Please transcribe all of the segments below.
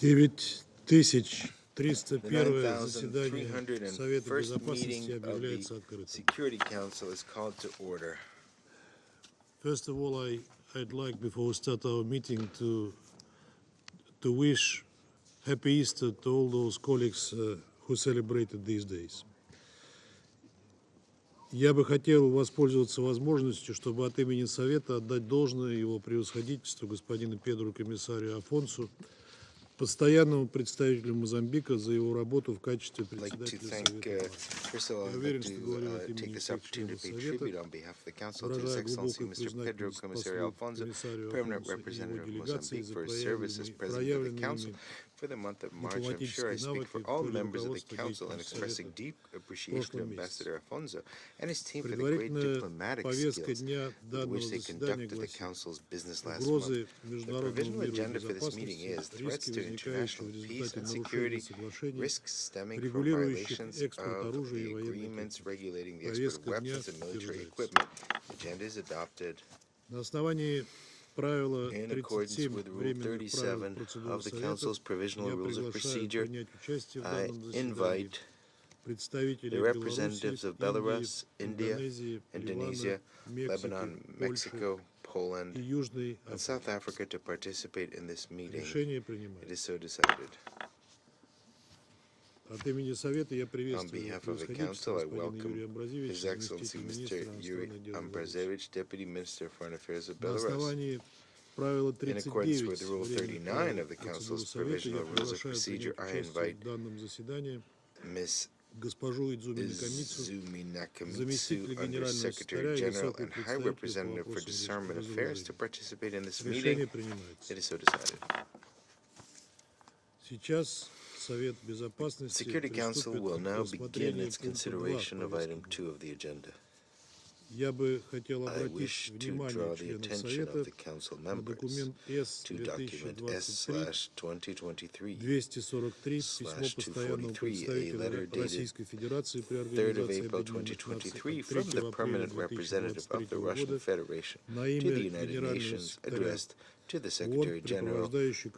9301 заседание Совета Безопасности объявляется открытым. Security Council is called to order. First of all, I'd like, before we start our meeting, to wish Happy Easter to all those colleagues who celebrated these days. Я бы хотел воспользоваться возможностью, чтобы от имени Совета отдать должное его превосходительству господину Педру комиссарию Афонсу, постоянному представителю Мозамбика, за его работу в качестве председателя Совета. Я уверен, что говорю от имени всех членов Совета, выражая глубокое признательность послу комиссарию Афонсу и его делегации за проявленными For the month of March, I'm sure I speak for all members of the Council in expressing deep appreciation to Ambassador Afonso and his team for the great diplomatic skills with which they conducted the Council's business last month. The provisional agenda for this meeting is threats to international peace and security, risks stemming from violations of the agreements regulating the export of weapons and military equipment. The agenda is adopted. In accordance with Rule 37 of the Council's Provisional Rules of Procedure, I invite the representatives of Belarus, India, Indonesia, Lebanon, Mexico, Poland, and South Africa to participate in this meeting. It is so decided. On behalf of the Council, I welcome His Excellency Mr. Yuri Ambrazevich, Deputy Minister of Foreign Affairs of Belarus. In accordance with Rule 39 of the Council's Provisional Rules of Procedure, I invite Ms. Izumi Nakamitsu, Under Secretary General and High Representative for Disarmament Affairs, to participate in this meeting. It is so decided. The Security Council will now begin its consideration of item 2 of the agenda. I wish to draw the attention of the Council members to document S/2023/243, a letter dated 3rd of April 2023 from the permanent representative of the Russian Federation to the United Nations, addressed to the Secretary General,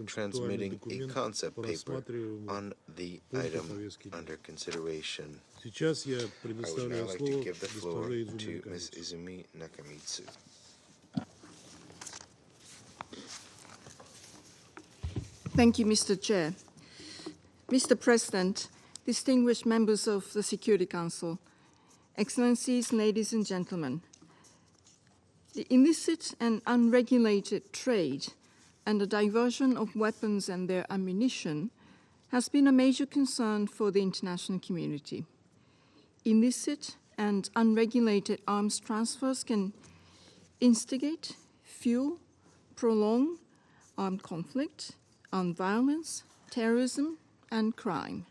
transmitting a concept paper on the item under consideration. I would now like to give the floor to Ms. Izumi Nakamitsu. Thank you, Mr. Chair. Mr. President, distinguished members of the Security Council, Excellencies, ladies and gentlemen, the illicit and unregulated trade and the diversion of weapons and their ammunition has been a major concern for the international community. Illicit and unregulated arms transfers can instigate, fuel, prolong armed conflict, armed violence, terrorism, and crime.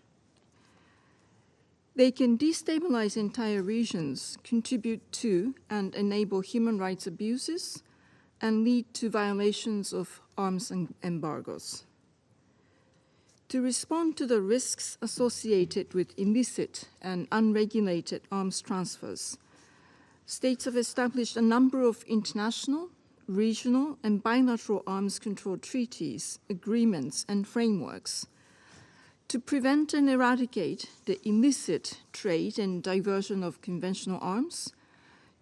They can destabilize entire regions, contribute to and enable human rights abuses, and lead to violations of arms embargoes. To respond to the risks associated with illicit and unregulated arms transfers, states have established a number of international, regional, and bilateral arms control treaties, agreements, and frameworks to prevent and eradicate the illicit trade and diversion of conventional arms,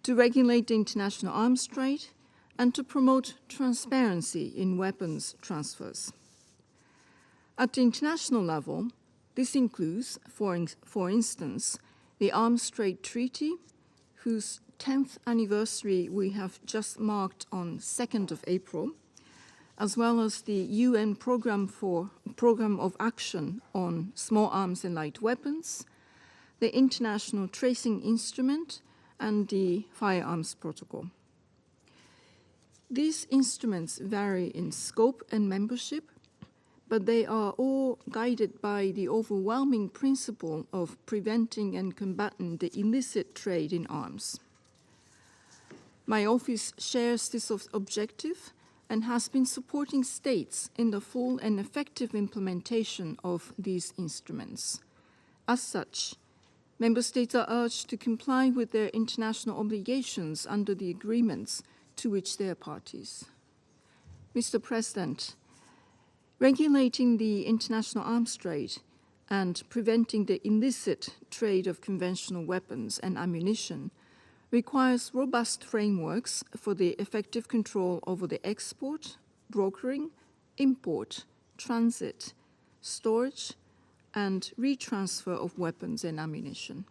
to regulate the international arms trade, and to promote transparency in weapons transfers. At the international level, this includes, for instance, the Arms Trade Treaty, whose 10th anniversary we have just marked on 2nd of April, as well as the UN Program of Action on Small Arms and Light Weapons, the International Tracing Instrument, and the Firearms Protocol. These instruments vary in scope and membership, but they are all guided by the overwhelming principle of preventing and combating the illicit trade in arms. My office shares this objective and has been supporting states in the full and effective implementation of these instruments. As such, member states are urged to comply with their international obligations under the agreements to which they are parties. Mr. President, Regulating the international arms trade and preventing the illicit trade of conventional weapons and ammunition requires robust frameworks for the effective control over the export, brokering, import, transit, storage, and retransfer of weapons and ammunition.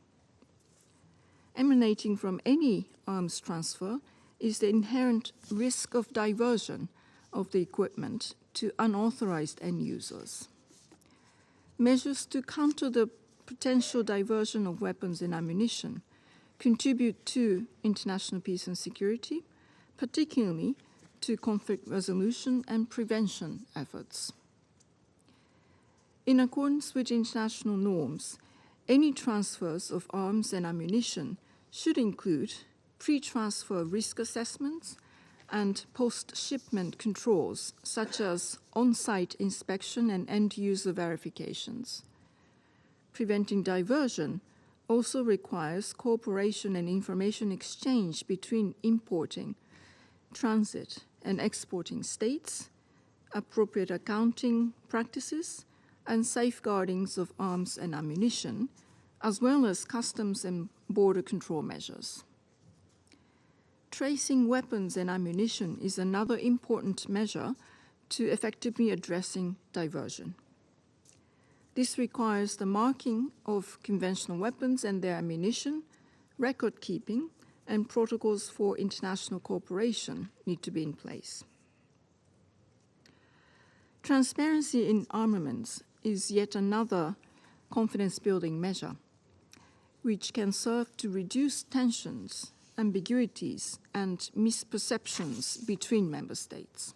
Emanating from any arms transfer is the inherent risk of diversion of the equipment to unauthorized end users. Measures to counter the potential diversion of weapons and ammunition contribute to international peace and security, particularly to conflict resolution and prevention efforts. In accordance with international norms, any transfers of arms and ammunition should include pre-transfer risk assessments and post-shipment controls, such as on-site inspection and end-user verifications. Preventing diversion also requires cooperation and information exchange between importing, transit, and exporting states, appropriate accounting practices, and safeguardings of arms and ammunition, as well as customs and border control measures. Tracing weapons and ammunition is another important measure to effectively addressing diversion. This requires the marking of conventional weapons and their ammunition, record keeping, and protocols for international cooperation need to be in place. Transparency in armaments is yet another confidence-building measure, which can serve to reduce tensions, ambiguities, and misperceptions between member states.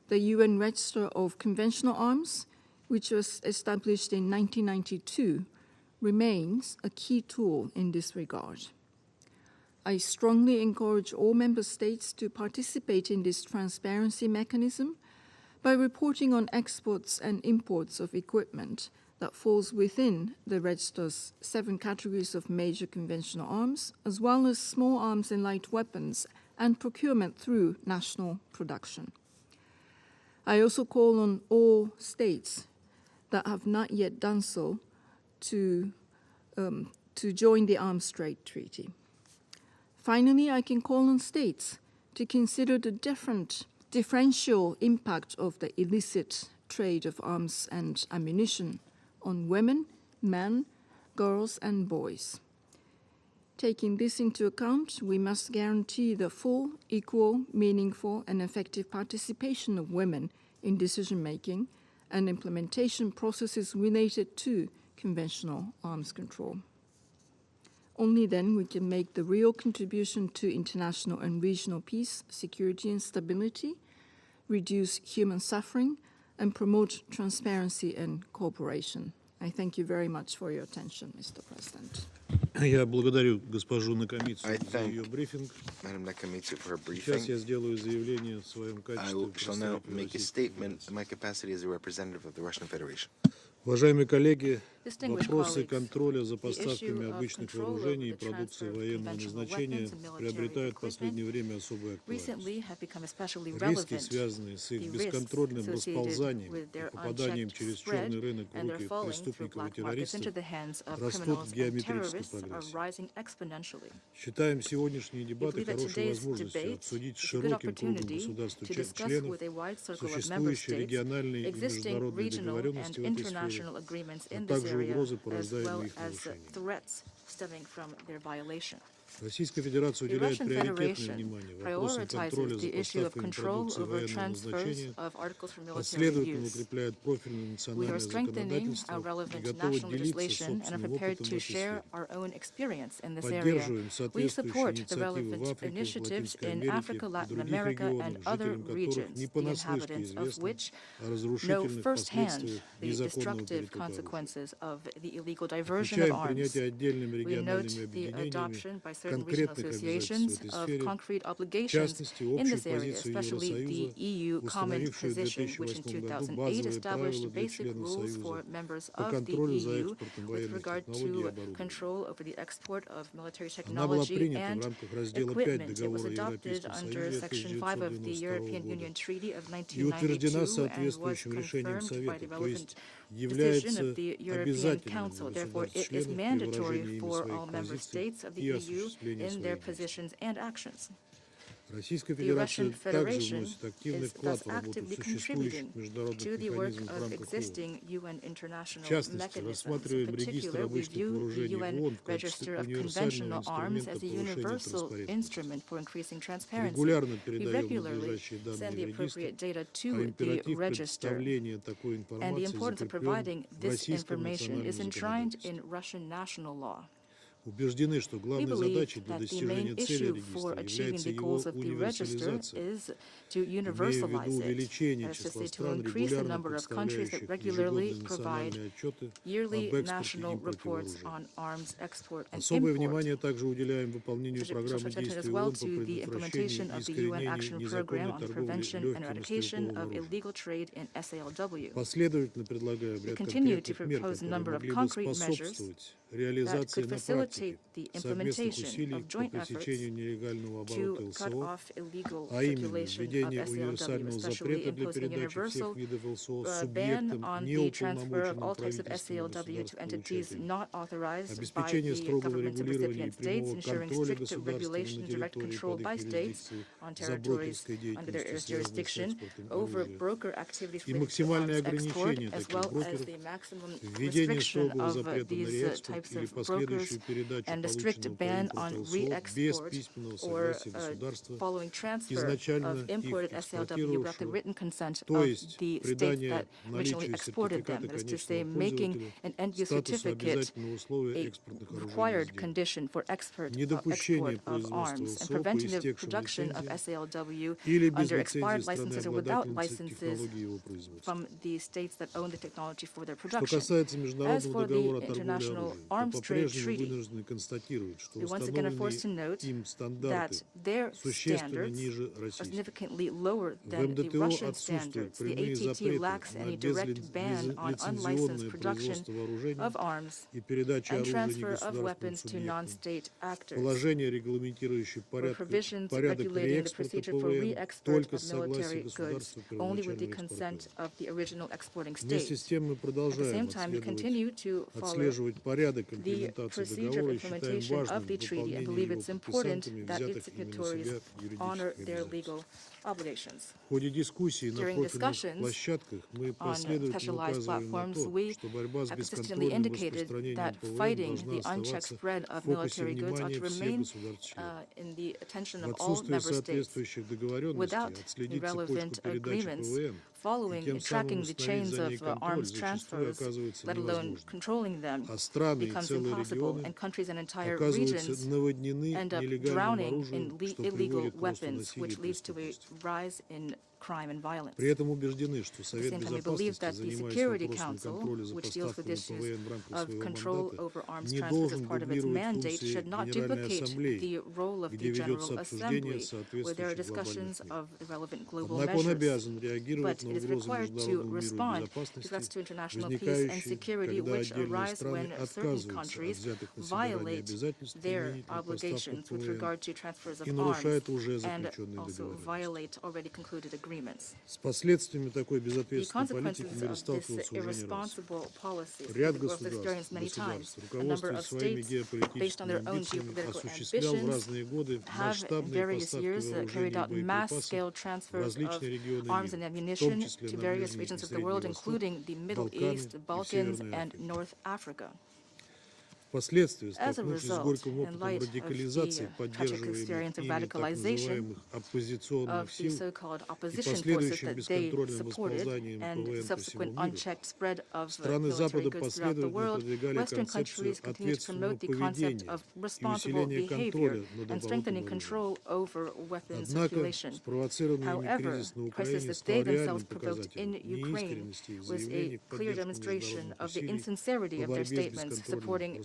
The UN Register of Conventional Arms, which was established in 1992, remains a key tool in this regard. I strongly encourage all member states to participate in this transparency mechanism by reporting on exports and imports of equipment that falls within the register's 7 categories of major conventional arms, as well as small arms and light weapons, and procurement through national production. I also call on all states that have not yet done so to join the Arms Trade Treaty. Finally, I can call on states to consider the differential impact of the illicit trade of arms and ammunition on women, men, girls, and boys. Taking this into account, we must guarantee the full, equal, meaningful, and effective participation of women in decision-making and implementation processes related to conventional arms control. Only then we can make the real contribution to international and regional peace, security, and stability, reduce human suffering, and promote transparency and cooperation. I thank you very much for your attention, Mr. President. Я благодарю госпожу Накамицу за ее брифинг. Сейчас я сделаю заявление в своем качестве представителя. Уважаемые коллеги, вопросы контроля за поставками обычных вооружений и продукции военного назначения приобретают в последнее время особую актуальность. Риски, связанные с их бесконтрольным расползанием и попаданием через черный рынок в руки преступников и террористов, растут в геометрической прогрессии. Считаем сегодняшние дебаты хорошей возможностью обсудить с широким кругом государств-членов существующие региональные и международные договоренности в этой сфере, а также угрозы, порождаемые их нарушением. Российская Федерация уделяет приоритетное внимание вопросам контроля за поставками продукции военного назначения, последовательно укрепляет профильное национальное законодательство и готова делиться собственным опытом в этой сфере. Поддерживаем соответствующие инициативы в Африке, Латинской Америке и других регионах, жителям которых не понаслышке известно о разрушительных последствиях незаконного перетока оружия. Отмечаем принятие отдельными региональными объединениями certain regional associations of concrete obligations in this area, especially the EU Common Position, which in 2008 established basic rules for members of the EU with regard to control over the export of military technology and equipment. It was adopted under Section 5 of the European Union Treaty of 1992 and was confirmed by the relevant decision of the European Council. Therefore, it is mandatory for all member states of the EU in their positions and actions. The Russian Federation is thus actively contributing to the work of existing UN international mechanisms. In particular, we view the UN Register of Conventional Arms as a universal instrument for increasing transparency. We regularly send the appropriate data to the register, and the importance of providing this information is enshrined in Russian national law. We believe that the main issue for achieving the goals of the register is to universalize it, that is to say, to increase the number of countries that regularly provide yearly national reports on arms export and import. Special attention as well to the implementation of the UN Action Program on Prevention and Eradication of Illegal Trade in SALW. We continue to propose a number of concrete measures that could facilitate the implementation of joint efforts to cut off illegal circulation of SALW, especially imposing a universal ban on the transfer of all types of SALW to entities not authorized by the governments of recipient states, ensuring strict regulation and direct control by states on territories under their jurisdiction over broker activities related to arms export, as well as the maximum restriction of these types of brokers and a strict ban on re-export or following transfer of imported SLW without the written consent of the states that originally exported them. That is to say, making an end-use certificate a required condition for export of arms, and preventing the production of SLW under expired licenses or without licenses from the states that own the technology for their production. As for the International Arms Trade Treaty, we once again are forced to note that their standards are significantly lower than the Russian standards. The ATT lacks any direct ban on unlicensed production of arms and transfer of weapons to non-state actors, or provisions regulating the procedure for re-export of military goods only with the consent of the original exporting state. At the same time, we continue to follow the procedure of implementation of the treaty and believe it's important that its signatories honor their legal obligations. During discussions on specialized platforms, we have consistently indicated that fighting the unchecked spread of military goods ought to remain in the attention of all member states without the relevant agreements. Following and tracking the chains of arms transfers, let alone controlling them, becomes impossible, and countries and entire regions end up drowning in illegal weapons, which leads to a rise in crime and violence. At the same time, we believe that the Security Council, which deals with issues of control over arms transfers as part of its mandate, should not duplicate the role of the General Assembly, where there are discussions of the relevant global measures. But it is required to respond to threats to international peace and security which arise when certain countries violate their obligations with regard to transfers of arms and also violate already concluded agreements. The consequences of this irresponsible policy the world has experienced many times. A number of states, based on their own geopolitical ambitions, have in various years carried out mass-scale transfers of arms and ammunition to various regions of the world, including the Middle East, the Balkans, and North Africa. As a result, in light of the tragic experience of radicalization of the so-called opposition forces that they supported and subsequent unchecked spread of military goods throughout the world, Western countries continue to promote the concept of responsible behavior and strengthening control over weapons circulation. However, the crisis that they themselves provoked in Ukraine was a clear demonstration of the insincerity of their statements supporting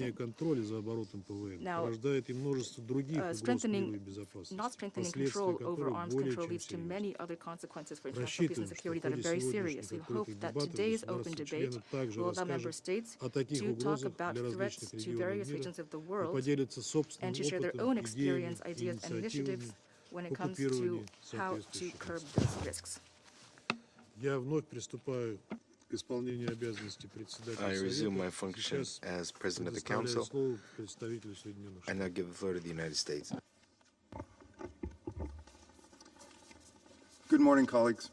нарушение контроля за оборотом ПВМ порождает и множество других угроз миру и безопасности, not strengthening control over arms control leads to many other consequences for international peace and security that are very serious. We hope that today's open debate will allow member states to talk about threats to various regions of the world and to share their own experience, ideas, and initiatives when it comes to how to curb those risks. Я вновь приступаю I resume my function as President of the Council, and now give the floor to the United States. Good morning, colleagues.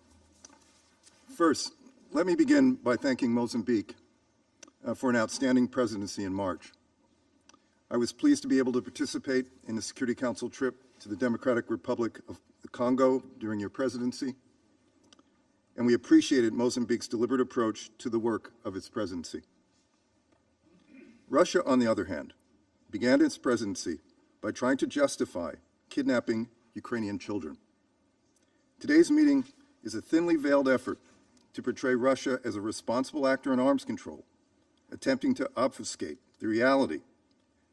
First, let me begin by thanking Mozambique for an outstanding presidency in March. I was pleased to be able to participate in the Security Council trip to the Democratic Republic of the Congo during your presidency, and we appreciated Mozambique's deliberate approach to the work of its presidency. Russia, on the other hand, began its presidency by trying to justify kidnapping Ukrainian children. Today's meeting is a thinly veiled effort to portray Russia as a responsible actor in arms control, attempting to obfuscate the reality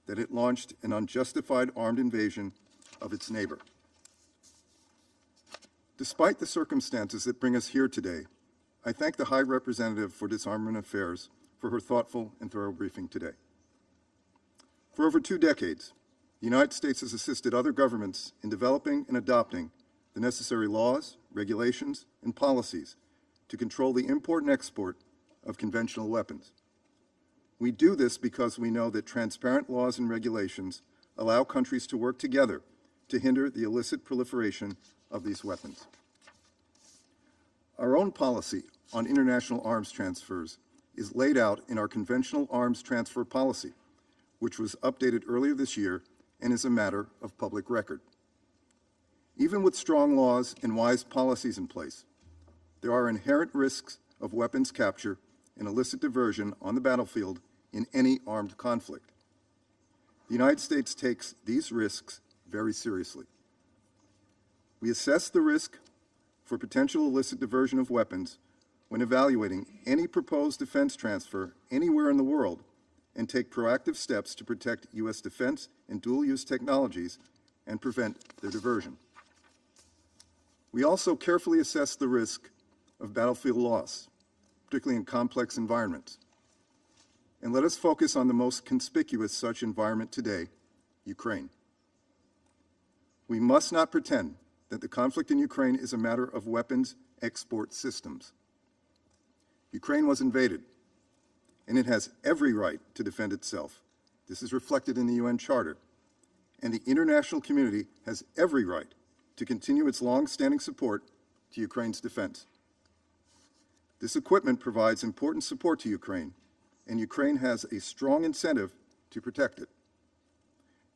that it launched an unjustified armed invasion of its neighbor. Despite the circumstances that bring us here today, I thank the High Representative for Disarmament Affairs for her thoughtful and thorough briefing today. For over 2 decades, the United States has assisted other governments in developing and adopting the necessary laws, regulations, and policies to control the import and export of conventional weapons. We do this because we know that transparent laws and regulations allow countries to work together to hinder the illicit proliferation of these weapons. Our own policy on international arms transfers is laid out in our conventional arms transfer policy, which was updated earlier this year and is a matter of public record. Even with strong laws and wise policies in place, there are inherent risks of weapons capture and illicit diversion on the battlefield in any armed conflict. The United States takes these risks very seriously. We assess the risk for potential illicit diversion of weapons when evaluating any proposed defense transfer anywhere in the world and take proactive steps to protect U.S. defense and dual-use technologies and prevent their diversion. We also carefully assess the risk of battlefield loss, particularly in complex environments. And let us focus on the most conspicuous such environment today, Ukraine. We must not pretend that the conflict in Ukraine is a matter of weapons export systems. Ukraine was invaded, and it has every right to defend itself. This is reflected in the UN Charter, and the international community has every right to continue its long-standing support to Ukraine's defense. This equipment provides important support to Ukraine, and Ukraine has a strong incentive to protect it.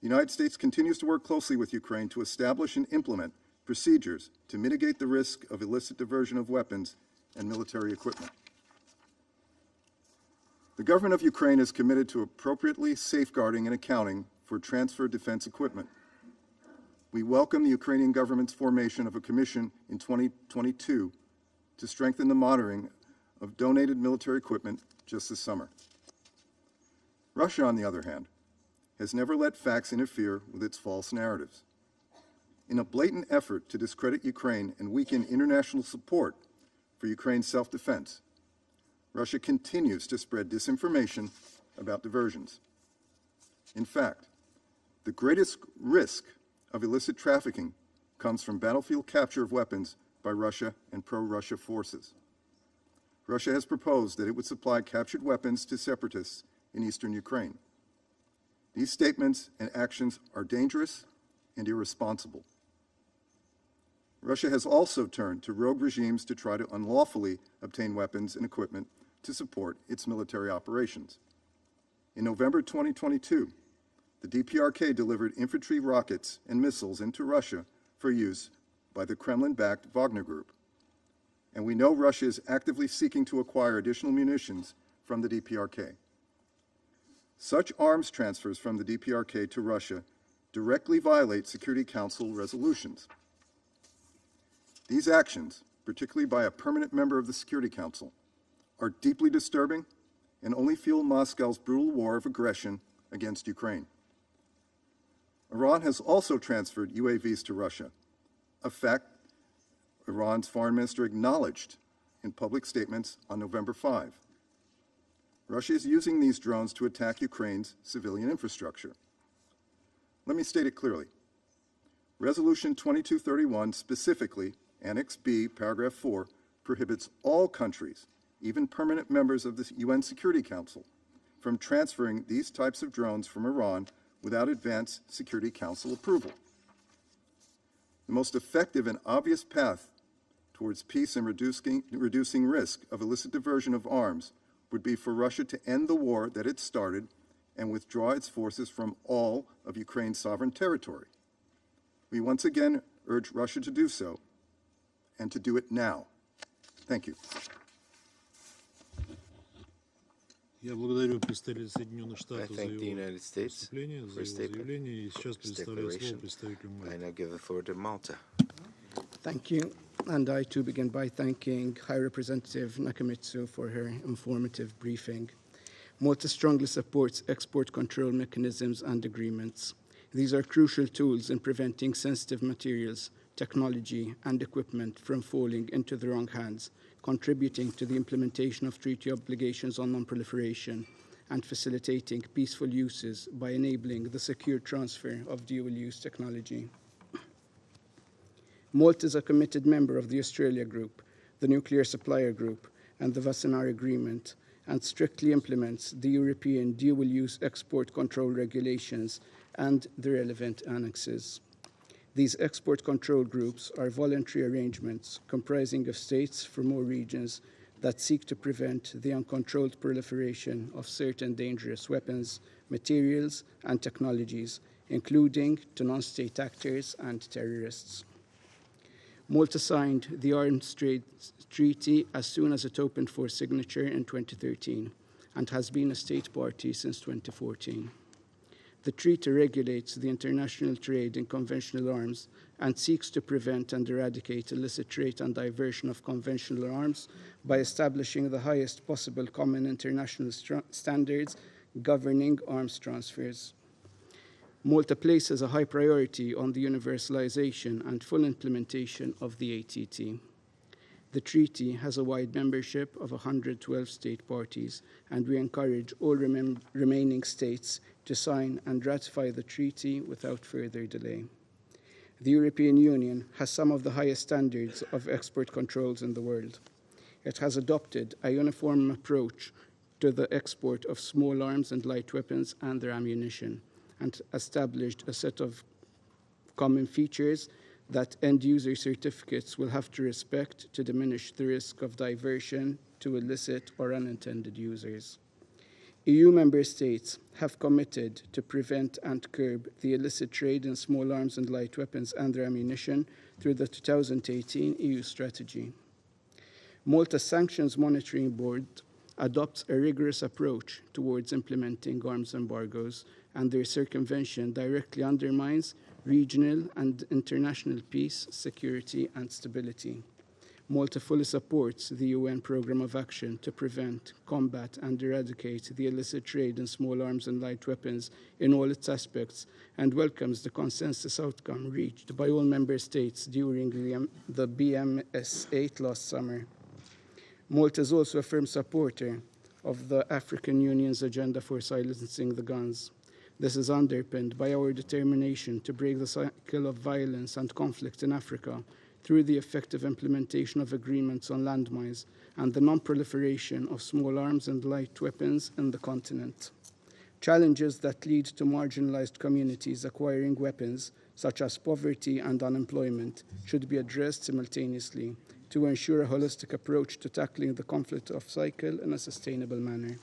The United States continues to work closely with Ukraine to establish and implement procedures to mitigate the risk of illicit diversion of weapons and military equipment. The government of Ukraine is committed to appropriately safeguarding and accounting for transferred defense equipment. We welcome the Ukrainian government's formation of a commission in 2022 to strengthen the monitoring of donated military equipment just this summer. Russia, on the other hand, has never let facts interfere with its false narratives. In a blatant effort to discredit Ukraine and weaken international support for Ukraine's self-defense, Russia continues to spread disinformation about diversions. In fact, the greatest risk of illicit trafficking comes from battlefield capture of weapons by Russia and pro-Russia forces. Russia has proposed that it would supply captured weapons to separatists in eastern Ukraine. These statements and actions are dangerous and irresponsible. Russia has also turned to rogue regimes to try to unlawfully obtain weapons and equipment to support its military operations. In November 2022, the DPRK delivered infantry rockets and missiles into Russia for use by the Kremlin-backed Wagner Group. And we know Russia is actively seeking to acquire additional munitions from the DPRK. Such arms transfers from the DPRK to Russia directly violate Security Council resolutions. These actions, particularly by a permanent member of the Security Council, are deeply disturbing and only fuel Moscow's brutal war of aggression against Ukraine. Iran has also transferred UAVs to Russia, a fact Iran's foreign minister acknowledged in public statements on November 5. Russia is using these drones to attack Ukraine's civilian infrastructure. Let me state it clearly. Resolution 2231 specifically, Annex B, Paragraph 4, prohibits all countries even permanent members of the UN Security Council, from transferring these types of drones from Iran without advance Security Council approval. The most effective and obvious path towards peace and reducing risk of illicit diversion of arms would be for Russia to end the war that it started and withdraw its forces from all of Ukraine's sovereign territory. We once again urge Russia to do so, and to do it now. Thank you. Я благодарю представителя Соединенных Штатов за его United States выступление, за for его his statement, заявление. И сейчас предоставляю слово представителю I Мальты. now give the floor to Malta. Thank you. And I too begin by thanking High Representative Nakamitsu for her informative briefing. Malta strongly supports export control mechanisms and agreements. These are crucial tools in preventing sensitive materials, technology, and equipment from falling into the wrong hands, contributing to the implementation of treaty obligations on non-proliferation, and facilitating peaceful uses by enabling the secure transfer of dual-use technology. Malta is a committed member of the Australia Group, the Nuclear Supplier Group, and the Wassenaar Agreement, and strictly implements the European dual-use export control regulations and the relevant annexes. These export control groups are voluntary arrangements comprising of states from all regions that seek to prevent the uncontrolled proliferation of certain dangerous weapons, materials, and technologies, including to non-state actors and terrorists. Malta signed the Arms Trade Treaty as soon as it opened for signature in 2013 and has been a state party since 2014. The treaty regulates the international trade in conventional arms and seeks to prevent and eradicate illicit trade and diversion of conventional arms by establishing the highest possible common international standards governing arms transfers. Malta places a high priority on the universalization and full implementation of the ATT. The treaty has a wide membership of 112 state parties, and we encourage all remaining states to sign and ratify the treaty without further delay. The European Union has some of the highest standards of export controls in the world. It has adopted a uniform approach to the export of small arms and light weapons and their ammunition, and established a set of common features that end-user certificates will have to respect to diminish the risk of diversion to illicit or unintended users. EU member states have committed to prevent and curb the illicit trade in small arms and light weapons and their ammunition through the 2018 EU strategy. Malta's Sanctions Monitoring Board adopts a rigorous approach towards implementing arms embargoes, and their circumvention directly undermines regional and international peace, security, and stability. Malta fully supports the UN Programme of Action to prevent, combat, and eradicate the illicit trade in small arms and light weapons in all its aspects, and welcomes the consensus outcome reached by all member states during the BMS8 last summer. Malta is also a firm supporter of the African Union's agenda for silencing the guns. This is underpinned by our determination to break the cycle of violence and conflict in Africa through the effective implementation of agreements on landmines and the non-proliferation of small arms and light weapons in the continent. Challenges that lead to marginalized communities acquiring weapons, such as poverty and unemployment, should be addressed simultaneously to ensure a holistic approach to tackling the conflict of cycle in a sustainable manner.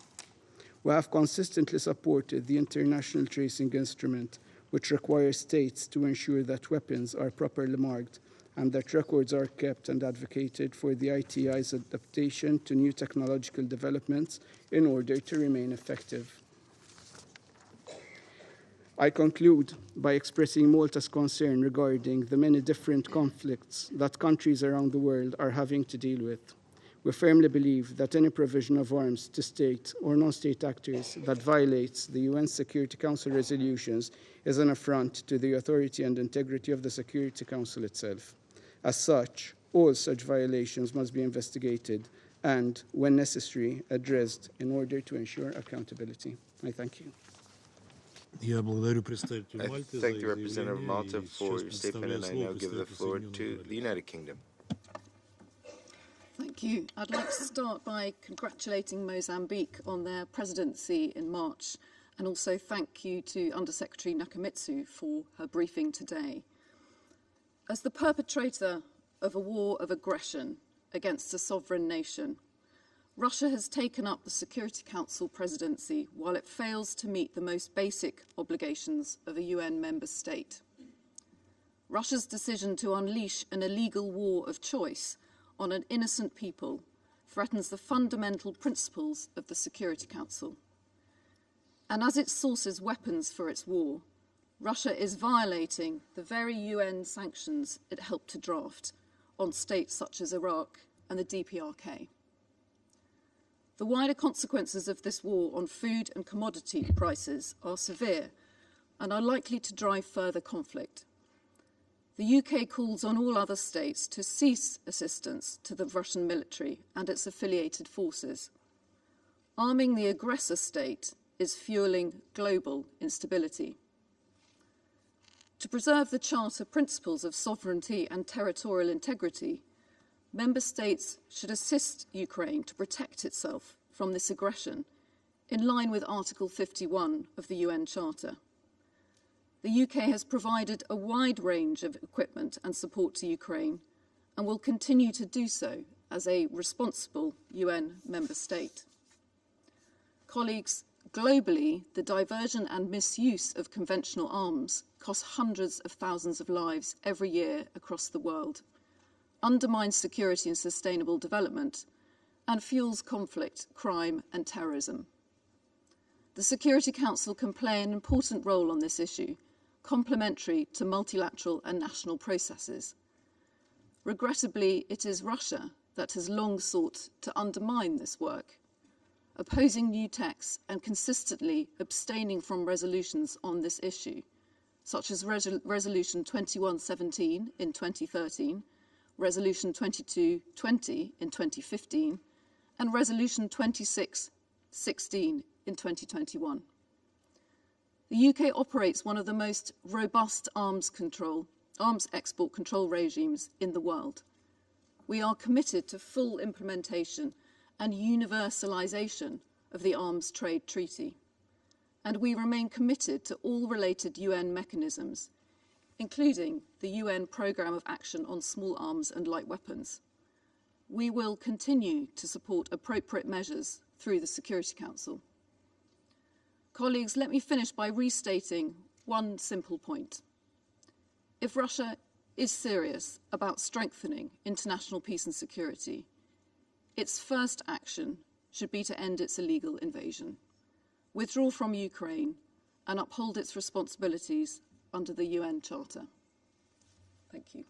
We have consistently supported the International Tracing Instrument, which requires states to ensure that weapons are properly marked and that records are kept, and advocated for the ITI's adaptation to new technological developments in order to remain effective. I conclude by expressing Malta's concern regarding the many different conflicts that countries around the world are having to deal with. We firmly believe that any provision of arms to state or non-state actors that violates the UN Security Council resolutions is an affront to the authority and integrity of the Security Council itself. As such, all such violations must be investigated and, when necessary, addressed in order to ensure accountability. I thank you. Я благодарю представителя Мальты за Thank the representative of заявление, Malta и for сейчас your statement, предоставляю and I слово now give the представителю floor Соединенных to Штатов. the United Kingdom. Thank you. I'd like to start by congratulating Mozambique on their presidency in March, and also thank you to Undersecretary Nakamitsu for her briefing today. As the perpetrator of a war of aggression against a sovereign nation, Russia has taken up the Security Council presidency while it fails to meet the most basic obligations of a UN member state. Russia's decision to unleash an illegal war of choice on an innocent people threatens the fundamental principles of the Security Council. And as it sources weapons for its war, Russia is violating the very UN sanctions it helped to draft on states such as Iraq and the DPRK. The wider consequences of this war on food and commodity prices are severe and are likely to drive further conflict. The UK calls on all other states to cease assistance to the Russian military and its affiliated forces. Arming the aggressor state is fueling global instability. To preserve the Charter principles of sovereignty and territorial integrity, Member States should assist Ukraine to protect itself from this aggression, in line with Article 51 of the UN Charter. The UK has provided a wide range of equipment and support to Ukraine and will continue to do so as a responsible UN member state. Colleagues, globally, the diversion and misuse of conventional arms costs hundreds of thousands of lives every year across the world, undermines security and sustainable development, and fuels conflict, crime, and terrorism. The Security Council can play an important role on this issue, complementary to multilateral and national processes. Regrettably, it is Russia that has long sought to undermine this work, opposing new texts and consistently abstaining from resolutions on this issue, such as Resolution 2117 in 2013, Resolution 2220 in 2015, and Resolution 2616 in 2021. The UK operates one of the most robust arms export control regimes in the world. We are committed to full implementation and universalisation of the Arms Trade Treaty, and we remain committed to all related UN mechanisms, including the UN Programme of Action on Small Arms and Light Weapons. We will continue to support appropriate measures through the Security Council. Colleagues, let me finish by restating one simple point. If Russia is serious about strengthening international peace and security, its first action should be to end its illegal invasion, withdraw from Ukraine, and uphold its responsibilities under the UN Charter. Thank you.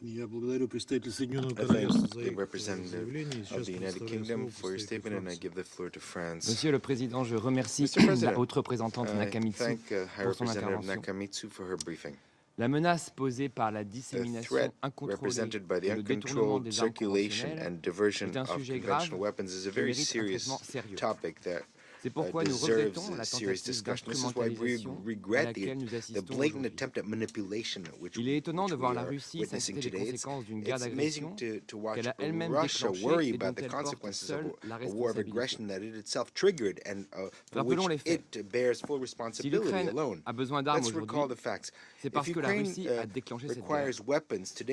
Я благодарю представителя Соединенного I Королевства thank the representative of the United Kingdom for your statement, and I give the floor to France. Monsieur le Président, je remercie la haute représentante Nakamitsu pour son intervention. La menace posée par la dissémination incontrôlée et le détournement des armes conventionnelles est un sujet grave qui mérite un traitement sérieux. C'est pourquoi nous regrettons la tentative d'instrumentalisation à laquelle nous assistons aujourd'hui. Il est étonnant de voir la Russie s'inquiéter des conséquences d'une guerre d'agression qu'elle a elle-même déclenchée et dont elle porte seule la responsabilité. Rappelons les faits. Si l'Ukraine a besoin d'armes aujourd'hui, c'est parce que la Russie a déclenché cette guerre,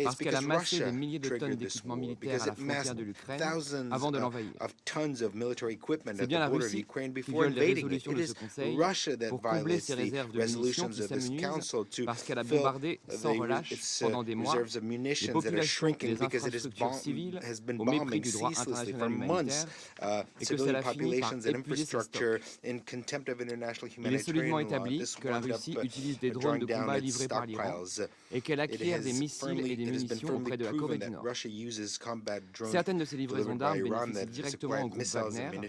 parce qu'elle a massé des milliers de tonnes d'équipements militaires à la frontière de l'Ukraine avant de l'envahir. C'est bien la Russie qui viole les résolutions de ce Conseil pour combler ses réserves de munitions qui s'amenuisent parce qu'elle a bombardé sans relâche pendant des mois les populations et les infrastructures civiles au mépris du droit international humanitaire et que cela finit par épuiser ses stocks. Il est solidement établi que la Russie utilise des drones de combat livrés par l'Iran et qu'elle acquiert des missiles et des munitions auprès de la Corée du Nord. Certaines de ces livraisons d'armes bénéficient directement au groupe Wagner.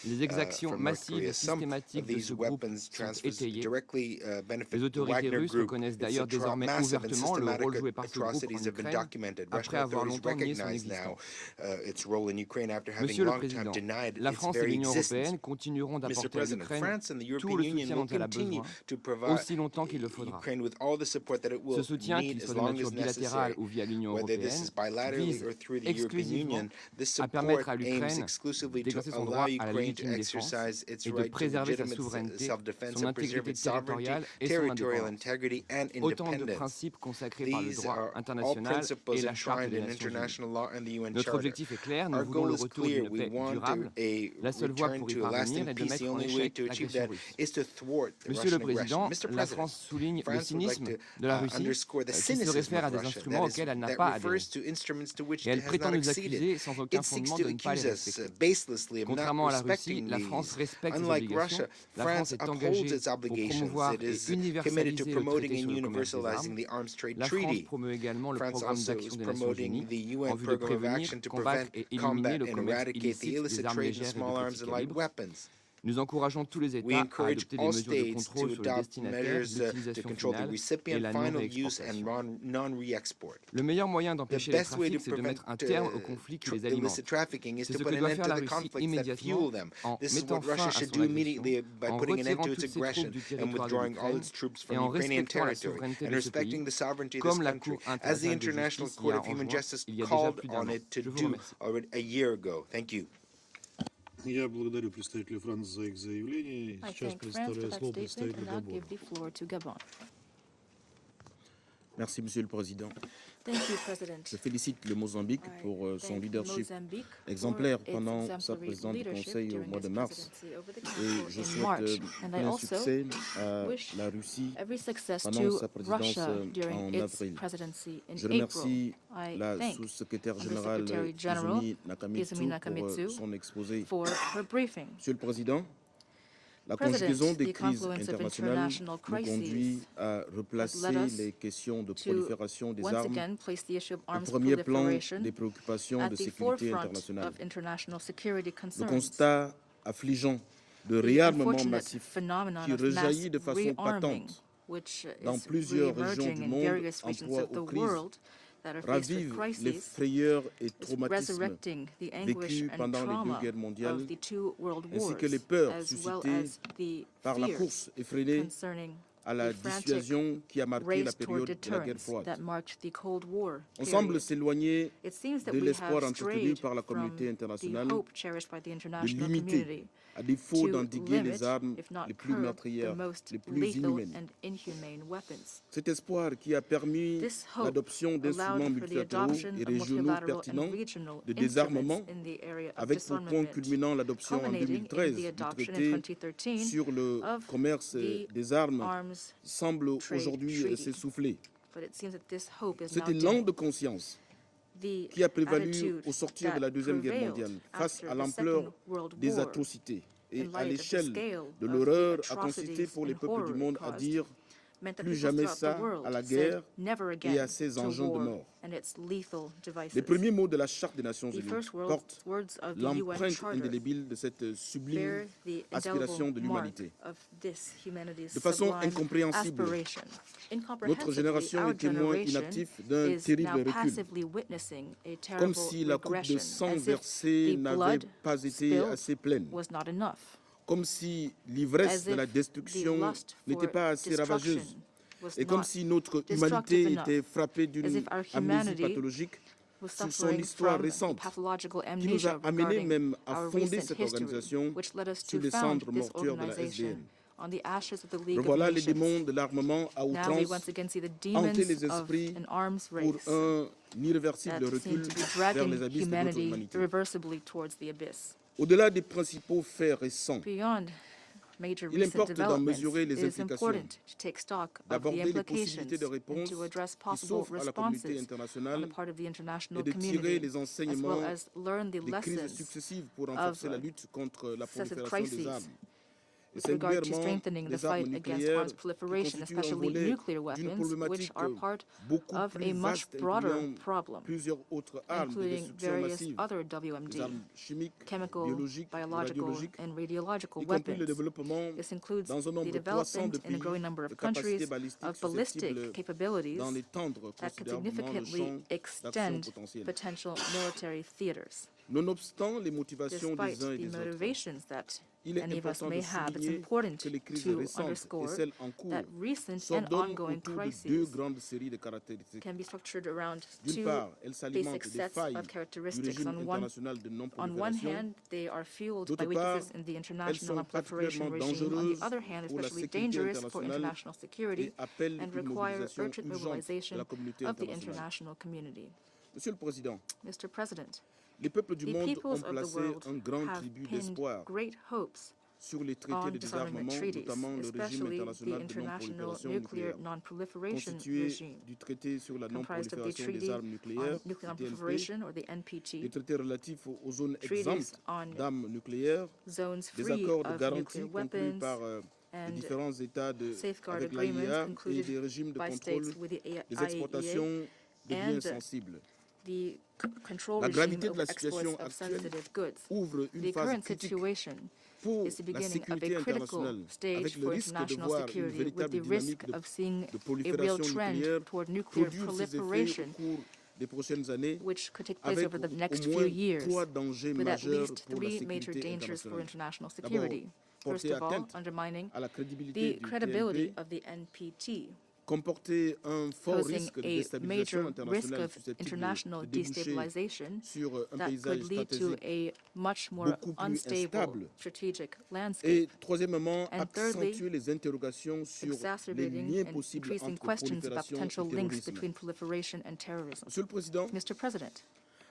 Les exactions massives et systématiques de ce groupe sont étayées. Les autorités russes reconnaissent d'ailleurs désormais ouvertement le rôle joué par ce groupe en Ukraine, après avoir longtemps nié son existence. Monsieur le Président, la France et l'Union européenne continueront d'apporter à l'Ukraine tout le soutien dont elle a besoin, aussi longtemps qu'il le faudra. Ce soutien, qu'il soit de nature bilatérale ou via l'Union européenne, vise exclusivement à permettre à l'Ukraine d'exercer son droit à la légitime défense et de préserver sa souveraineté, son intégrité territoriale et son indépendance. Autant de principes consacrés par le droit international et la Charte des Nations Unies. Notre objectif est clair, nous voulons le retour d'une paix durable. La seule voie pour y parvenir est de mettre en échec l'agression russe. Monsieur le Président, la France souligne le cynisme de la Russie qui se réfère à des instruments auxquels elle n'a pas adhéré. Et elle prétend nous accuser sans aucun fondement de ne pas les respecter. Contrairement à la Russie, la France respecte ses obligations. La France est engagée pour promouvoir et universaliser le traité sur le commerce des armes. La France promeut également le programme d'action des Nations Unies en vue de prévenir, combattre et éliminer le commerce illicite des armes légères et de petit calibre. Nous encourageons tous les États à adopter des mesures de contrôle sur le destinataire, l'utilisation finale et la non-réexportation. Le meilleur moyen d'empêcher les trafics, c'est de mettre un terme aux conflits qui les alimentent. C'est ce que doit faire la Russie immédiatement en mettant fin à son agression, en retirant toutes ses troupes du territoire de l'Ukraine et en respectant la souveraineté de ce pays, comme la Cour internationale de justice y a enjoint il y a déjà plus d'un an. Je vous remercie. Я благодарю представителя Франции за их заявление. Сейчас предоставляю слово представителю Габона. Merci, Monsieur le Président. Je félicite le Mozambique pour son leadership exemplaire pendant sa présidence du Conseil au mois de mars. Et je souhaite plein succès à la Russie pendant sa présidence en avril. Je remercie la sous-secrétaire générale Izumi Nakamitsu pour son exposé. Monsieur le Président, la conjugaison des crises internationales nous conduit à replacer les questions de prolifération des armes au premier plan des préoccupations de sécurité internationale. Le constat affligeant de réarmement massif qui rejaillit de façon patente dans plusieurs régions du monde en proie aux crises ravive les frayeurs et traumatismes vécus pendant les deux guerres mondiales, ainsi que les peurs suscitées par la course effrénée à la dissuasion qui a marqué la période de la guerre froide. On semble s'éloigner de l'espoir entretenu par la communauté internationale de limiter, à défaut d'endiguer les armes les plus meurtrières, les plus inhumaines. Cet espoir qui a permis l'adoption d'instruments multilatéraux et régionaux pertinents de désarmement, avec pour point culminant l'adoption en 2013 du traité sur le commerce des armes, semble aujourd'hui s'essouffler. Cet élan de conscience qui a prévalu au sortir de la Deuxième Guerre mondiale face à l'ampleur des atrocités et à l'échelle de l'horreur a consisté pour les peuples du monde à dire plus jamais ça à la guerre et à ses engins de mort. Les premiers mots de la Charte des Nations Unies portent l'empreinte indélébile de cette sublime aspiration de l'humanité. De façon incompréhensible, notre génération est témoin inactif d'un terrible recul, comme si la coupe de sang versée n'avait pas été assez pleine, comme si l'ivresse de la destruction n'était pas assez ravageuse, et comme si notre humanité était frappée d'une amnésie pathologique sur son histoire récente, qui nous a amenés même à fonder cette organisation sur les cendres mortuaires de la SDN. Revoilà les démons de l'armement à outrance hanter les esprits pour un irréversible recul vers les abysses de notre humanité. Au-delà des principaux faits récents, il importe d'en mesurer les implications, d'aborder les possibilités de réponse qui s'offrent à la communauté internationale et de tirer les enseignements des crises successives pour renforcer la lutte contre la prolifération des armes. with regard to strengthening the fight against arms proliferation, especially nuclear weapons, which are part of a much broader problem, including various other WMD, chemical, biological, and radiological weapons. This includes the development in a growing number of countries of ballistic capabilities that could significantly extend potential military theaters. Nonobstant les motivations Despite des uns et the des autres, motivations that il est any of us important may de have, it's souligner important que les crises to récentes et underscore celles en cours that recent and s'ordonnent ongoing autour de deux crises grandes séries de caractéristiques. can be structured around D'une two part, elles s'alimentent basic des sets failles of du characteristics. régime On one international de hand, non-prolifération. they are fueled by D'autre part, weaknesses in the elles international sont non-proliferation particulièrement regime. On dangereuses the other hand, pour la especially sécurité dangerous for internationale international security et appellent and une require mobilisation urgent urgente de mobilization la communauté of the internationale. international community. Monsieur le Président, Mr. President, les peuples du the monde ont peoples of the placé world un grand have tribut pinned d'espoir great hopes sur les traités on de disarmament désarmement, treaties, notamment le régime especially the international de international non-prolifération nuclear nucléaire, non-proliferation constitué regime, du traité sur la comprised of the non-prolifération des Treaty armes on nucléaires, Nuclear le TNP, Non-Proliferation, or the les NPT, traités relatifs aux zones treaties exemptes on d'armes nucléaires, zones des free accords de of garantie nuclear conclus weapons, par les and différents États safeguard avec agreements l'AIA et concluded des régimes de by contrôle states with the des exportations de biens and sensibles. the control La regime gravité de of la exports situation of actuelle sensitive goods. ouvre une The phase current critique situation pour is the la beginning of sécurité a critical internationale, stage avec le for risque de international voir une security, with véritable the risk dynamique of seeing de a real prolifération trend nucléaire toward nuclear produire ses effets au proliferation, cours des prochaines années, which could take place avec over the au next few moins years, trois dangers with at majeurs least pour la 3 major sécurité dangers for internationale. international D'abord, security. First porter of all, atteinte undermining à la crédibilité the du credibility TNP, of the NPT, comporter un fort posing risque de a déstabilisation major risk internationale of susceptible international de déboucher destabilization sur un that paysage could lead to stratégique a much more beaucoup plus unstable instable. strategic landscape, Et troisièmement, and thirdly, accentuer les interrogations sur les exacerbating liens and possibles increasing entre questions about prolifération potential et links terrorisme. between proliferation and terrorism. Monsieur le Président, Mr. President,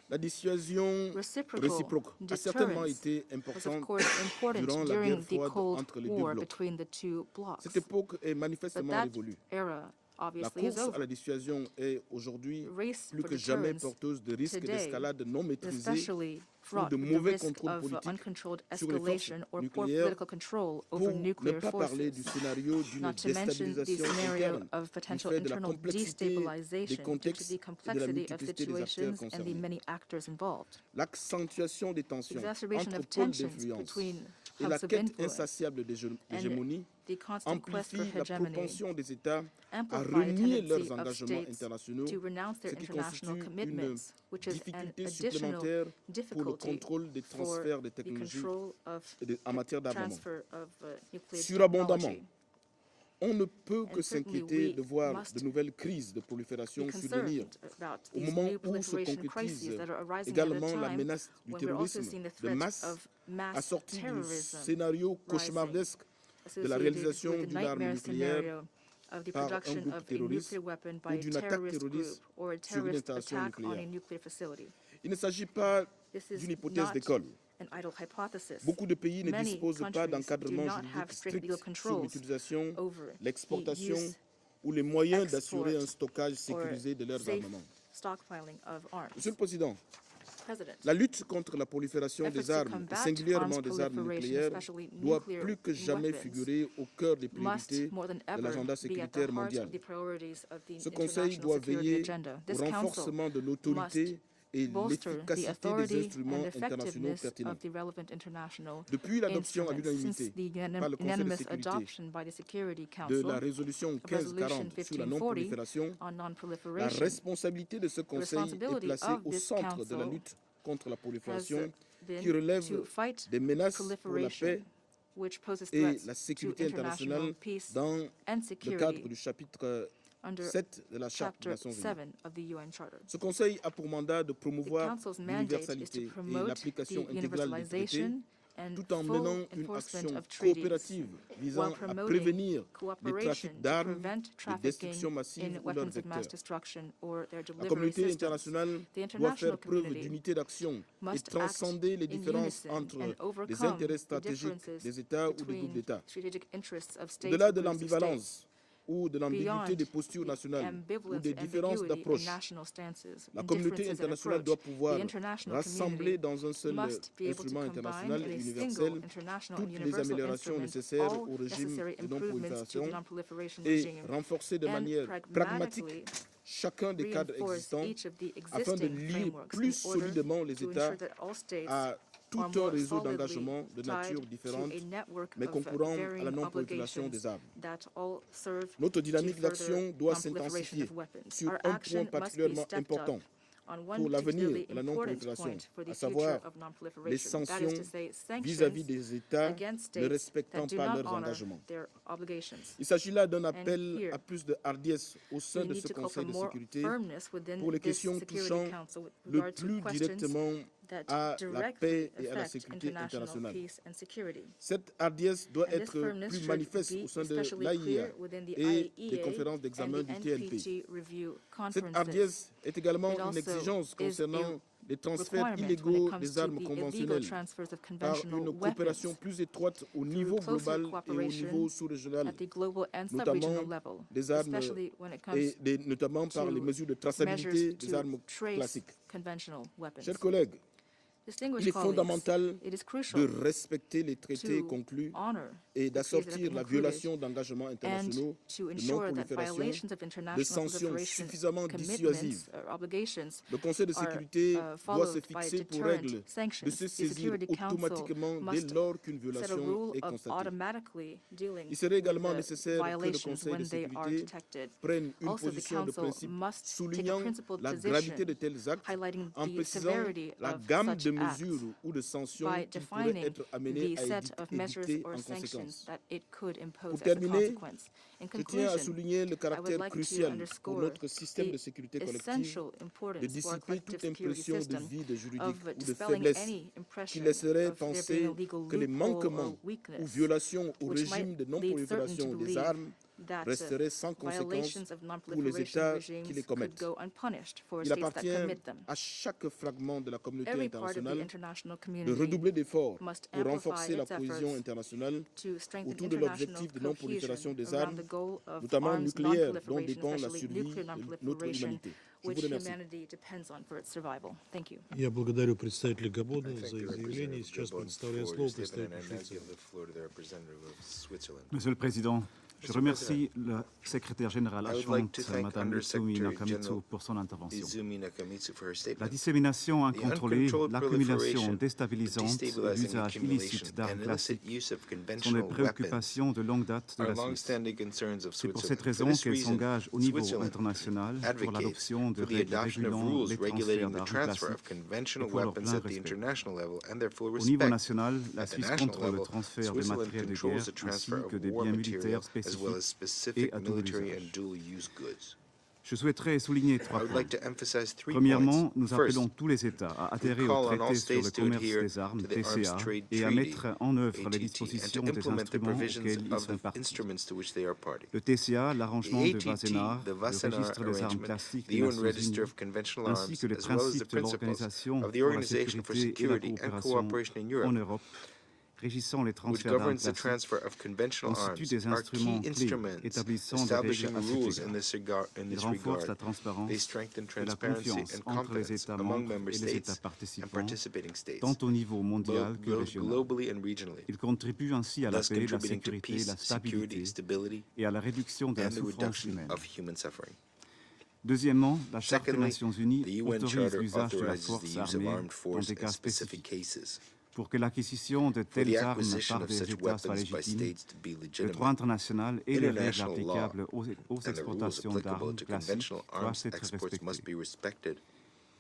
la dissuasion réciproque a certainement deterrence été was of importante course important durant la during guerre the froide Cold entre les deux War blocs. between the two blocs. Cette époque est But manifestement that révolue. era La obviously is course à over. la dissuasion est aujourd'hui Race plus for que jamais deterrence porteuse de risques today d'escalade non is maîtrisés especially ou fraught de with the mauvais risk contrôle of politique uncontrolled sur les forces escalation or poor nucléaires, political control over pour ne nuclear pas parler du forces, scénario d'une not to mention the déstabilisation scenario interne of du potential fait de la internal complexité des destabilization due to contextes the et de la complexity of multiplicité des acteurs situations and the concernés. many actors involved. L'accentuation des tensions Exacerbation entre of pôles tensions d'influence between et la hubs of quête influence insatiable d'hégémonie the constant quest for amplifie la hegemony propension des États à amplify the renier tendency leurs of engagements states internationaux, to renounce their ce qui international constitue une commitments, which is an difficulté additional supplémentaire pour le difficulty contrôle des for transferts de the technologies control of en matière d'armement. transfer of nuclear Surabondamment, technology. on ne peut que And certainly s'inquiéter we de voir must de nouvelles crises de prolifération Be survenir concerned about au these moment new où se proliferation concrétise crises that are arising at également a la time menace du when we're also terrorisme seeing the de threat masse of mass assorti du terrorism scénario cauchemardesque de la associated réalisation with the d'une arme nightmare nucléaire scenario of the par un production groupe of a terroriste nuclear weapon ou by a d'une attaque terrorist group terroriste or a sur une terrorist installation attack on a nucléaire. nuclear facility. Il ne s'agit pas This is d'une hypothèse not d'école. an idle hypothesis. Beaucoup de pays ne Many disposent pas countries do d'encadrement not juridique have strict legal strict sur controls l'utilisation, over l'exportation the use, ou les moyens export, d'assurer un stockage or sécurisé de leurs safe armements. stockpiling of arms. Monsieur le Président, President, la lutte contre la prolifération efforts des to armes, et combat singulièrement arms des armes proliferation, nucléaires, especially doit nuclear plus que jamais weapons, figurer au cœur des must priorités more than de ever l'agenda be at the sécuritaire heart mondial. of the priorities of the Ce Conseil international doit security veiller agenda. au This council renforcement de l'autorité et bolster the l'efficacité des authority instruments and internationaux effectiveness pertinents. of the relevant international Depuis l'adoption à instruments, since l'unanimité the par le Conseil de unanimous sécurité adoption by the Security de Council la résolution of Resolution 1540 sur la 1540 non-prolifération, on la non-proliferation, responsabilité de ce Conseil est responsibility placée of au this centre de la council lutte contre la has prolifération been qui relève to fight des menaces pour la proliferation, paix which poses et threats la to sécurité international internationale peace dans and le security cadre du chapitre under 7 de la Charte des Chapter Nations Unies. 7 of the UN Charter. Ce Conseil a pour mandat de The promouvoir Council's mandate is to l'universalité et promote l'application the intégrale des traités, universalization and tout en full menant une enforcement action of treaties, coopérative visant while à promoting prévenir les cooperation trafics to d'armes, prevent de trafficking destruction massive in ou leurs weapons of mass vecteurs. destruction or their La delivery communauté systems. internationale The doit international faire preuve community d'unité d'action et must transcender les act in différences unison entre and les overcome intérêts the stratégiques differences des États ou des groupes between d'États. strategic interests of states Au-delà or de groups of states. l'ambivalence ou de l'ambiguïté des postures nationales ou des différences d'approche. La communauté internationale doit pouvoir rassembler dans un seul instrument international et universel toutes les améliorations nécessaires au régime de non-prolifération et renforcer de manière pragmatique chacun des cadres existants afin de lier plus solidement les États à tout un réseau d'engagement de nature différente, mais concourant à la non-prolifération des armes. Notre dynamique d'action doit s'intensifier sur un point particulièrement important pour l'avenir de la non-prolifération, à savoir les sanctions vis-à-vis des États ne respectant pas leurs engagements. Il s'agit là d'un appel à plus de hardiesse au sein de ce Conseil de sécurité pour les questions touchant le plus directement à la paix et à la sécurité internationale. Cette hardiesse doit être plus manifeste au sein de l'AIA et des conférences d'examen du TNP. Cette hardiesse est également une exigence concernant les transferts illégaux des armes conventionnelles par une coopération plus étroite au niveau global et au niveau sous-régional, notamment des armes et notamment par les mesures de traçabilité des armes classiques. Chers collègues, il est fondamental de respecter les traités conclus et d'assortir la violation d'engagements internationaux de non-prolifération de sanctions suffisamment dissuasives. Le Conseil de sécurité doit se fixer pour règle de se saisir automatiquement dès lors qu'une violation est constatée. Il serait également nécessaire que le Conseil de sécurité prenne une position de principe soulignant la gravité de tels actes en précisant la gamme de mesures ou de sanctions qui pourraient être amenées à édicter en conséquence. Pour terminer, je tiens à souligner le caractère crucial pour notre système de sécurité collective de dissiper toute impression de vide juridique ou de faiblesse qui laisserait penser que les manquements ou violations au régime de non-prolifération des armes resteraient sans conséquence pour les États qui les commettent. Il appartient à chaque fragment de la communauté internationale de redoubler d'efforts pour renforcer la cohésion internationale autour de l'objectif de non-prolifération des armes, notamment nucléaires, dont dépend la survie de notre humanité. Je vous remercie. Я благодарю представителя Габона за заявление. Сейчас предоставляю слово представителю Швейцарии. Monsieur le Président, je remercie le secrétaire général adjointe, Mme Izumi Nakamitsu, pour son intervention. La dissémination incontrôlée, l'accumulation déstabilisante et l'usage illicite d'armes classiques sont des préoccupations de longue date de la Suisse. C'est pour cette raison qu'elle s'engage au niveau international pour l'adoption de règles régulant les transferts d'armes classiques et pour leur plein respect. Au niveau national, la Suisse contrôle le transfert de matériel de guerre ainsi que des biens militaires spécifiques et à double usage. Je souhaiterais souligner trois points. Premièrement, nous appelons tous les États à adhérer au traité sur le commerce des armes, TCA, et à mettre en œuvre les dispositions des instruments auxquels ils sont partis. Le TCA, l'arrangement de Wassenaar, le registre des armes classiques des Nations Unies, ainsi que les principes de l'Organisation pour la sécurité et la coopération en Europe, régissant les transferts d'armes classiques, constituent des instruments clés établissant des règles à cet égard. Ils renforcent la transparence et la confiance entre les États membres et les États participants, tant au niveau mondial que régional. Ils contribuent ainsi à la paix, la sécurité, la stabilité et à la réduction de la souffrance humaine. Deuxièmement, la Charte des Nations Unies autorise l'usage de la force armée dans des cas spécifiques. Pour que l'acquisition de telles armes par des États soit légitime, le droit international et les règles applicables aux exportations d'armes classiques doivent être respectés.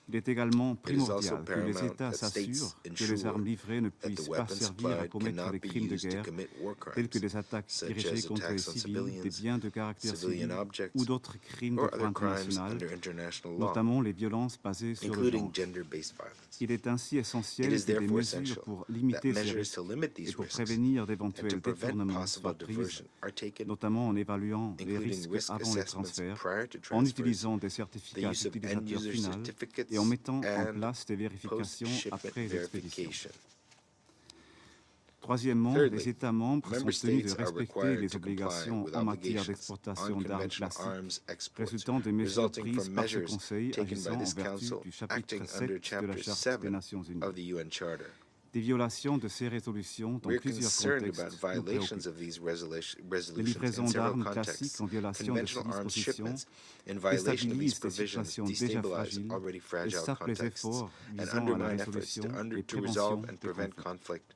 Il est également primordial que les États s'assurent que les armes livrées ne puissent pas servir à commettre des crimes de guerre, tels que des attaques dirigées contre les civils, des biens de caractère civil ou d'autres crimes de droit international, notamment les violences basées sur le genre. Il est ainsi essentiel que des mesures pour limiter ces risques et pour prévenir d'éventuels détournements soient prises, notamment en évaluant les risques avant les transferts, en utilisant des certificats d'utilisateur final et en mettant en place des vérifications après l'expédition. Troisièmement, Thirdly, les États membres sont member tenus de states are respecter required les to comply obligations with en matière obligations d'exportation on d'armes conventional classiques, arms exports, résultant des mesures resulting prises from par ce measures Conseil taken by agissant en this vertu Council du chapitre acting 7 under de la Chapter Charte des 7 Nations Unies. of the UN Charter. Des violations de ces résolutions dans We're plusieurs concerned about contextes nous violations préoccupent. of these Les resolutions livraisons in several d'armes contexts. classiques en violation de ces Conventional arms dispositions shipments in violation of these déstabilisent des provisions situations déjà destabilize fragiles already et fragile sapent les contexts efforts and visant à la undermine efforts résolution et to prévention resolve and des prevent conflits. conflict.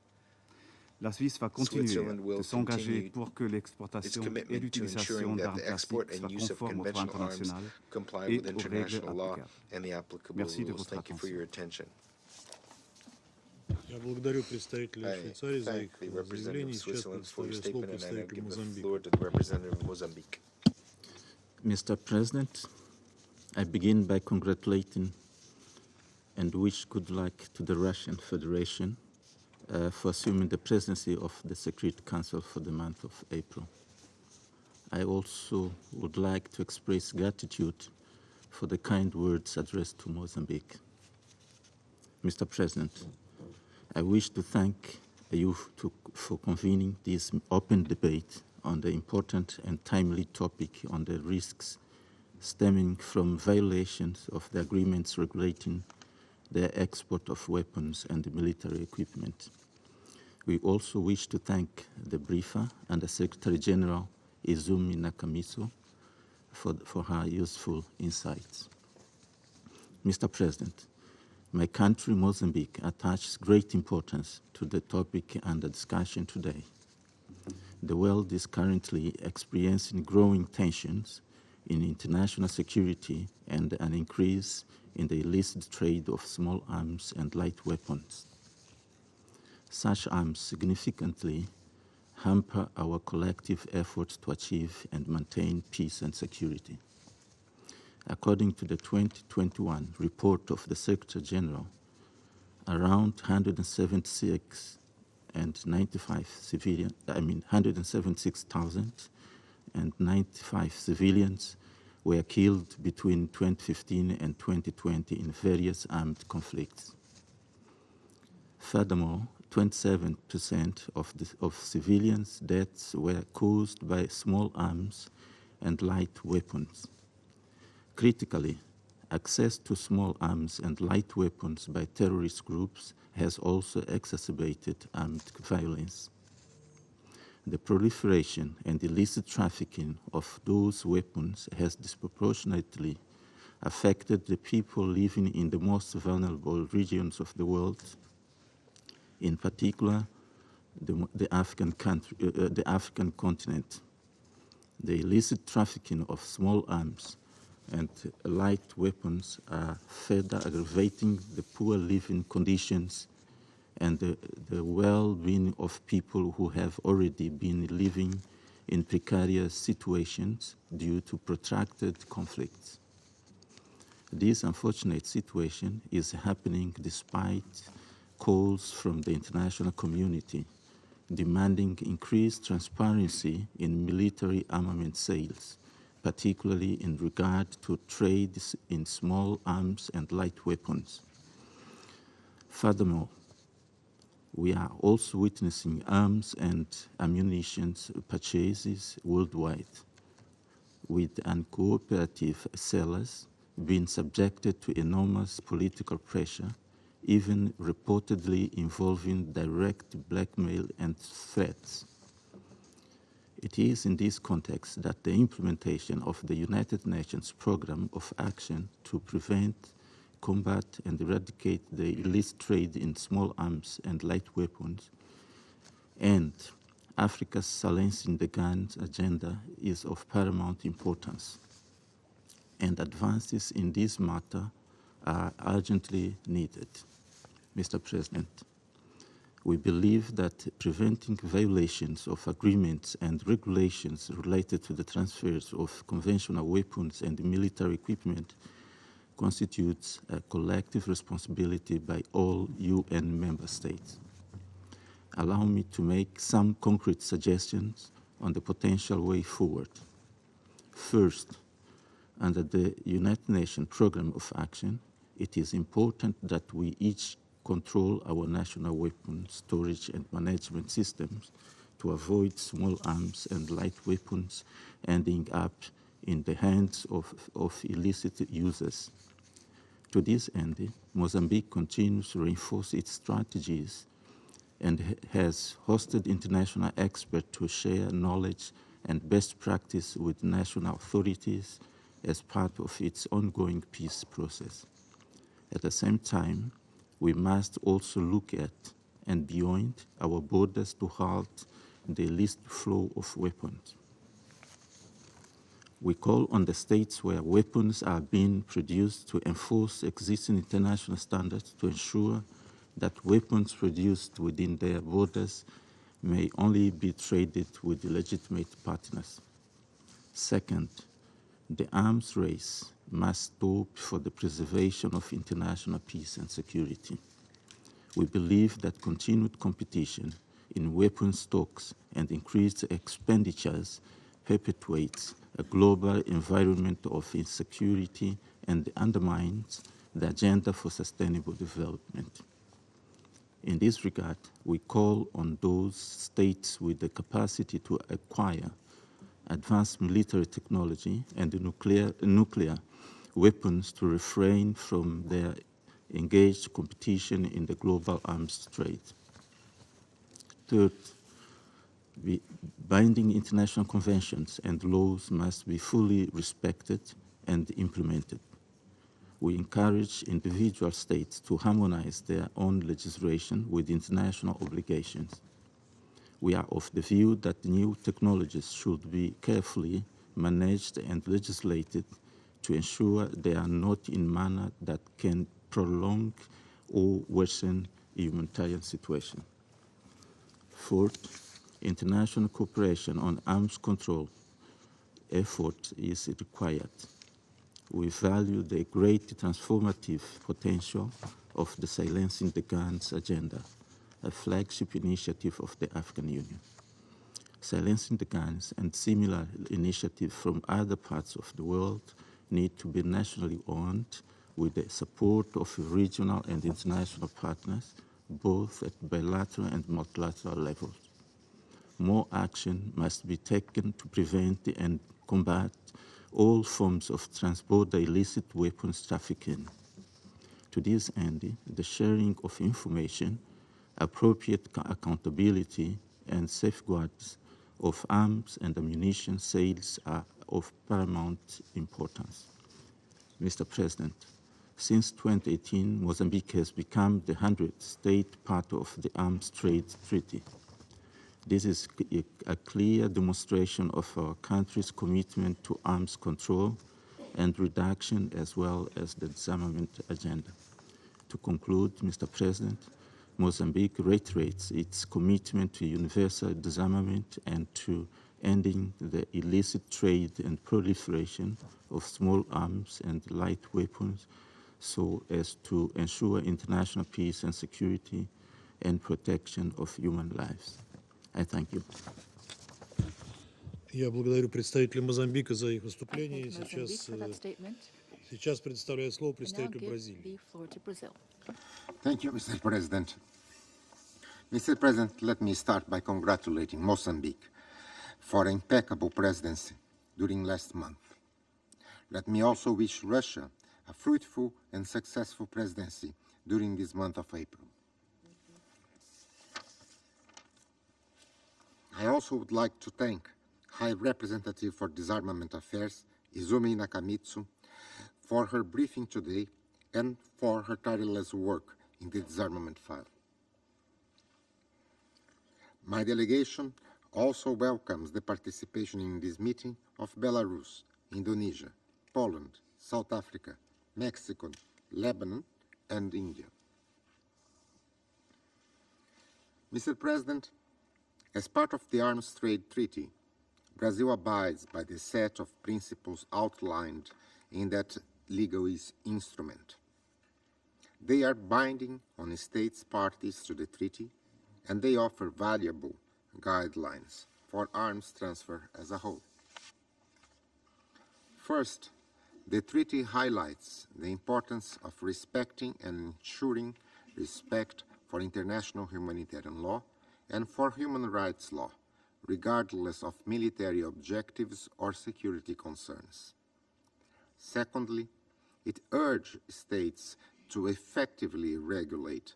La Suisse va continuer Switzerland will de s'engager continue pour que its l'exportation et commitment to l'utilisation ensuring that d'armes the export classiques and soient use of conformes au droit conventional arms international comply et with aux règles international law applicables. and the applicable Merci de rules. votre Thank you for attention. your attention. Я благодарю представителя Швейцарии за их The заявление. representative of Сейчас Switzerland for his предоставляю слово statement, and I now представителю give the Мозамбика. floor to the representative of Mozambique. Mr. President, I begin by congratulating and wish good luck to the Russian Federation for assuming the presidency of the Security Council for the month of April. I also would like to express gratitude for the kind words addressed to Mozambique. Mr. President, I wish to thank you for convening this open debate on the important and timely topic on the risks stemming from violations of the agreements regulating the export of weapons and military equipment. We also wish to thank the briefer and the Secretary General Izumi Nakamitsu for her useful insights. Mr. President, my country, Mozambique, attaches great importance to the topic under discussion today. The world is currently experiencing growing tensions in international security and an increase in the illicit trade of small arms and light weapons. Such arms significantly hamper our collective efforts to achieve and maintain peace and security. According to the 2021 report of the Secretary General, around 176,095 civilians were killed between 2015 and 2020 in various armed conflicts. Furthermore, 27% of civilians' deaths were caused by small arms and light weapons. Critically, access to small arms and light weapons by terrorist groups has also exacerbated armed violence. The proliferation and illicit trafficking of those weapons has disproportionately affected the people living in the most vulnerable regions of the world, in particular the African continent. The illicit trafficking of small arms and light weapons are further aggravating the poor living conditions and the well-being of people who have already been living in precarious situations due to protracted conflicts. This unfortunate situation is happening despite calls from the international community demanding increased transparency in military armament sales, particularly in regard to trade in small arms and light weapons. Furthermore, we are also witnessing arms and ammunition purchases worldwide, with uncooperative sellers being subjected to enormous political pressure, even reportedly involving direct blackmail and threats. It is in this context that the implementation of the United Nations Programme of Action to prevent, combat, and eradicate the illicit trade in small arms and light weapons and Africa's silencing the guns agenda is of paramount importance, and advances in this matter are urgently needed. Mr. President, we believe that preventing violations of agreements and regulations related to the transfers of conventional weapons and military equipment constitutes a collective responsibility by all UN member states. Allow me to make some concrete suggestions on the potential way forward. First, under the United Nations Programme of Action, it is important that we each control our national weapon storage and management systems to avoid small arms and light weapons ending up in the hands of illicit users. To this end, Mozambique continues to reinforce its strategies and has hosted international experts to share knowledge and best practice with national authorities as part of its ongoing peace process. At the same time, we must also look at and beyond our borders to halt the illicit flow of weapons. We call on the states where weapons are being produced to enforce existing international standards to ensure that weapons produced within their borders may only be traded with legitimate partners. Second, the arms race must stop for the preservation of international peace and security. We believe that continued competition in weapon stocks and increased expenditures perpetuates a global environment of insecurity and undermines the agenda for sustainable development. In this regard, we call on those states with the capacity to acquire advanced military technology and nuclear weapons to refrain from their engaged competition in the global arms trade. Third, binding international conventions and laws must be fully respected and implemented. We encourage individual states to harmonize their own legislation with international obligations. We are of the view that new technologies should be carefully managed and legislated to ensure they are not in manner that can prolong or worsen a humanitarian situation. Fourth, international cooperation on arms control effort is required. We value the great transformative potential of the Silencing the Guns agenda, a flagship initiative of the African Union. Silencing the Guns and similar initiatives from other parts of the world need to be nationally owned with the support of regional and international partners, both at bilateral and multilateral levels. More action must be taken to prevent and combat all forms of transborder illicit weapons trafficking. To this end, the sharing of information, appropriate accountability, and safeguards of arms and ammunition sales are of paramount importance. Mr. President, since 2018, Mozambique has become the 100th state part of the Arms Trade Treaty. This is a clear demonstration of our country's commitment to arms control and reduction, as well as the disarmament agenda. To conclude, Mr. President, Mozambique reiterates its commitment to universal disarmament and to ending the illicit trade and proliferation of small arms and light weapons so as to ensure international peace and security and protection of human lives. I thank you. Я благодарю представителя Мозамбика за их выступление. Сейчас предоставляю слово представителю Бразилии. Thank you, Mr. President. Mr. President, let me start by congratulating Mozambique for impeccable presidency during last month. Let me also wish Russia a fruitful and successful presidency during this month of April. I also would like to thank High Representative for Disarmament Affairs, Izumi Nakamitsu, for her briefing today and for her tireless work in the disarmament file. My delegation also welcomes the participation in this meeting of Belarus, Indonesia, Poland, South Africa, Mexico, Lebanon, and India. Mr. President, as part of the Arms Trade Treaty, Brazil abides by the set of principles outlined in that legal instrument. They are binding on states parties to the treaty, and they offer valuable guidelines for arms transfer as a whole. First, the treaty highlights the importance of respecting and ensuring respect for international humanitarian law, and for human rights law, regardless of military objectives or security concerns. Secondly, it urged states to effectively regulate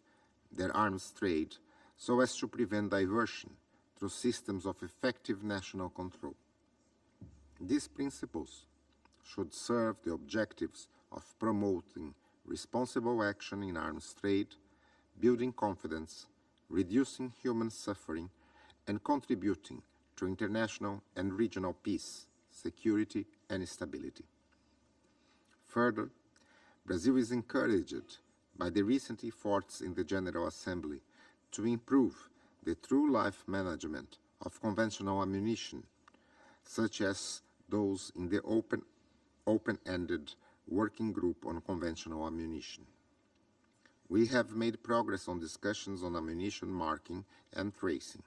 their arms trade so as to prevent diversion through systems of effective national control. These principles should serve the objectives of promoting responsible action in arms trade, building confidence, reducing human suffering, and contributing to international and regional peace, security, and stability. Further, Brazil is encouraged by the recent efforts in the General Assembly to improve the true life management of conventional ammunition, such as those in the open-ended working group on conventional ammunition. We have made progress on discussions on ammunition marking and tracing,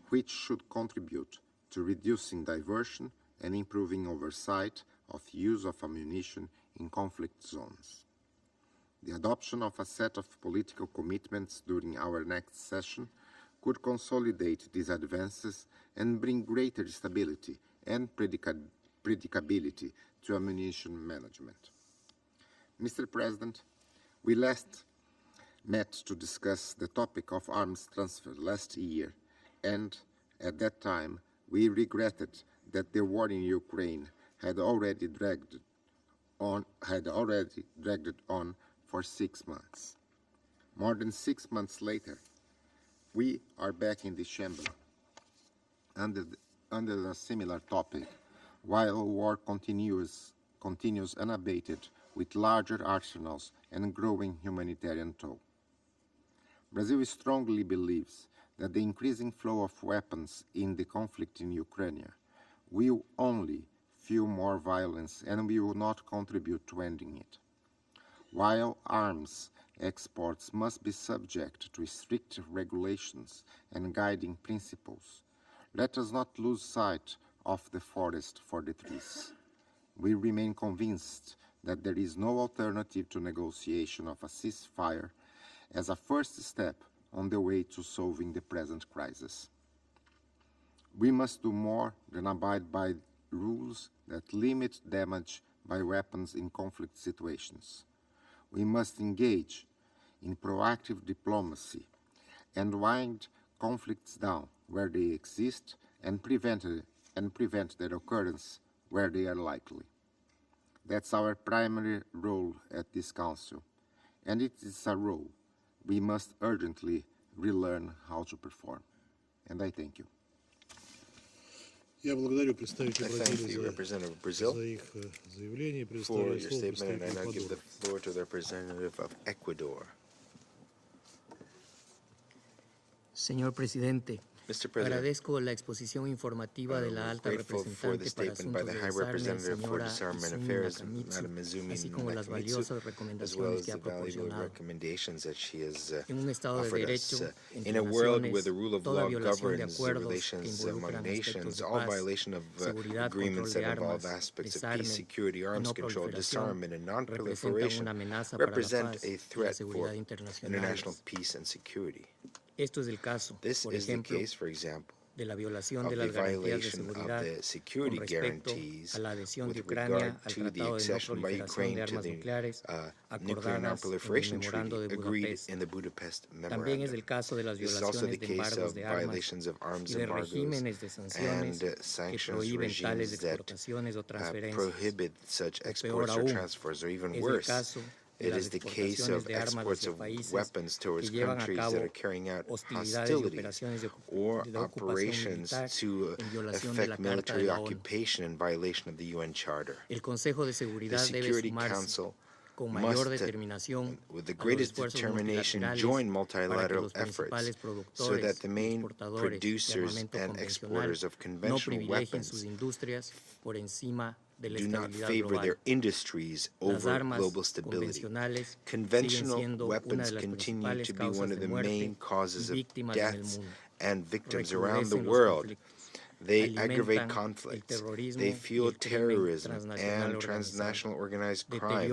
which should contribute to reducing diversion and improving oversight of use of ammunition in conflict zones. The adoption of a set of political commitments during our next session could consolidate these advances and bring greater stability and predicability to ammunition management. Mr. President, we last met to discuss the topic of arms transfer last year, and at that time we regretted that the war in Ukraine had already dragged on for 6 months. More than 6 months later, we are back in this chamber under a similar topic, while war continues unabated with larger arsenals and growing humanitarian toll. Brazil strongly believes that the increasing flow of weapons in the conflict in Ukraine will only fuel more violence and will not contribute to ending it. While arms exports must be subject to strict regulations and guiding principles, let us not lose sight of the forest for the trees. We remain convinced that there is no alternative to negotiation of a ceasefire as a first step on the way to solving the present crisis. We must do more than abide by rules that limit damage by weapons in conflict situations. We must engage in proactive diplomacy and wind conflicts down where they exist and prevent their occurrence where they are likely. That's our primary role at this Council, and it is a role we must urgently relearn how to perform. And I thank you. Я благодарю представителя Бразилии за их заявление. Предоставляю слово представителю Эквадора. Señor presidente, agradezco la exposición informativa de la alta representante para asuntos de desarme, señora Nakamitsou, así como las valiosas recomendaciones que ha proporcionado. En un Estado de Derecho, entre naciones, toda violación de acuerdos que involucran aspectos de paz, seguridad, control de armas, desarme y no proliferación, representan una amenaza para la paz y la seguridad internacionales. Esto es el caso, por ejemplo, de la violación de las garantías de seguridad con respecto a la adhesión de Ucrania al Tratado de No Proliferación de Armas Nucleares acordadas en el Memorando de Budapest. También es el caso de las violaciones de embargos de armas y de regímenes de sanciones que prohíben tales exportaciones o transferencias. O peor aún, es el caso It is the case of exports of weapons towards countries that are carrying out hostilities or operations to effect military occupation in violation of the UN Charter. The Security Council must, with the greatest determination, join multilateral efforts so that the main producers and exporters of conventional weapons do not favor their industries over global stability. Conventional weapons continue to be one of the main causes of deaths and victims around the world. They aggravate conflicts, they fuel terrorism and transnational organized crime,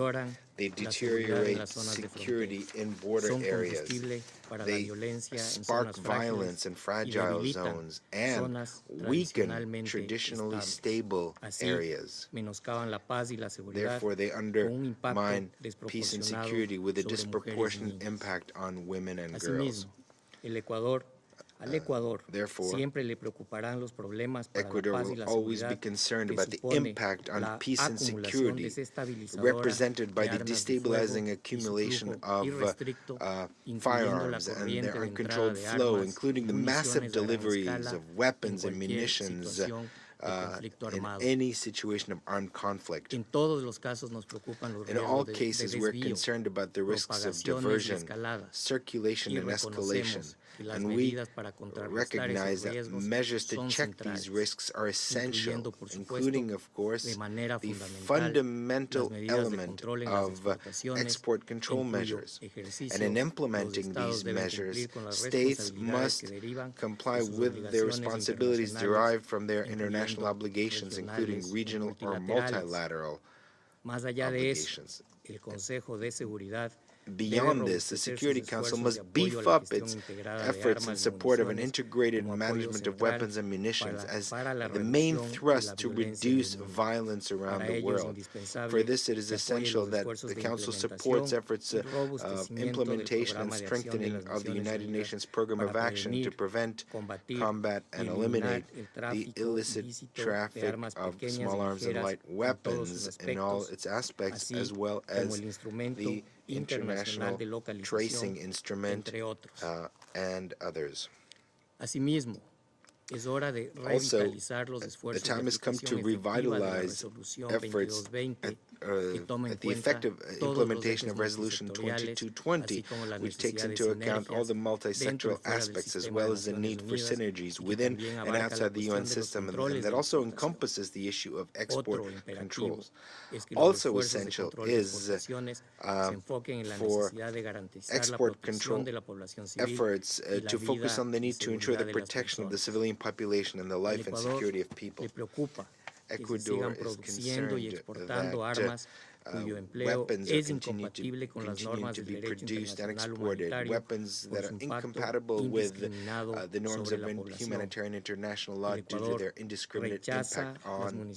They deteriorate security in border areas. They spark violence in fragile zones and weaken traditionally stable areas. Therefore, they undermine peace and security with a disproportionate impact on women and girls. Therefore, Ecuador will always be concerned about the impact on peace and security represented by the destabilizing accumulation of firearms and their uncontrolled flow, including the massive deliveries of weapons and munitions in any situation of armed conflict. In all cases, we're concerned about the risks of diversion, circulation, and escalation, and we recognize that measures to check these risks are essential, including, of course, the fundamental element of export control measures. And in implementing these measures, states must comply with their responsibilities derived from their international obligations, including regional or multilateral obligations. Beyond this, the Security Council must beef up its efforts in support of an integrated management of weapons and munitions as the main thrust to reduce violence around the world. For this, it is essential that the Council supports efforts implementation and strengthening of the United Nations Program of Action to prevent, combat, and eliminate the illicit traffic of small arms and light weapons in all its aspects, as well as the international tracing instrument and others. Also, the time has come to revitalize efforts at the effective implementation of Resolution 2220, which takes into account all the multi-sectoral aspects as well as the need for synergies within and outside the UN system, and that also encompasses the issue of export controls. Also essential is for export control efforts to focus on the need to ensure the protection of the civilian population and the life and security of people. Ecuador is concerned that weapons are continue to be produced and exported, weapons that are incompatible with the norms of humanitarian international law due to their indiscriminate impact on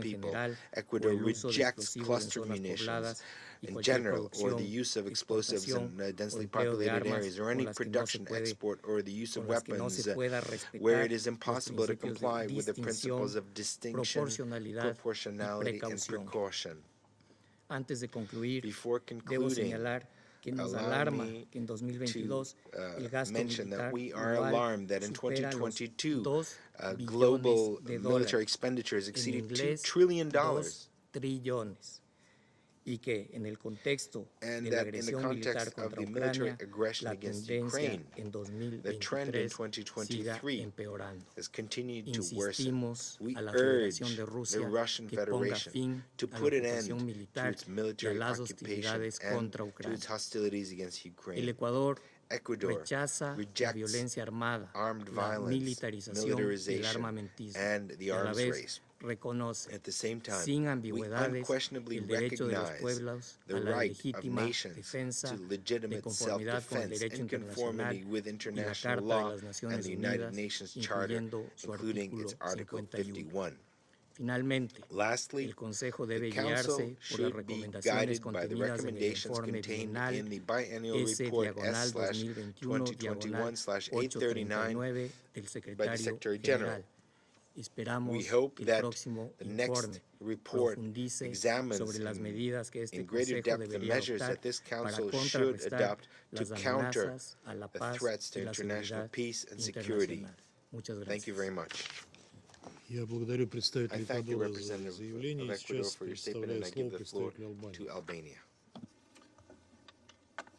people. Ecuador rejects cluster munitions in general, or the use of explosives in densely populated areas, or any production, export, or the use of weapons where it is impossible to comply with the principles of distinction, proportionality, and precaution. Before concluding, allow me to mention that we are alarmed that in 2022, global military expenditures exceeded $2 trillion. And that in the context of the military aggression against Ukraine, the trend in 2023 has continued to worsen. We urge the Russian Federation to put an end to its military occupation and to its hostilities against Ukraine. Ecuador rejects armed violence, militarization, and the arms race. At the same time, we unquestionably recognize the right of nations to legitimate self-defense in conformity with international law and the United Nations Charter, including its Article 51. Lastly, the Council should be guided by the recommendations contained in the biannual report S/2021/839 by the Secretary General. We hope that the next report examines in greater depth the measures that this Council should adopt to counter the threats to international peace and security. Thank you very much. Я благодарю I представителей thank the Эквадора за representative заявление. of Ecuador Сейчас for your statement, предоставляю and I give слово the floor представителю to Албании. Albania.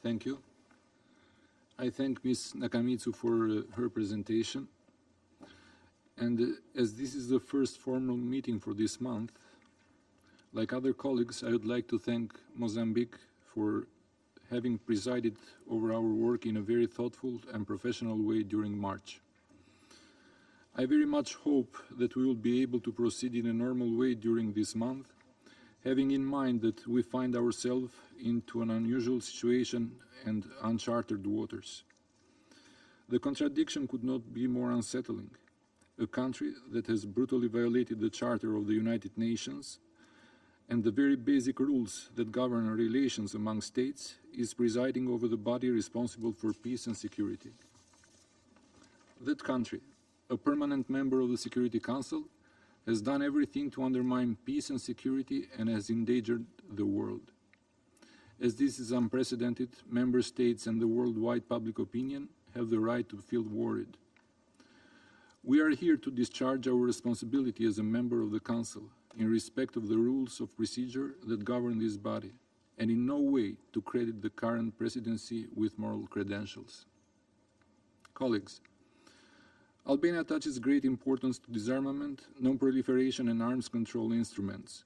Thank you. I thank Ms. Nakamitsu for her presentation. And as this is the first formal meeting for this month, like other colleagues, I would like to thank Mozambique for having presided over our work in a very thoughtful and professional way during March. I very much hope that we will be able to proceed in a normal way during this month, having in mind that we find ourselves into an unusual situation and uncharted waters. The contradiction could not be more unsettling. A country that has brutally violated the Charter of the United Nations and the very basic rules that govern relations among states is presiding over the body responsible for peace and security. That country, a permanent member of the Security Council, has done everything to undermine peace and security and has endangered the world. As this is unprecedented, member states and the worldwide public opinion have the right to feel worried. We are here to discharge our responsibility as a member of the Council in respect of the rules of procedure that govern this body, and in no way to credit the current presidency with moral credentials. Colleagues, Albania attaches great importance to disarmament, non-proliferation and arms control instruments.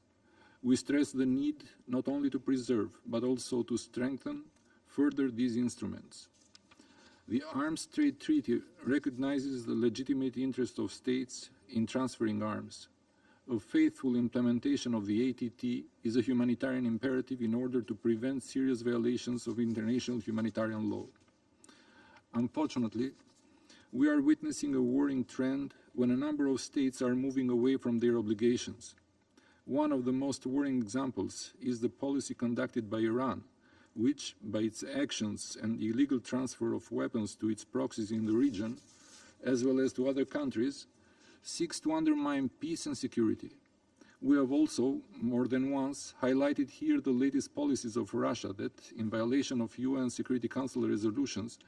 We stress the need not only to preserve, but also to strengthen further these instruments. The Arms Trade Treaty recognizes the legitimate interest of states in transferring arms. A faithful implementation of the ATT is a humanitarian imperative in order to prevent serious violations of international humanitarian law. Unfortunately, we are witnessing a worrying trend when a number of states are moving away from their obligations. One of the most worrying examples is the policy conducted by Iran, which, by its actions and illegal transfer of weapons to its proxies in the region, as well as to other countries, seeks to undermine peace and security. We have also, more than once, highlighted here the latest policies of Russia that, in violation of UN Security Council resolutions,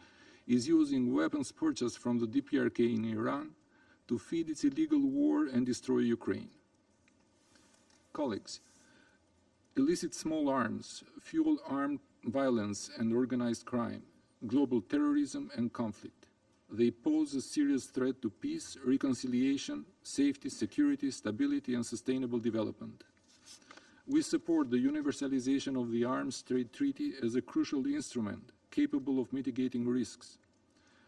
is using weapons purchased from the DPRK in Iran to feed its illegal war and destroy Ukraine. Colleagues, illicit small arms fuel armed violence and organized crime, global terrorism and conflict. They pose a serious threat to peace, reconciliation, safety, security, stability, and sustainable development. We support the universalization of the Arms Trade Treaty as a crucial instrument capable of mitigating risks.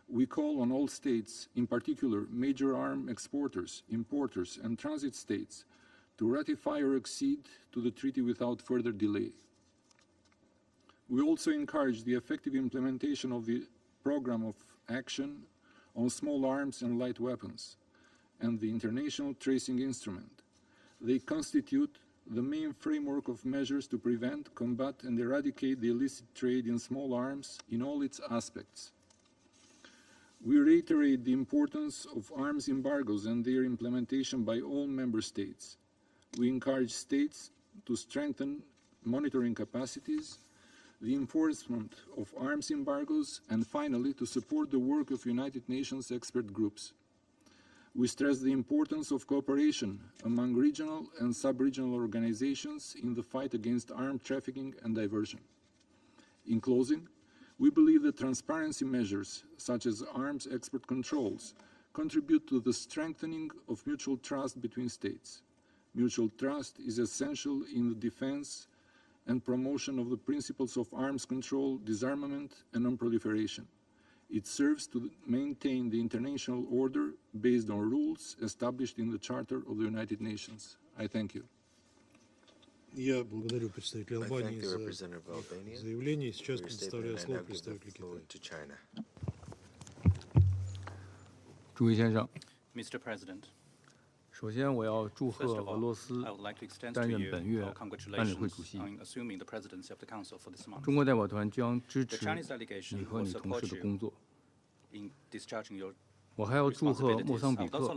We call on all states, in particular major arms exporters, importers, and transit states, to ratify or accede to the treaty without further delay. We also encourage the effective implementation of the Program of Action on Small Arms and Light Weapons and the International Tracing Instrument. They constitute the main framework of measures to prevent, combat, and eradicate the illicit trade in small arms in all its aspects. We reiterate the importance of arms embargoes and their implementation by all member states. We encourage states to strengthen monitoring capacities, the enforcement of arms embargoes, and finally, to support the work of United Nations expert groups. We stress the importance of cooperation among regional and sub-regional organizations in the fight against armed trafficking and diversion. In closing, we believe that transparency measures, such as arms export controls, contribute to the strengthening of mutual trust between states. Mutual trust is essential in the defense and promotion of the principles of arms control, disarmament, and non-proliferation. It serves to maintain the international order based on rules established in the Charter of the United Nations. I thank you. Я благодарю представителя Албании за заявление. Сейчас предоставляю слово представителю Китая. Mr. President, 首先，我要祝贺俄罗斯担任本月安理会主席。中国代表团将支持你和你同事的工作。我还要祝贺莫桑比克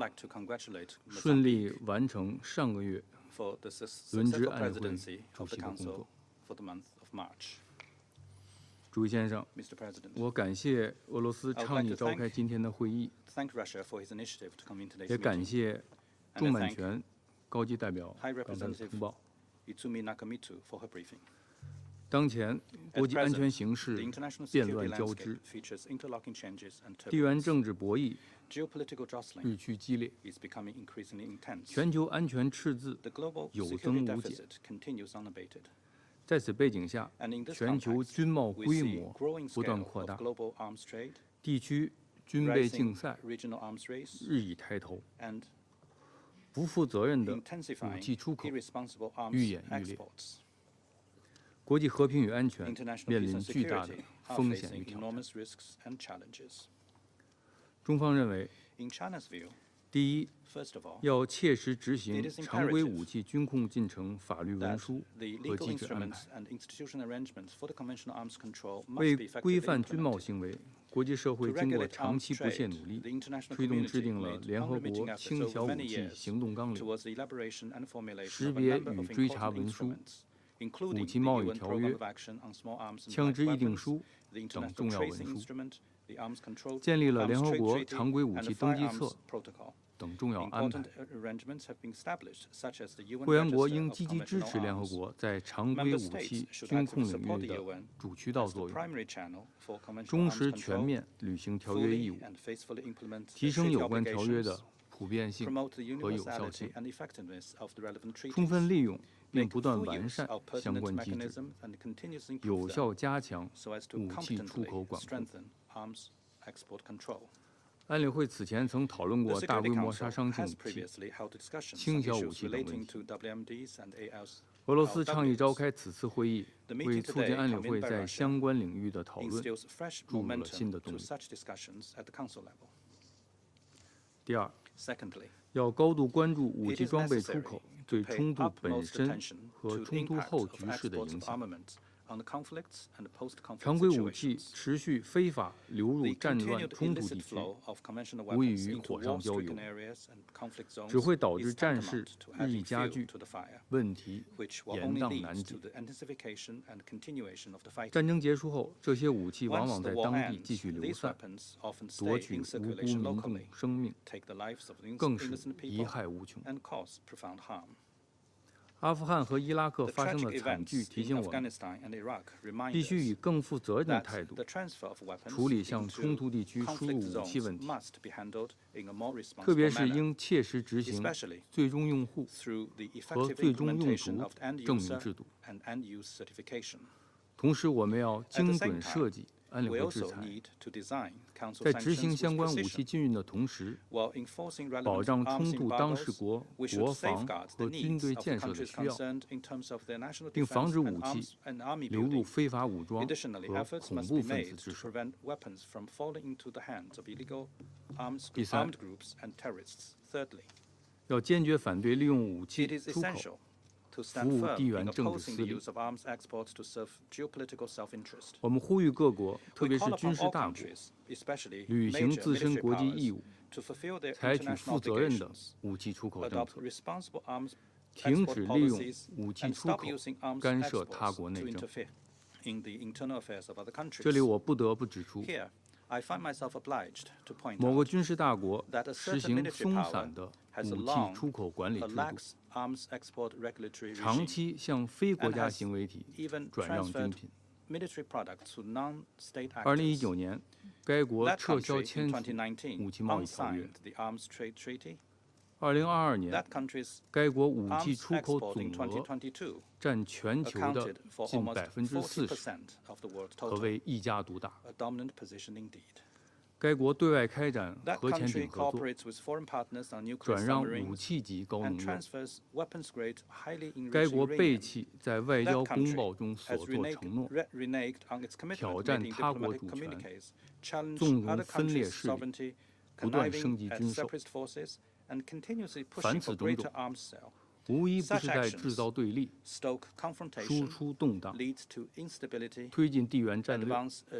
顺利完成上个月轮值安理会主席的工作。主席先生，我感谢俄罗斯倡议召开今天的会议，也感谢仲满全高级代表刚才的通报。当前国际安全形势变乱交织，地缘政治博弈日趋激烈，全球安全赤字有增无减。在此背景下，全球军贸规模不断扩大，地区军备竞赛日益抬头。不负责任的武器出口愈演愈烈，国际和平与安全面临巨大的风险与挑战。中方认为，第一，要切实执行常规武器军控进程法律文书和机制安排。为规范军贸行为，国际社会经过长期不懈努力，推动制定了联合国轻小武器行动纲领、识别与追查文书、武器贸易条约、枪支议定书等重要文书，建立了联合国常规武器登记册等重要安排。会员国应积极支持联合国在常规武器军控领域的主渠道作用，忠实全面履行条约义务，提升有关条约的普遍性和有效性，充分利用并不断完善相关机制，有效加强武器出口管控。安理会此前曾讨论过大规模杀伤性武器、轻小武器等问题。俄罗斯倡议召开此次会议，为促进安理会在相关领域的讨论注入了新的动力。第二，要高度关注武器装备出口对冲突本身和冲突后局势的影响。常规武器持续非法流入战乱冲突地区，无异于火上浇油，只会导致战事日益加剧，问题延宕难解。战争结束后，这些武器往往在当地继续流散，夺取无辜民众生命，更是贻害无穷。阿富汗和伊拉克发生的惨剧提醒我们，必须以更负责任的态度处理向冲突地区输入武器问题，特别是应切实执行最终用户和最终用途证明制度。同时，我们要精准设计安理会制裁，在执行相关武器禁运的同时，保障冲突当事国国防和军队建设的需要，并防止武器流入非法武装和恐怖分子之手。第三，要坚决反对利用武器出口服务地缘政治私利。我们呼吁各国，特别是军事大国，履行自身国际义务，采取负责任的武器出口政策，停止利用武器出口干涉他国内政。这里我不得不指出，某个军事大国实行松散的武器出口管理制度，长期向非国家行为体转让军品。2019年，该国撤销签署武器贸易条约。2022年，该国武器出口总额占全球的近40%，可谓一家独大。该国对外开展核潜艇合作，转让武器级高浓铀。该国背弃在外交公报中所作承诺，挑战他国主权，纵容分裂势力，不断升级军售。凡此种种，无一不是在制造对立、输出动荡、推进地缘战略、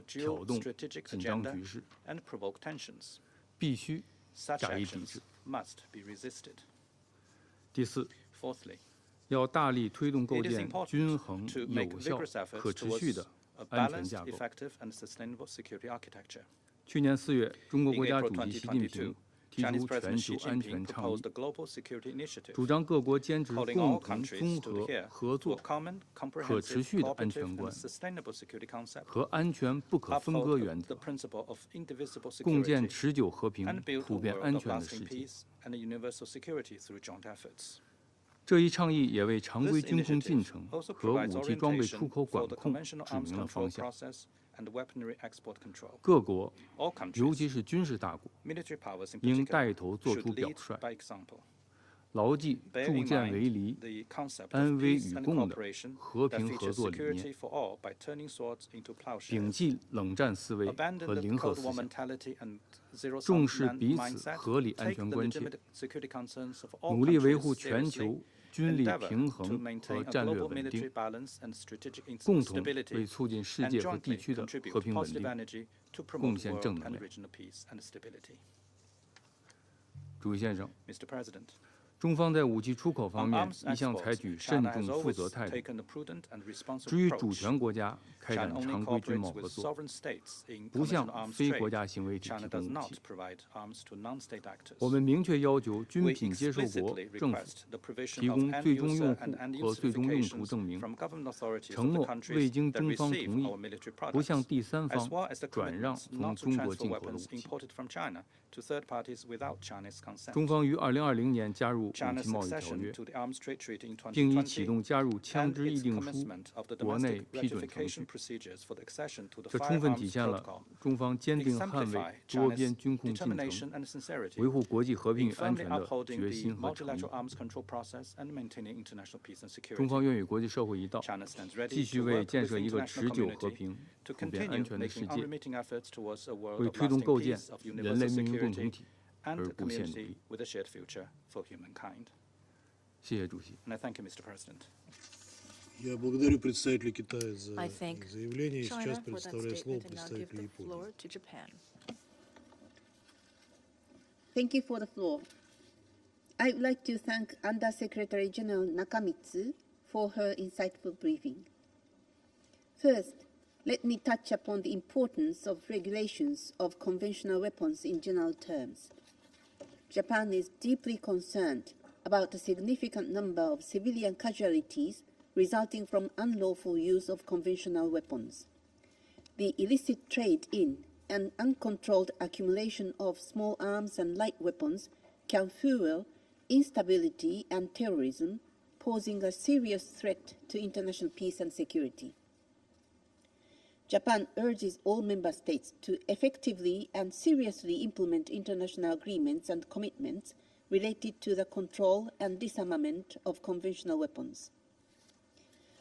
挑动紧张局势，必须加以抵制。第四，要大力推动构建均衡、有效、可持续的安全架构。去年4月，中国国家主席习近平提出全球安全倡议，主张各国坚持共同、综合、合作、可持续的安全观和安全不可分割原则，共建持久和平、普遍安全的世界。这一倡议也为常规军控进程和武器装备出口管控指明了方向。各国，尤其是军事大国，应带头做出表率，牢记铸剑为犁、安危与共的和平合作理念，摒弃冷战思维和零和思想，重视彼此合理安全关切，努力维护全球军力平衡和战略稳定，共同为促进世界和地区的和平稳定贡献正能量。主席先生，中方在武器出口方面一向采取慎重负责态度。至于主权国家开展常规军贸合作，不向非国家行为体提供武器。我们明确要求军品接受国政府提供最终用户和最终用途证明，承诺未经中方同意，不向第三方转让从中国进口的武器。中方于2020年加入武器贸易条约，并已启动加入枪支议定书国内批准程序。这充分体现了中方坚定捍卫多边军控进程、维护国际和平与安全的决心和诚意。中方愿与国际社会一道，继续为建设一个持久和平、普遍安全的世界，为推动构建人类命运共同体而不懈努力。谢谢主席。Я благодарю представителя Китая за заявление. Сейчас предоставляю слово представителю Японии. Thank you for the floor. I would like to thank Undersecretary General Nakamitsu for her insightful briefing. First, let me touch upon the importance of regulations of conventional weapons in general terms. Japan is deeply concerned about the significant number of civilian casualties resulting from unlawful use of conventional weapons. The illicit trade in and uncontrolled accumulation of small arms and light weapons can fuel instability and terrorism, posing a serious threat to international peace and security. Japan urges all member states to effectively and seriously implement international agreements and commitments related to the control and disarmament of conventional weapons.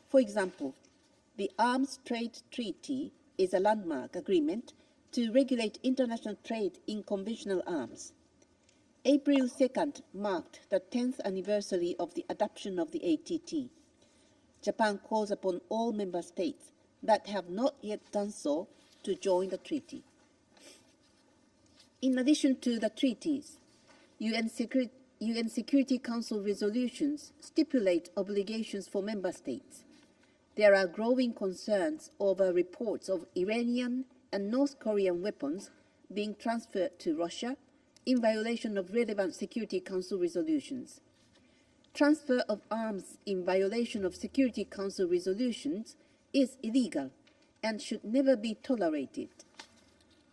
For example, the Arms Trade Treaty is a landmark agreement to regulate international trade in conventional arms. April 2nd marked the 10th anniversary of the adoption of the ATT. Japan calls upon all member states that have not yet done so to join the treaty. In addition to the treaties, UN Security Council resolutions stipulate obligations for member states. There are growing concerns over reports of Iranian and North Korean weapons being transferred to Russia in violation of relevant Security Council resolutions. Transfer of arms in violation of Security Council resolutions is illegal and should never be tolerated.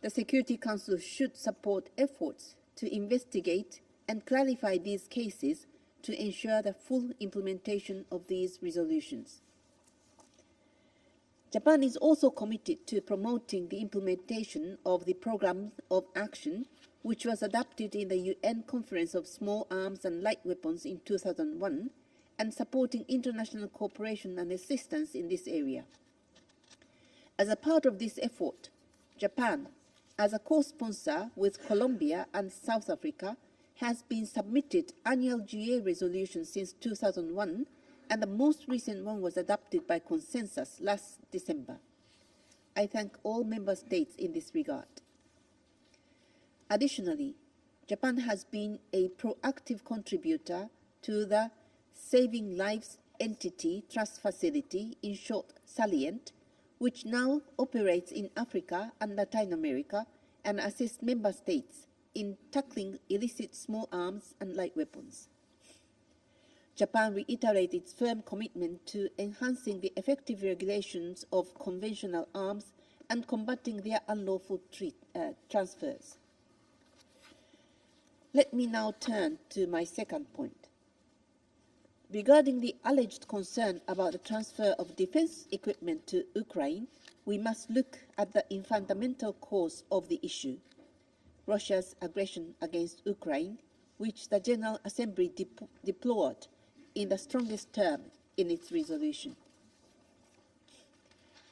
The Security Council should support efforts to investigate and clarify these cases to ensure the full implementation of these resolutions. Japan is also committed to promoting the implementation of the Programme of Action, which was adopted in the UN Conference of Small Arms and Light Weapons in 2001, and supporting international cooperation and assistance in this area. As a part of this effort, Japan, as a co-sponsor with Colombia and South Africa, has been submitted annual GA resolutions since 2001, and the most recent one was adopted by consensus last December. I thank all member states in this regard. Additionally, Japan has been a proactive contributor to the Saving Lives Entity Trust Facility, in short Salient, which now operates in Africa and Latin America and assists member states in tackling illicit small arms and light weapons. Japan reiterated its firm commitment to enhancing the effective regulations of conventional arms and combating their unlawful transfers. Let me now turn to my second point. Regarding the alleged concern about the transfer of defense equipment to Ukraine, we must look at the fundamental cause of the issue: Russia's aggression against Ukraine which the General Assembly deplored in the strongest term in its resolution.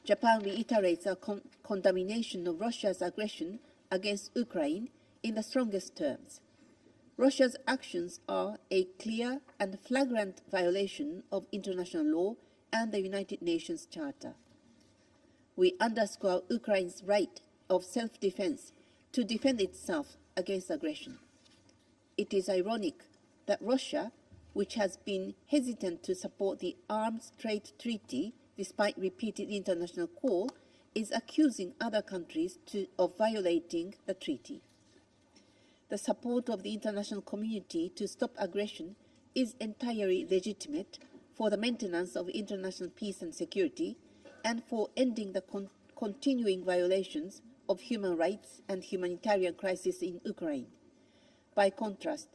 Japan reiterates our condemnation of Russia's aggression against Ukraine in the strongest terms. Russia's actions are a clear and flagrant violation of international law and the United Nations Charter. We underscore Ukraine's right of self-defense to defend itself against aggression. It is ironic that Russia, which has been hesitant to support the Arms Trade Treaty despite repeated international call, is accusing other countries of violating the treaty. The support of the international community to stop aggression is entirely legitimate for the maintenance of international peace and security and for ending the continuing violations of human rights and humanitarian crisis in Ukraine. By contrast,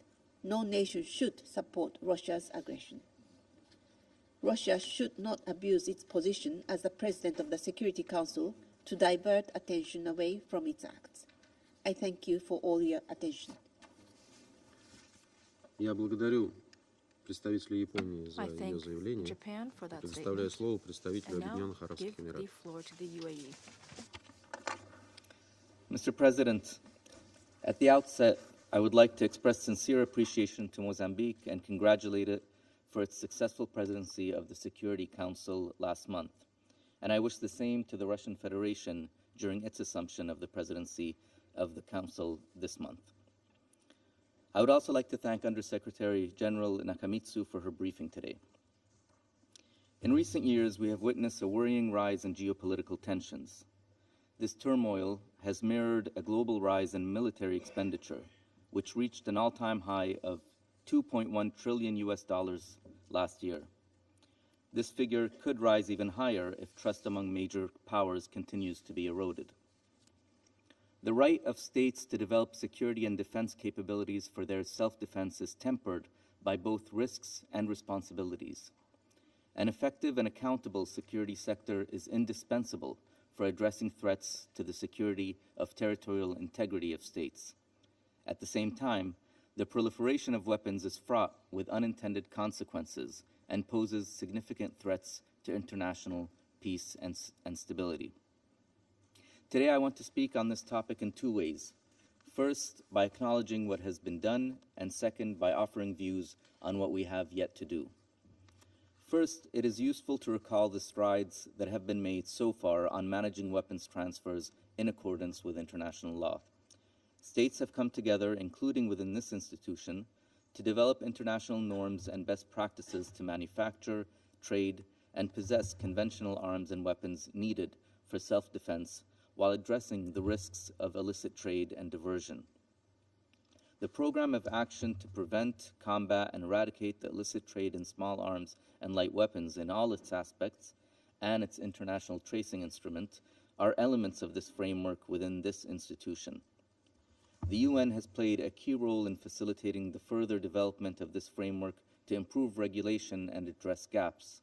no nation should support Russia's aggression. Russia should not abuse its position as the President of the Security Council to divert attention away from its acts. I thank you for all your attention. Я благодарю представителю Японии за ее заявление. Предоставляю слово представителю Объединенных Арабских Эмиратов. Mr. President, at the outset, I would like to express sincere appreciation to Mozambique and congratulate it for its successful presidency of the Security Council last month. And I wish the same to the Russian Federation during its assumption of the presidency of the Council this month. I would also like to thank Undersecretary General Nakamitsu for her briefing today. In recent years, we have witnessed a worrying rise in geopolitical tensions. This turmoil has mirrored a global rise in military expenditure, which reached an all-time high of $2.1 trillion last year. This figure could rise even higher if trust among major powers continues to be eroded. The right of states to develop security and defense capabilities for their self-defense is tempered by both risks and responsibilities. An effective and accountable security sector is indispensable for addressing threats to the security of territorial integrity of states. At the same time, the proliferation of weapons is fraught with unintended consequences and poses significant threats to international peace and stability. Today, I want to speak on this topic in two ways. First, by acknowledging what has been done, and second, by offering views on what we have yet to do. First, it is useful to recall the strides that have been made so far on managing weapons transfers in accordance with international law. States have come together, including within this institution, to develop international norms and best practices to manufacture, trade, and possess conventional arms and weapons needed for self-defense while addressing the risks of illicit trade and diversion. The program of action to prevent, combat, and eradicate the illicit trade in small arms and light weapons in all its aspects and its international tracing instrument are elements of this framework within this institution. The UN has played a key role in facilitating the further development of this framework to improve regulation and address gaps.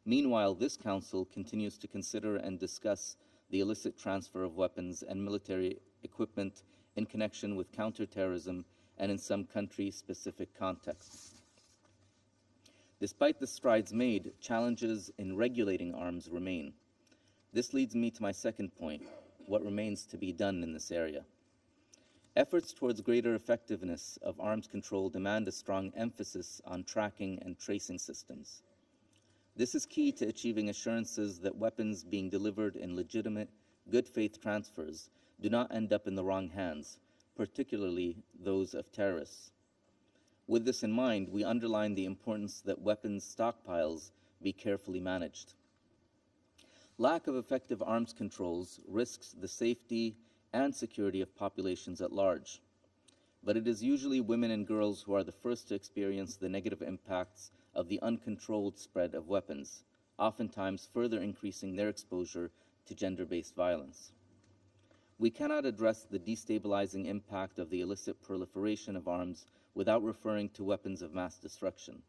Meanwhile, this Council continues to consider and discuss the illicit transfer of weapons and military equipment in connection with counterterrorism and in some country-specific contexts. Despite the strides made, challenges in regulating arms remain. This leads me to my second point, what remains to be done in this area. Efforts towards greater effectiveness of arms control demand a strong emphasis on tracking and tracing systems. This is key to achieving assurances that weapons being delivered in legitimate, good faith transfers do not end up in the wrong hands, particularly those of terrorists. With this in mind, we underline the importance that weapons stockpiles be carefully managed. Lack of effective arms controls risks the safety and security of populations at large. But it is usually women and girls who are the first to experience the negative impacts of the uncontrolled spread of weapons, oftentimes further increasing their exposure to gender-based violence. We cannot address the destabilizing impact of the illicit proliferation of arms without referring to weapons of mass destruction.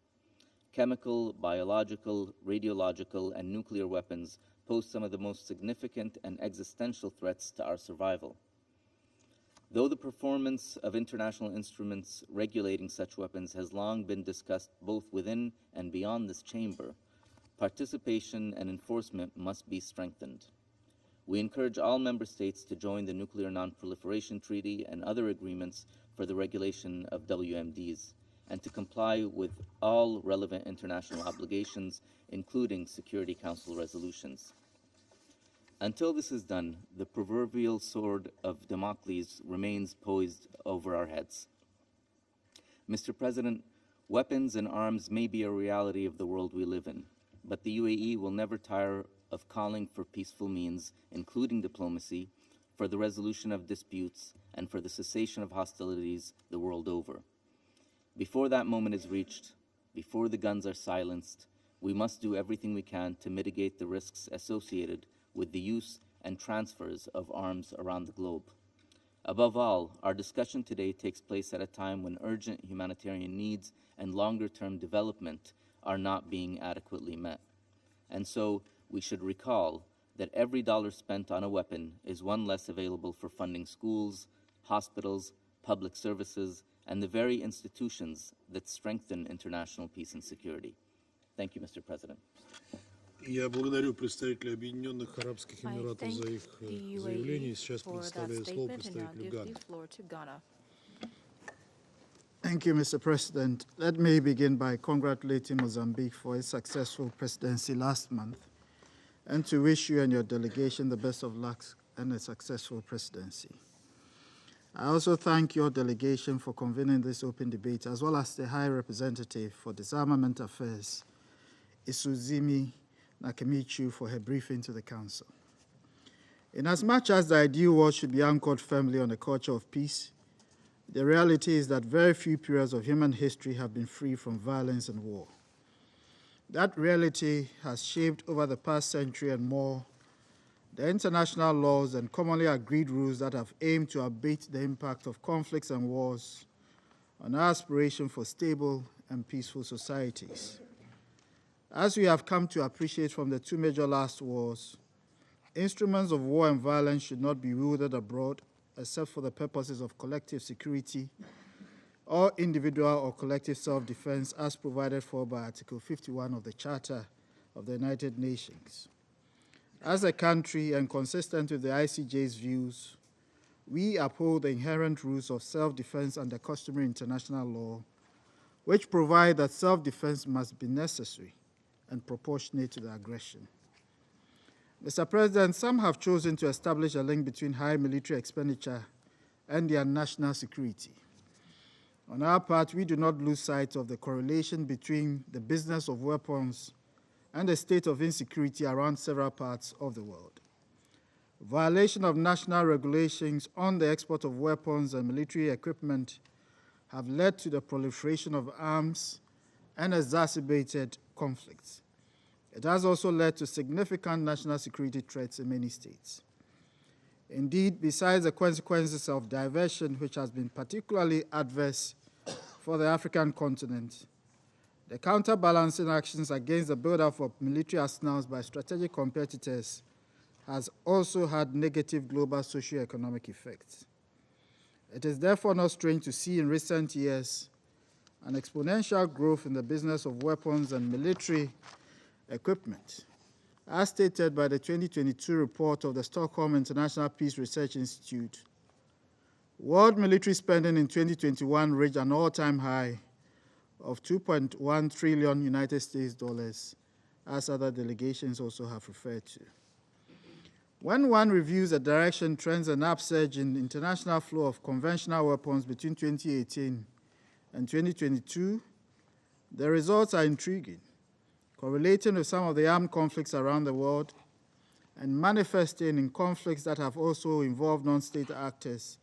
Chemical, biological, radiological, and nuclear weapons pose some of the most significant and existential threats to our survival. Though the performance of international instruments regulating such weapons has long been discussed both within and beyond this chamber, participation and enforcement must be strengthened. We encourage all member states to join the Nuclear Non-Proliferation Treaty and other agreements for the regulation of WMDs, and to comply with all relevant international obligations, including Security Council resolutions. Until this is done, the proverbial sword of Damocles remains poised over our heads. Mr. President, weapons and arms may be a reality of the world we live in, but the UAE will never tire of calling for peaceful means, including diplomacy, for the resolution of disputes and for the cessation of hostilities the world over. Before that moment is reached, before the guns are silenced, we must do everything we can to mitigate the risks associated with the use and transfers of arms around the globe. Above all, our discussion today takes place at a time when urgent humanitarian needs and longer-term development are not being adequately met. And so, we should recall that every dollar spent on a weapon is one less available for funding schools, hospitals, public services, and the very institutions that strengthen international peace and security. Thank you, Mr. President. Я благодарю представителя Объединенных Арабских Эмиратов за их заявление. Сейчас предоставляю слово представителю Ганы. Thank you, Mr. President. Let me begin by congratulating Mozambique for its successful presidency last month, and to wish you and your delegation the best of luck and a successful presidency. I also thank your delegation for convening this open debate, as well as the High Representative for Disarmament Affairs, Izumi Nakamitsu, for her briefing to the Council. Inasmuch as the ideal world should be anchored firmly on a culture of peace, the reality is that very few periods of human history have been free from violence and war. That reality has shaped over the past century and more the international laws and commonly agreed rules that have aimed to abate the impact of conflicts and wars on our aspiration for stable and peaceful societies. As we have come to appreciate from the two major last wars, instruments of war and violence should not be wielded abroad except for the purposes of collective security or individual or collective self-defense as provided for by Article 51 of the Charter of the United Nations. As a country and consistent with the ICJ's views, we uphold the inherent rules of self-defense under customary international law, which provide that self-defense must be necessary and proportionate to the aggression. Mr. President, some have chosen to establish a link between high military expenditure and their national security. On our part, we do not lose sight of the correlation between the business of weapons and the state of insecurity around several parts of the world. Violation of national regulations on the export of weapons and military equipment have led to the proliferation of arms and exacerbated conflicts. It has also led to significant national security threats in many states. Indeed, besides the consequences of diversion, which has been particularly adverse for the African continent, the counterbalancing actions against the buildup of military arsenals by strategic competitors has also had negative global socio-economic effects. It is therefore not strange to see in recent years an exponential growth in the business of weapons and military equipment. As stated by the 2022 report of the Stockholm International Peace Research Institute, world military spending in 2021 reached an all-time high of $2.1 trillion United States dollars, as other delegations also have referred to. When one reviews the direction, trends, and upsurge in international flow of conventional weapons between 2018 and 2022, the results are intriguing, correlating with some of the armed conflicts around the world and manifesting in conflicts that have also involved non-state actors,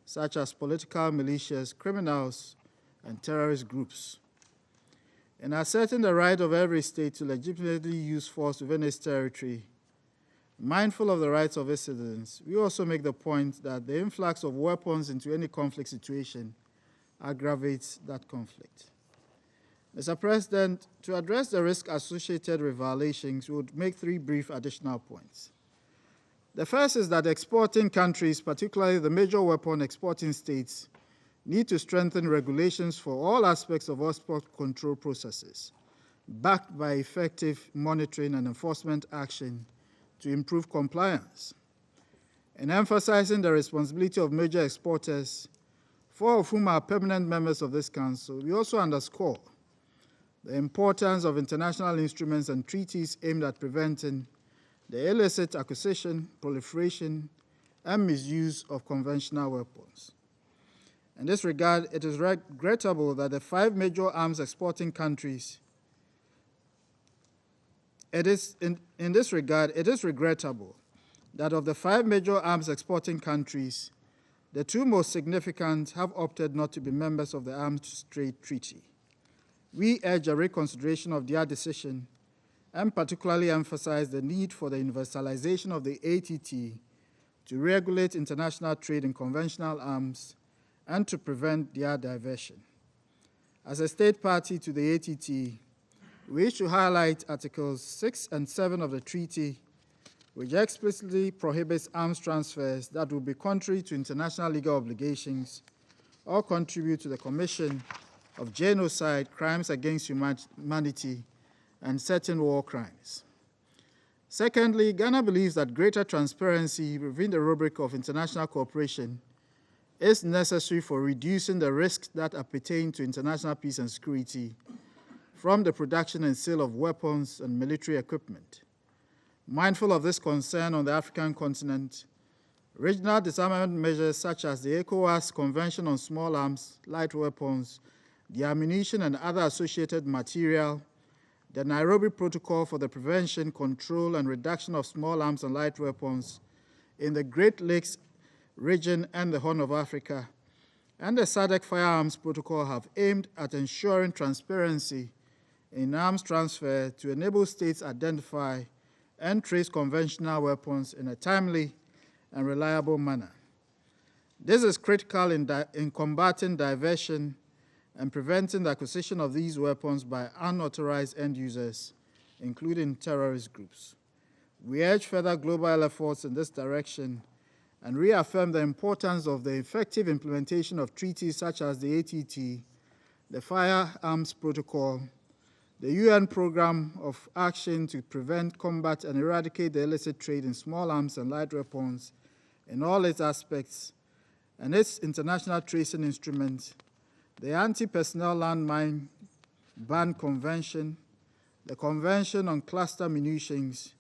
such as political militias, criminals, and terrorist groups. In asserting the right of every state to legitimately use force within its territory, mindful of the rights of its citizens, we also make the point that the influx of weapons into any conflict situation aggravates that conflict. Mr. President, to address the risk associated with violations, we would make three brief additional points. The first is that exporting countries, particularly the major weapon exporting states, need to strengthen regulations for all aspects of export control processes, backed by effective monitoring and enforcement action to improve compliance. In emphasizing the responsibility of major exporters, 4 of whom are permanent members of this Council, we also underscore the importance of international instruments and treaties aimed at preventing the illicit acquisition, proliferation, and misuse of conventional weapons. In this regard, it is regrettable that the 5 major arms exporting countries, in this regard, it is regrettable that of the 5 major arms exporting countries, the 2 most significant have opted not to be members of the Arms Trade Treaty. We urge a reconsideration of their decision and particularly emphasize the need for the universalization of the ATT to regulate international trade in conventional arms and to prevent their diversion. As a state party to the ATT, we wish to highlight Articles 6 and 7 of the treaty, which explicitly prohibits arms transfers that would be contrary to international legal obligations or contribute to the commission of genocide, crimes against humanity, and certain war crimes. Secondly, Ghana believes that greater transparency within the rubric of international cooperation is necessary for reducing the risks that pertain to international peace and security from the production and sale of weapons and military equipment. Mindful of this concern on the African continent, regional disarmament measures such as the ECOWAS Convention on Small Arms, Light Weapons, the ammunition and other associated material, the Nairobi Protocol for the Prevention, Control, and Reduction of Small Arms and Light Weapons in the Great Lakes region and the Horn of Africa, and the SADC Firearms Protocol have aimed at ensuring transparency in arms transfer to enable states identify and trace conventional weapons in a timely and reliable manner. This is critical in combating diversion and preventing the acquisition of these weapons by unauthorized end users, including terrorist groups. We urge further global efforts in this direction and reaffirm the importance of the effective implementation of treaties such as the ATT, the Firearms Protocol, the UN Program of Action to Prevent, Combat, and Eradicate the Illicit Trade in Small Arms and Light Weapons in all its aspects, and its international tracing instruments, the Anti-Personnel Landmine Ban Convention, the Convention on Cluster Munitions,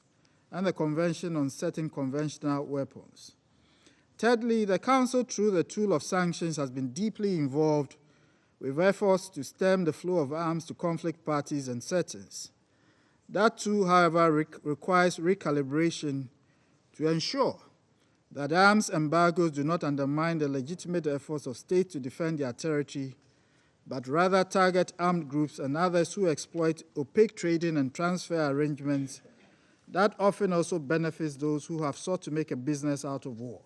and the Convention on Certain Conventional Weapons. Thirdly, the Council, through the tool of sanctions, has been deeply involved with efforts to stem the flow of arms to conflict parties and settings. That too, however, requires recalibration to ensure that arms embargoes do not undermine the legitimate efforts of states to defend their territory, but rather target armed groups and others who exploit opaque trading and transfer arrangements that often also benefits those who have sought to make a business out of war.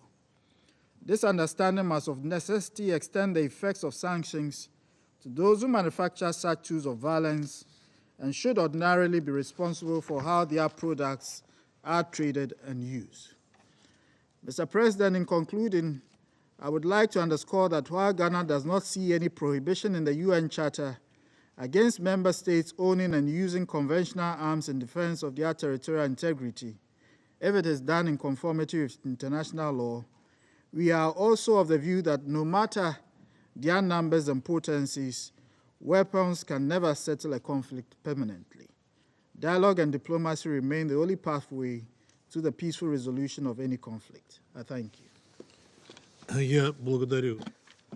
This understanding must of necessity extend the effects of sanctions to those who manufacture such tools of violence and should ordinarily be responsible for how their products are traded and used. Mr. President, in concluding, I would like to underscore that while Ghana does not see any prohibition in the UN Charter against member states owning and using conventional arms in defense of their territorial integrity, if it is done in conformity with international law, we are also of the view that no matter their numbers and potencies, weapons can never settle a conflict permanently. Dialogue and diplomacy remain the only pathway to the peaceful resolution of any conflict. I thank you. Я благодарю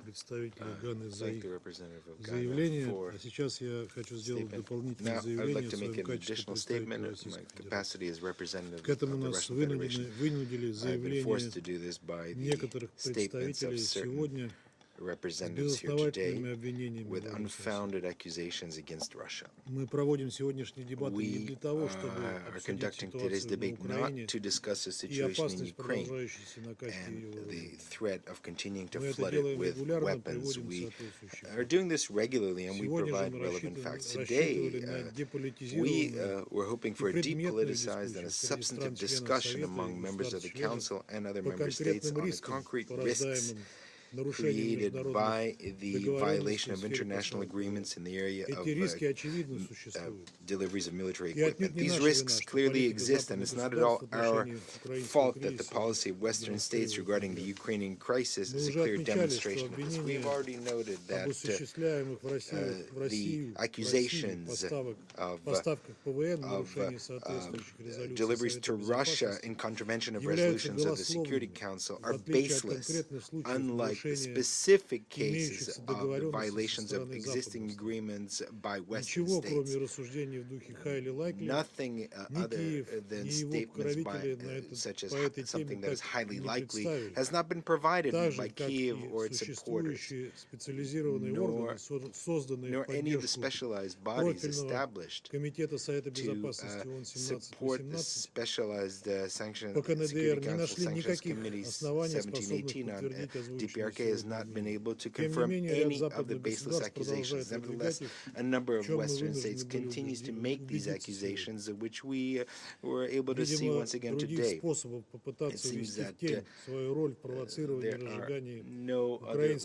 представителя Ганы за их заявление. А сейчас я хочу сделать дополнительное заявление в своем качестве представителя Российской Федерации. К этому нас вынудили заявления некоторых представителей сегодня representatives here today with unfounded accusations against Russia. We are conducting today's debate not to discuss the situation in Ukraine and the threat of continuing to flood it with weapons. We are doing this regularly and we provide relevant facts. Today, we were hoping for a depoliticized and a substantive discussion among members of the Council and other member states on the concrete risks created by the violation of international agreements in the area of deliveries of military equipment. These risks clearly exist, and it's not at all our fault that the policy of Western states regarding the Ukrainian crisis is a clear demonstration of this. We've already noted that the accusations of deliveries to Russia in contravention of resolutions of the Security Council are baseless, unlike specific cases of the violations of existing agreements by Western states. Nothing other than statements by, such as something that is highly likely has not been provided by Kiev or its supporters, nor any of the specialized bodies established to support the specialized Security Council Sanctions Committees 1718 on DPRK has not been able to confirm any of the baseless accusations. Nevertheless, a number of Western states continues to make these accusations, which we were able to see once again today. It seems that there are no other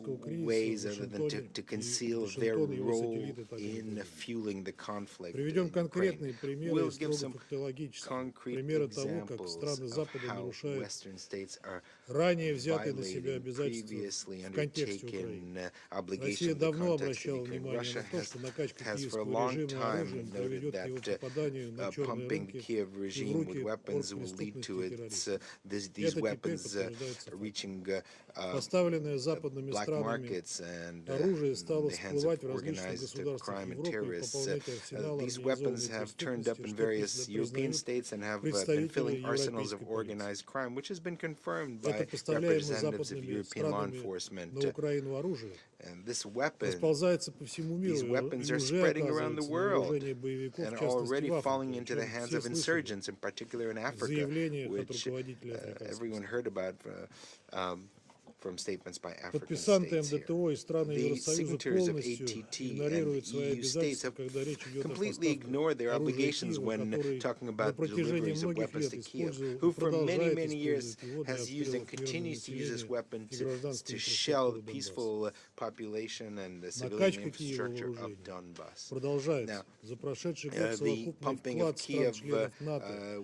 ways other than to conceal their role in fueling the conflict in Ukraine. We'll give some concrete examples of how Western states are violating previously undertaken obligations in the context of Ukraine. Russia has for a long time noted that pumping the Kiev regime with weapons will lead to these weapons reaching black markets and the hands of organized crime and terrorists. These weapons have turned up in various European states and have been filling arsenals of organized crime, which has been confirmed by representatives of European law enforcement. And these weapons are spreading around the world and are already falling into the hands of insurgents, in particular in Africa, which everyone heard about from statements by African states here. The signatories of ATT and EU states have completely ignored their obligations when talking about deliveries of weapons to Kiev, who for many, many years has used and continues to use this weapon to shell the peaceful population and the civilian infrastructure of Donbass. Now, the pumping of Kiev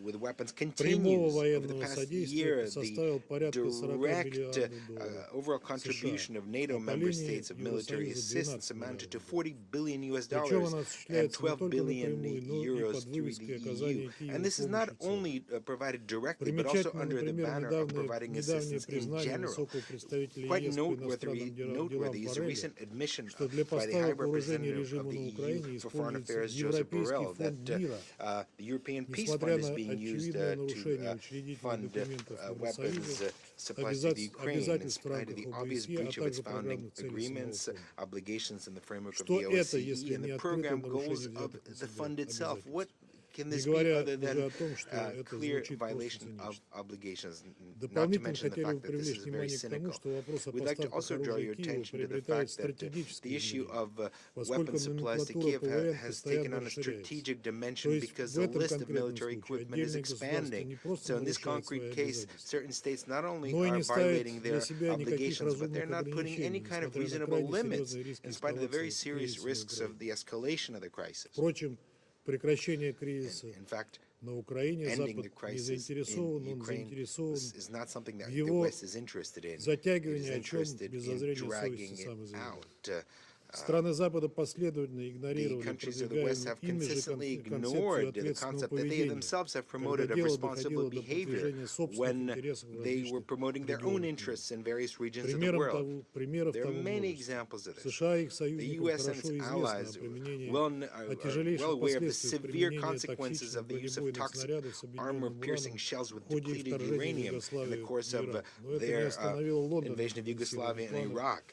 with weapons continues. Over the past year, the direct overall contribution of NATO member states of military assistance amounted to $40 billion and 12 billion euros through the EU. And this is not only provided directly, but also under the banner of providing assistance in general. Quite noteworthy is a recent admission by the High Representative of the EU for Foreign Affairs, Josep Borrell, that the European Peace Fund is being used to fund weapons supplies to the Ukraine, in spite of the obvious breach of its founding agreements, obligations in the framework of the OSCE, and the program goals of the fund itself. What can this be other than a clear violation of obligations, not to mention the fact that this is very cynical? We'd like to also draw your attention to the fact that the issue of weapon supplies to Kiev has taken on a strategic dimension because the list of military equipment is expanding. So in this concrete case, certain states not only are violating their obligations, but they're not putting any kind of reasonable limits in spite of the very serious risks of the escalation of the crisis. In fact, ending the crisis in Ukraine is not something that the West is interested in. It is interested in dragging it out. The countries of the West have consistently ignored the concept that they themselves have promoted of responsible behavior when they were promoting their own interests in various regions of the world. There are many examples of this. The U.S. and its allies are well aware of the severe consequences of the use of toxic armor-piercing shells with depleted uranium in the course of their invasion of Yugoslavia and Iraq.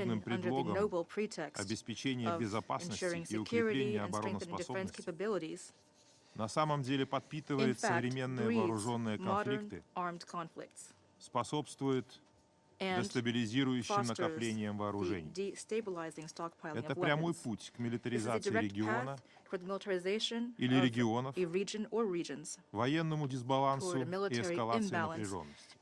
благородным предлогом обеспечения безопасности и укрепления обороноспособности на самом деле подпитывает современные вооруженные конфликты, способствует дестабилизирующим накоплением вооружений. Это прямой путь к милитаризации региона или регионов, военному дисбалансу и эскалации напряженности.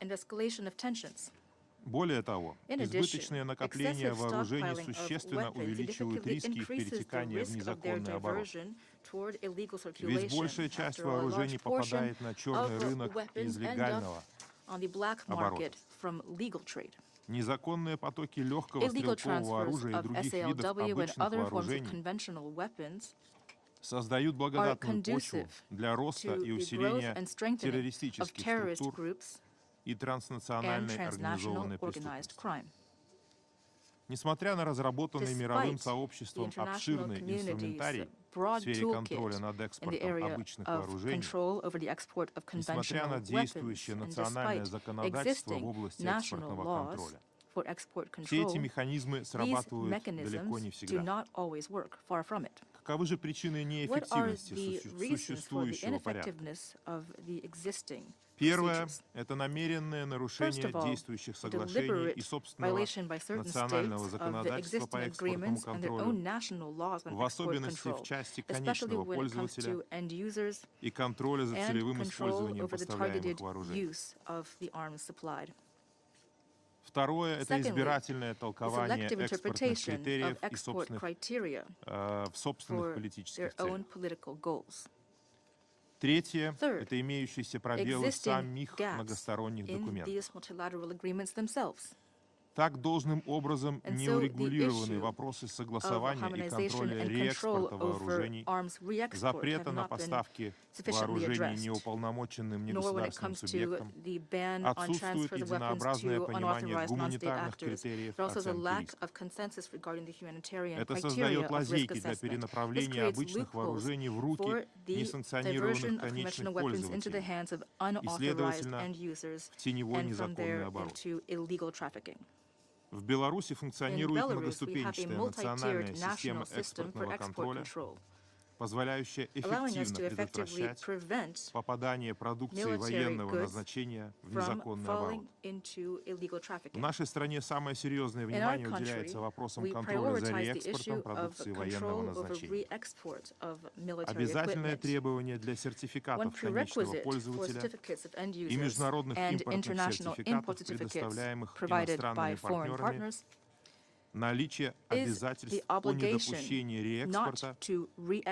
Более того, избыточные накопления вооружений существенно увеличивают риски их перетекания в незаконный оборот. Ведь большая часть вооружений попадает на черный рынок из легального, on the black market from legal trade. Незаконные потоки легкого Illegal стрелкового transfers оружия и of других видов SALW and обычных other forms of вооружений conventional weapons создают are благодатную почву conducive для роста to и the growth усиления and strengthening of террористических terrorist структур groups и and транснациональной transnational организованной organized преступности. crime. Несмотря на разработанный мировым сообществом обширный инструментарий в сфере контроля над экспортом обычных вооружений, несмотря на действующее национальное законодательство в области экспортного контроля, все эти механизмы срабатывают далеко не всегда. Каковы же причины неэффективности существующего порядка? Первое – это намеренное нарушение действующих соглашений и собственного национального законодательства по экспортному контролю, в особенности в части конечного пользователя и контроля за целевым использованием поставляемых вооружений. Второе – это избирательное толкование экспортных критериев и в собственных политических целях. Третье – это имеющиеся пробелы в самих многосторонних документах. Так должным образом не урегулированы вопросы согласования и контроля реэкспорта вооружений, запрета на поставки вооружений неуполномоченным негосударственным субъектам, отсутствует единообразное понимание гуманитарных критериев оценки риска. Это создает лазейки для перенаправления обычных вооружений в руки несанкционированных конечных пользователей и, следовательно, в теневой незаконный оборот. В Беларуси функционирует многоступенчатая национальная система экспортного контроля, позволяющая эффективно предотвращать попадание продукции военного назначения в незаконный оборот. В нашей стране самое серьезное внимание уделяется вопросам контроля за реэкспортом продукции военного назначения. Обязательное требование для сертификатов конечного пользователя и международных импортных сертификатов, предоставляемых иностранными партнерами, наличие обязательств о недопущении реэкспорта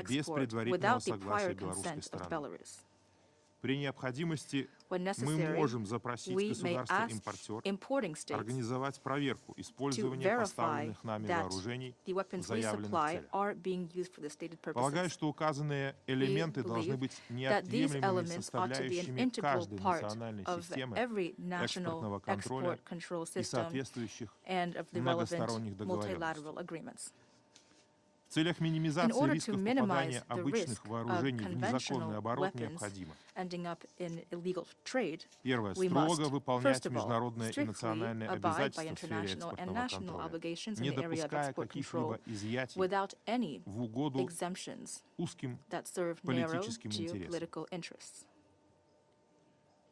без предварительного согласия белорусской стороны. При необходимости мы можем запросить государство-импортер организовать проверку использования поставленных нами вооружений в заявленных целях. Полагаю, что указанные элементы должны быть неотъемлемыми составляющими каждой национальной системы экспортного контроля и соответствующих многосторонних договоренностей. В целях минимизации рисков попадания обычных вооружений в незаконный оборот необходимо: первое, строго выполнять международные и национальные обязательства в сфере экспортного контроля, не допуская каких-либо изъятий в угоду узким политическим интересам.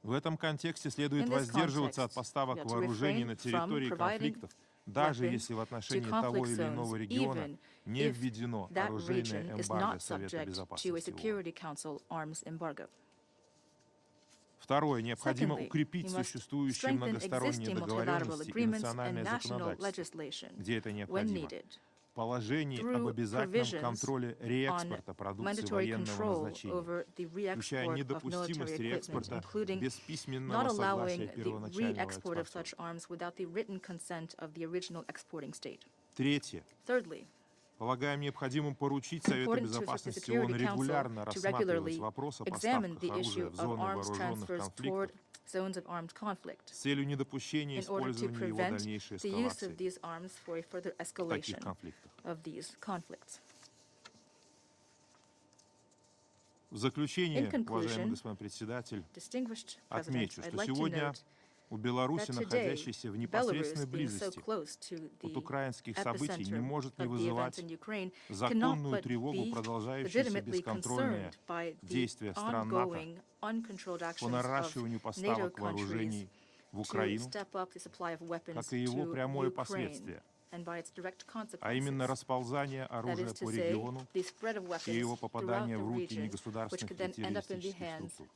В этом контексте следует воздерживаться от поставок вооружений на территории конфликтов, даже если в отношении того или иного региона не введено оружейное эмбарго Совета Безопасности ООН. Второе. Необходимо укрепить существующие многосторонние договоренности и национальное законодательство, где это необходимо. Положение об обязательном контроле реэкспорта продукции военного назначения, включая недопустимость реэкспорта без письменного согласия первоначального экспортера. Третье. Полагаем необходимым поручить Совету Безопасности ООН регулярно рассматривать вопрос о поставках оружия в зоны вооруженных конфликтов с целью недопущения использования его дальнейшей эскалации в таких конфликтах. В заключение, уважаемый господин председатель, отмечу, что сегодня у Беларуси, находящейся в непосредственной близости от украинских событий, не может не вызывать законную тревогу продолжающиеся бесконтрольные действия стран НАТО по наращиванию поставок вооружений в Украину, как и его прямое последствие, а именно расползание оружия по региону и его попадание в руки негосударственных и террористических структур.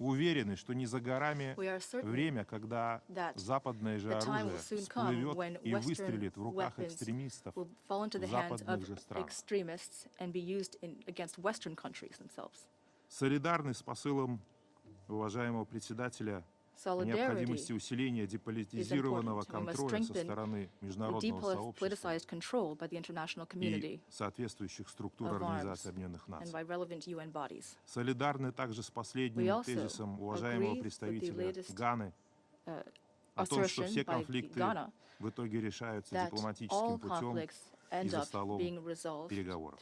Уверены, что не за горами время, когда западное же оружие всплывет и выстрелит в руках экстремистов в западных же странах. Солидарны с посылом уважаемого председателя о необходимости усиления деполитизированного контроля со стороны международного сообщества и соответствующих структур Организации Объединенных Наций. Солидарны также с последним тезисом уважаемого представителя Ганы о том, что все конфликты в итоге решаются дипломатическим путем и за столом переговоров.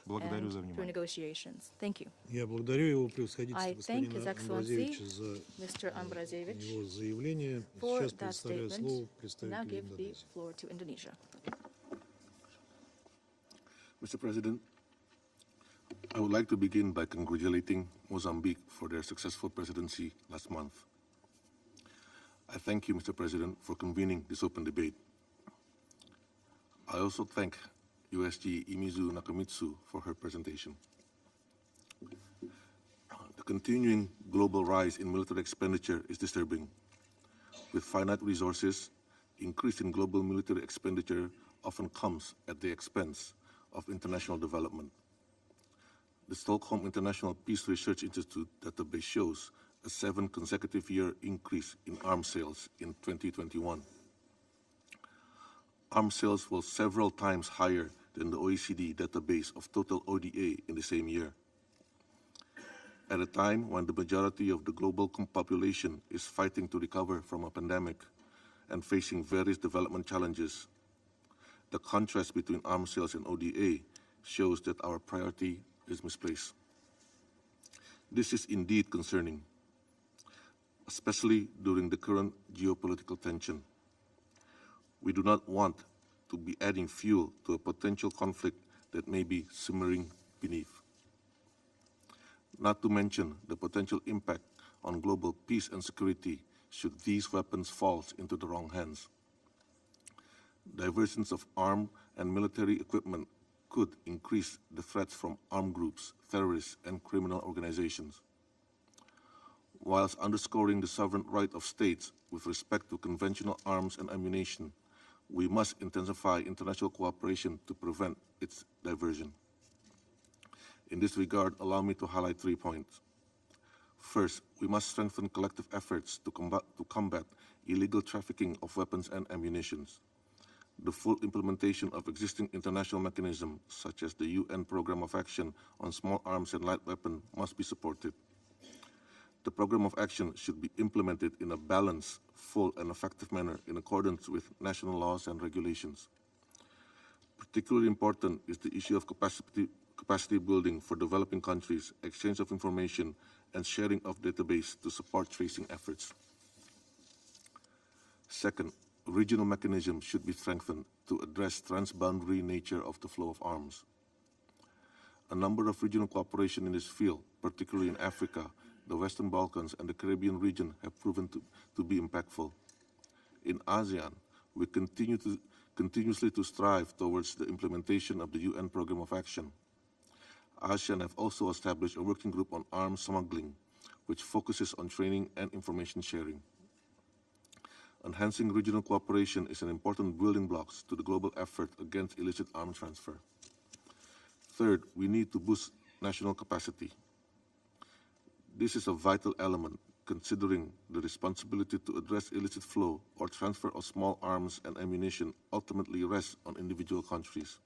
Благодарю за внимание. Я благодарю его превосходительство господина Амбразевича за его заявление. Сейчас предоставляю слово представителю Индонезии. Mr. President, I would like to begin by congratulating Mozambique for their successful presidency last month. I thank you, Mr. President, for convening this open debate. I also thank USG Imizu Nakamitsu for her presentation. The continuing global rise in military expenditure is disturbing. With finite resources, increase in global military expenditure often comes at the expense of international development. The Stockholm International Peace Research Institute database shows a 7 consecutive year increase in arms sales in 2021. Arms sales were several times higher than the OECD database of total ODA in the same year. At a time when the majority of the global population is fighting to recover from a pandemic and facing various development challenges, the contrast between arms sales and ODA shows that our priority is misplaced. This is indeed concerning, especially during the current geopolitical tension. We do not want to be adding fuel to a potential conflict that may be simmering beneath. Not to mention the potential impact on global peace and security should these weapons fall into the wrong hands. Diversions of armed and military equipment could increase the threats from armed groups, terrorists, and criminal organizations. Whilst underscoring the sovereign right of states with respect to conventional arms and ammunition, we must intensify international cooperation to prevent its diversion. In this regard, allow me to highlight 3 points. First, we must strengthen collective efforts to combat illegal trafficking of weapons and ammunition. The full implementation of existing international mechanisms, such as the UN Programme of Action on Small Arms and Light Weapons, must be supported. The Programme of Action should be implemented in a balanced, full, and effective manner in accordance with national laws and regulations. Particularly important is the issue of capacity building for developing countries, exchange of information, and sharing of database to support tracing efforts. Second, regional mechanisms should be strengthened to address transboundary nature of the flow of arms. A number of regional cooperation in this field, particularly in Africa, the Western Balkans, and the Caribbean region have proven to be impactful. In ASEAN, we continuously to strive towards the implementation of the UN Programme of Action. ASEAN have also established a working group on arms smuggling, which focuses on training and information sharing. Enhancing regional cooperation is an important building block to the global effort against illicit arms transfer. Third, we need to boost national capacity. This is a vital element, considering the responsibility to address illicit flow or transfer of small arms and ammunition ultimately rests on individual countries.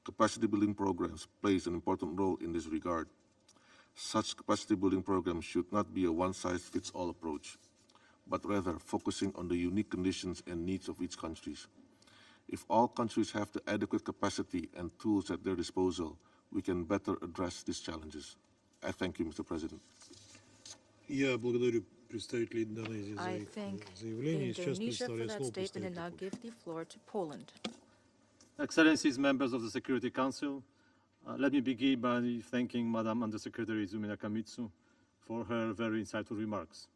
Capacity building programs plays an important role in this regard. Such capacity building programs should not be a one-size-fits-all approach, but rather focusing on the unique conditions and needs of each country. If all countries have the adequate capacity and tools at their disposal, we can better address these challenges. I thank you, Mr. President. Я благодарю представителей Индонезии за их заявление. Сейчас предоставляю слово представителю Польши. Excellencies, members of the Security Council, let me begin by thanking Madam Undersecretary Izumi Nakamitsu for her very insightful remarks.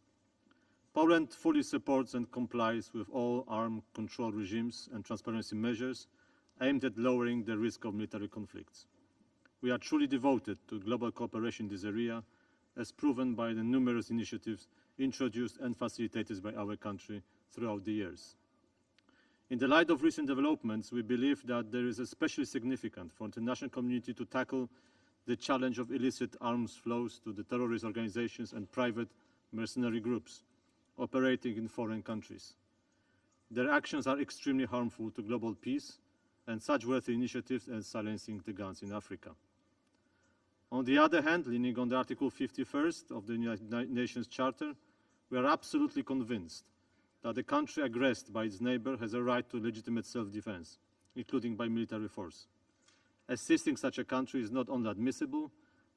Poland fully supports and complies with all armed control regimes and transparency measures aimed at lowering the risk of military conflicts. We are truly devoted to global cooperation in this area, as proven by the numerous initiatives introduced and facilitated by our country throughout the years. In the light of recent developments, we believe that there is especially significant for the international community to tackle the challenge of illicit arms flows to the terrorist organizations and private mercenary groups operating in foreign countries. Their actions are extremely harmful to global peace and such worthy initiatives as silencing the guns in Africa. On the other hand, leaning on the Article 51st of the United Nations Charter, we are absolutely convinced that the country aggressed by its neighbor has a right to legitimate self-defense, including by military force. Assisting such a country is not only admissible,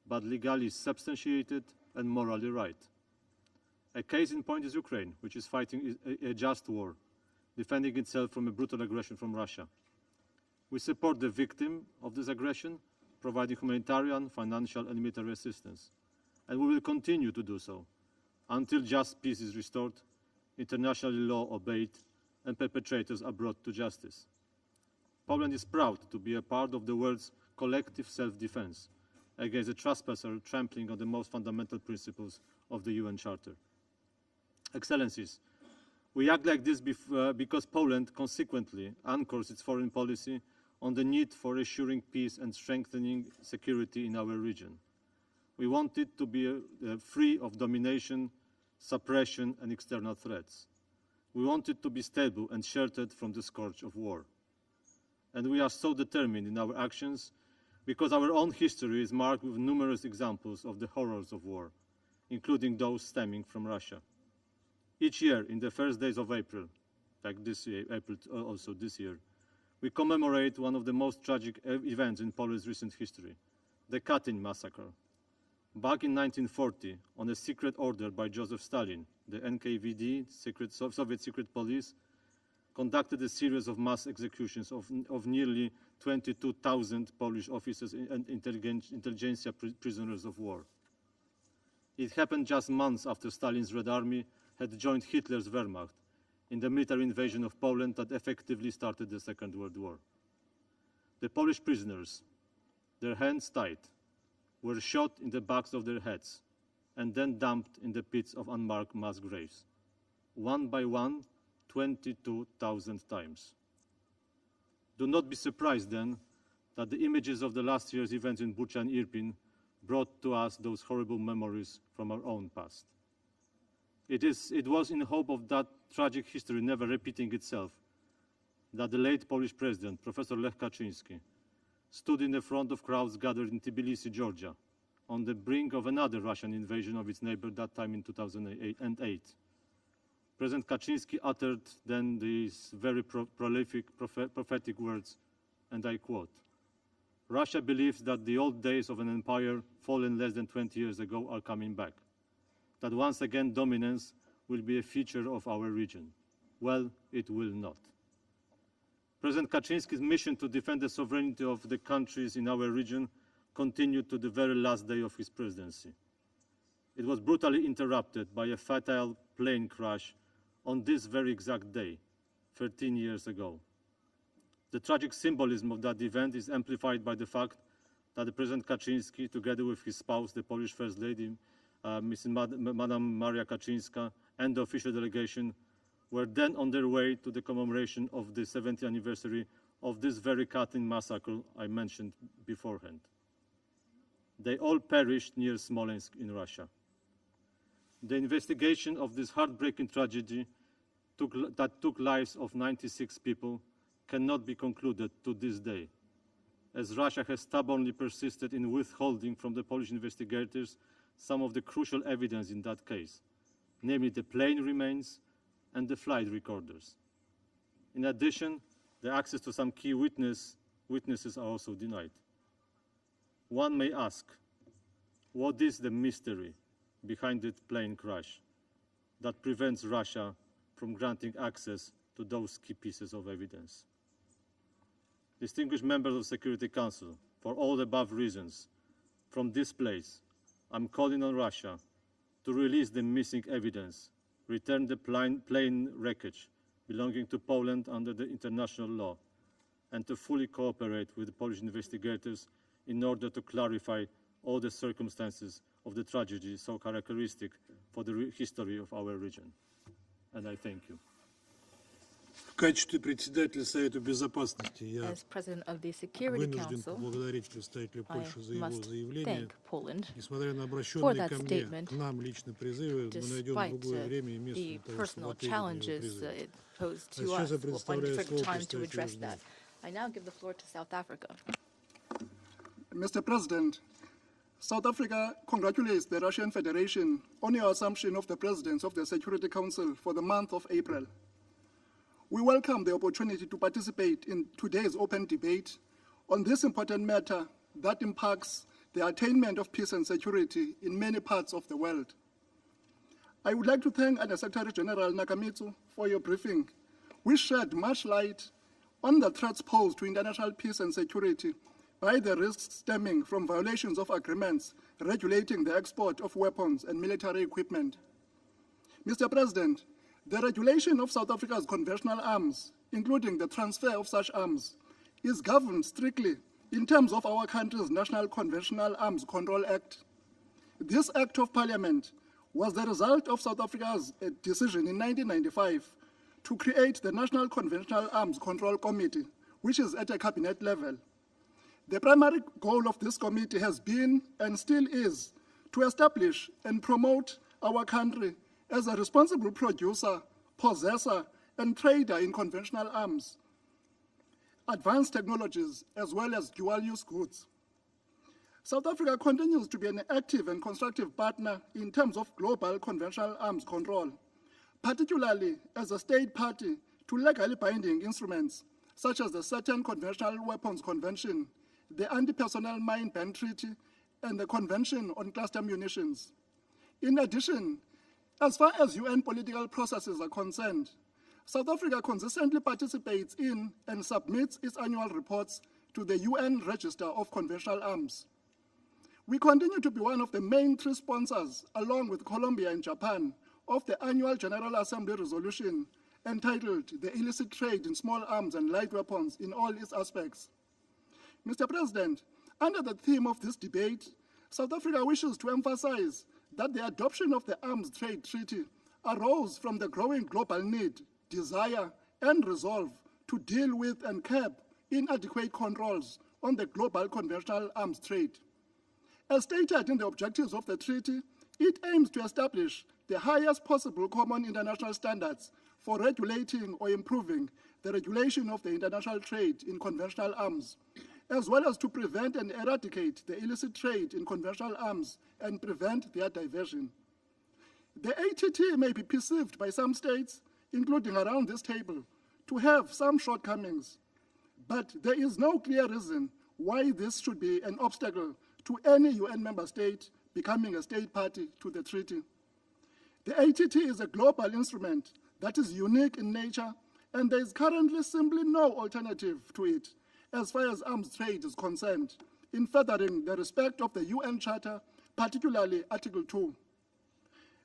but legally substantiated and morally right. A case in point is Ukraine, which is fighting a just war, defending itself from a brutal aggression from Russia. We support the victim of this aggression, providing humanitarian, financial and military assistance. And we will continue to do so until just peace is restored, international law obeyed, and perpetrators are brought to justice. Poland is proud to be a part of the world's collective self-defense against a trespasser trampling on the most fundamental principles of the UN Charter. Excellencies, we act like this because Poland consequently anchors its foreign policy on the need for assuring peace and strengthening security in our region. We want it to be free of domination, suppression and external threats. We want it to be stable and sheltered from the scourge of war. And we are so determined in our actions because our own history is marked with numerous examples of the horrors of war, including those stemming from Russia. Each year, in the first days of April, like this year, April also this year, we commemorate one of the most tragic events in Poland's recent history, the Katyn massacre. Back in 1940, on a secret order by Joseph Stalin, the NKVD, Soviet secret police, conducted a series of mass executions of nearly 22,000 Polish officers and intelligentsia prisoners of war. It happened just months after Stalin's Red Army had joined Hitler's Wehrmacht in the military invasion of Poland that effectively started the Second World War. The Polish prisoners, their hands tied, were shot in the backs of their heads and then dumped in the pits of unmarked mass graves, one by one, 22,000 times. Do not be surprised then that the images of the last year's events in Bucha and Irpin brought to us those horrible memories from our own past. It was in hope of that tragic history never repeating itself that the late Polish president, Professor Lech Kaczyński, stood in the front of crowds gathered in Tbilisi, Georgia, on the brink of another Russian invasion of its neighbor, that time in 2008. President Kaczynski uttered then these very prolific, prophetic words, and I quote, "Russia believes that the old days of an empire fallen less than 20 years ago are coming back, that once again dominance will be a feature of our region. Well, it will not." President Kaczynski's mission to defend the sovereignty of the countries in our region continued to the very last day of his presidency. It was brutally interrupted by a fatal plane crash on this very exact day, 13 years ago. The tragic symbolism of that event is amplified by the fact that President Kaczynski, together with his spouse, the Polish First Lady, Madam Maria Kaczyńska, and the official delegation, were then on their way to the commemoration of the 70th anniversary of this very Katyn massacre I mentioned beforehand. They all perished near Smolensk in Russia. The investigation of this heartbreaking tragedy that took lives of 96 people cannot be concluded to this day, as Russia has stubbornly persisted in withholding from the Polish investigators some of the crucial evidence in that case, namely the plane remains and the flight recorders. In addition, the access to some key witnesses are also denied. One may ask, what is the mystery behind the plane crash that prevents Russia from granting access to those key pieces of evidence? Distinguished members of the Security Council, for all the above reasons, from this place, I'm calling on Russia to release the missing evidence, return the plane wreckage belonging to Poland under the international law, and to fully cooperate with the Polish investigators in order to clarify all the circumstances of the tragedy so characteristic for the history of our region. And I thank you. В качестве председателя Совета Безопасности я вынужден Council, поблагодарить представителя Польши за его заявление. Несмотря на обращенные ко мне, к нам личные призывы, мы найдем другое время и место для того, чтобы ответить на его призывы. А сейчас я предоставляю слово представителю Южной Африки. I now give the floor to South Africa. Mr. President, South Africa congratulates the Russian Federation on your assumption of the Presidents of the Security Council for the month of April. We welcome the opportunity to participate in today's open debate on this important matter that impacts the attainment of peace and security in many parts of the world. I would like to thank Under Secretary General Nakamitsu for your briefing, which shed much light on the threats posed to international peace and security by the risks stemming from violations of agreements regulating the export of weapons and military equipment. Mr. President, the regulation of South Africa's conventional arms, including the transfer of such arms, is governed strictly in terms of our country's National Conventional Arms Control Act. This Act of Parliament was the result of South Africa's decision in 1995 to create the National Conventional Arms Control Committee, which is at a cabinet level. The primary goal of this committee has been and still is to establish and promote our country as a responsible producer, possessor, and trader in conventional arms, advanced technologies, as well as dual-use goods. South Africa continues to be an active and constructive partner in terms of global conventional arms control, particularly as a state party to legally binding instruments such as the Certain Conventional Weapons Convention, the Anti-Personnel Mine Ban Treaty, and the Convention on Cluster Munitions. In addition, as far as UN political processes are concerned, South Africa consistently participates in and submits its annual reports to the UN Register of Conventional Arms. We continue to be one of the main three sponsors, along with Colombia and Japan, of the annual General Assembly resolution entitled The Illicit Trade in Small Arms and Light Weapons in All Its Aspects. Mr. President, under the theme of this debate, South Africa wishes to emphasize that the adoption of the Arms Trade Treaty arose from the growing global need, desire, and resolve to deal with and curb inadequate controls on the global conventional arms trade. As stated in the objectives of the treaty, it aims to establish the highest possible common international standards for regulating or improving the regulation of the international trade in conventional arms, as well as to prevent and eradicate the illicit trade in conventional arms and prevent their diversion. The ATT may be perceived by some states, including around this table, to have some shortcomings, but there is no clear reason why this should be an obstacle to any UN member state becoming a state party to the treaty. The ATT is a global instrument that is unique in nature, and there is currently simply no alternative to it as far as arms trade is concerned in furthering the respect of the UN Charter, particularly Article 2.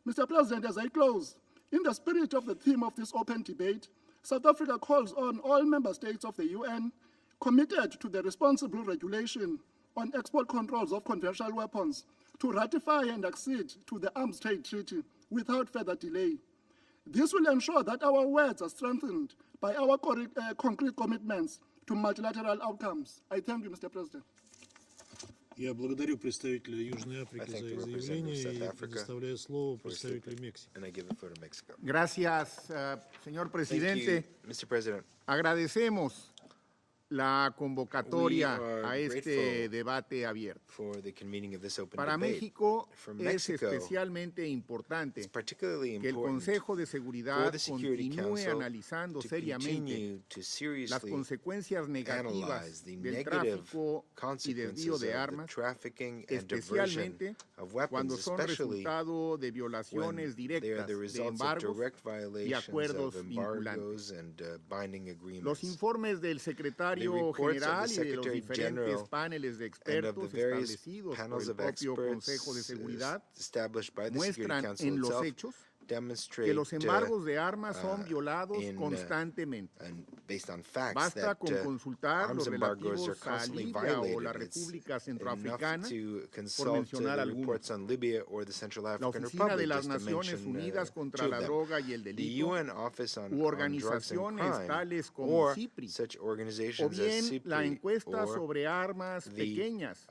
Mr. President, as I close, in the spirit of the theme of this open debate, South Africa calls on all member states of the UN committed to the responsible regulation on export controls of conventional weapons to ratify and accede to the Arms Trade Treaty without further delay. This will ensure that our words are strengthened by our concrete commitments to multilateral outcomes. I thank you, Mr. President. Я благодарю представителя Южной Африки за их заявление и предоставляю слово представителю Мексики. Gracias, señor presidente. Agradecemos la convocatoria a este debate abierto. Para México es especialmente importante que el Consejo de Seguridad continúe analizando seriamente las consecuencias negativas del tráfico y desvío de armas, especialmente cuando son resultado de violaciones directas de embargos y acuerdos vinculantes. Los informes del secretario General y de los diferentes paneles de expertos establecidos por el propio Consejo de Seguridad muestran en los hechos demonstrate los embargos de armas son violados constantemente. Basta con consultar los relativos a Libia o la República Centroafricana, por mencionar algunos. La Oficina de las Naciones Unidas contra la Droga y el Delito, u organizaciones tales como CIPRI, o bien la encuesta sobre armas pequeñas,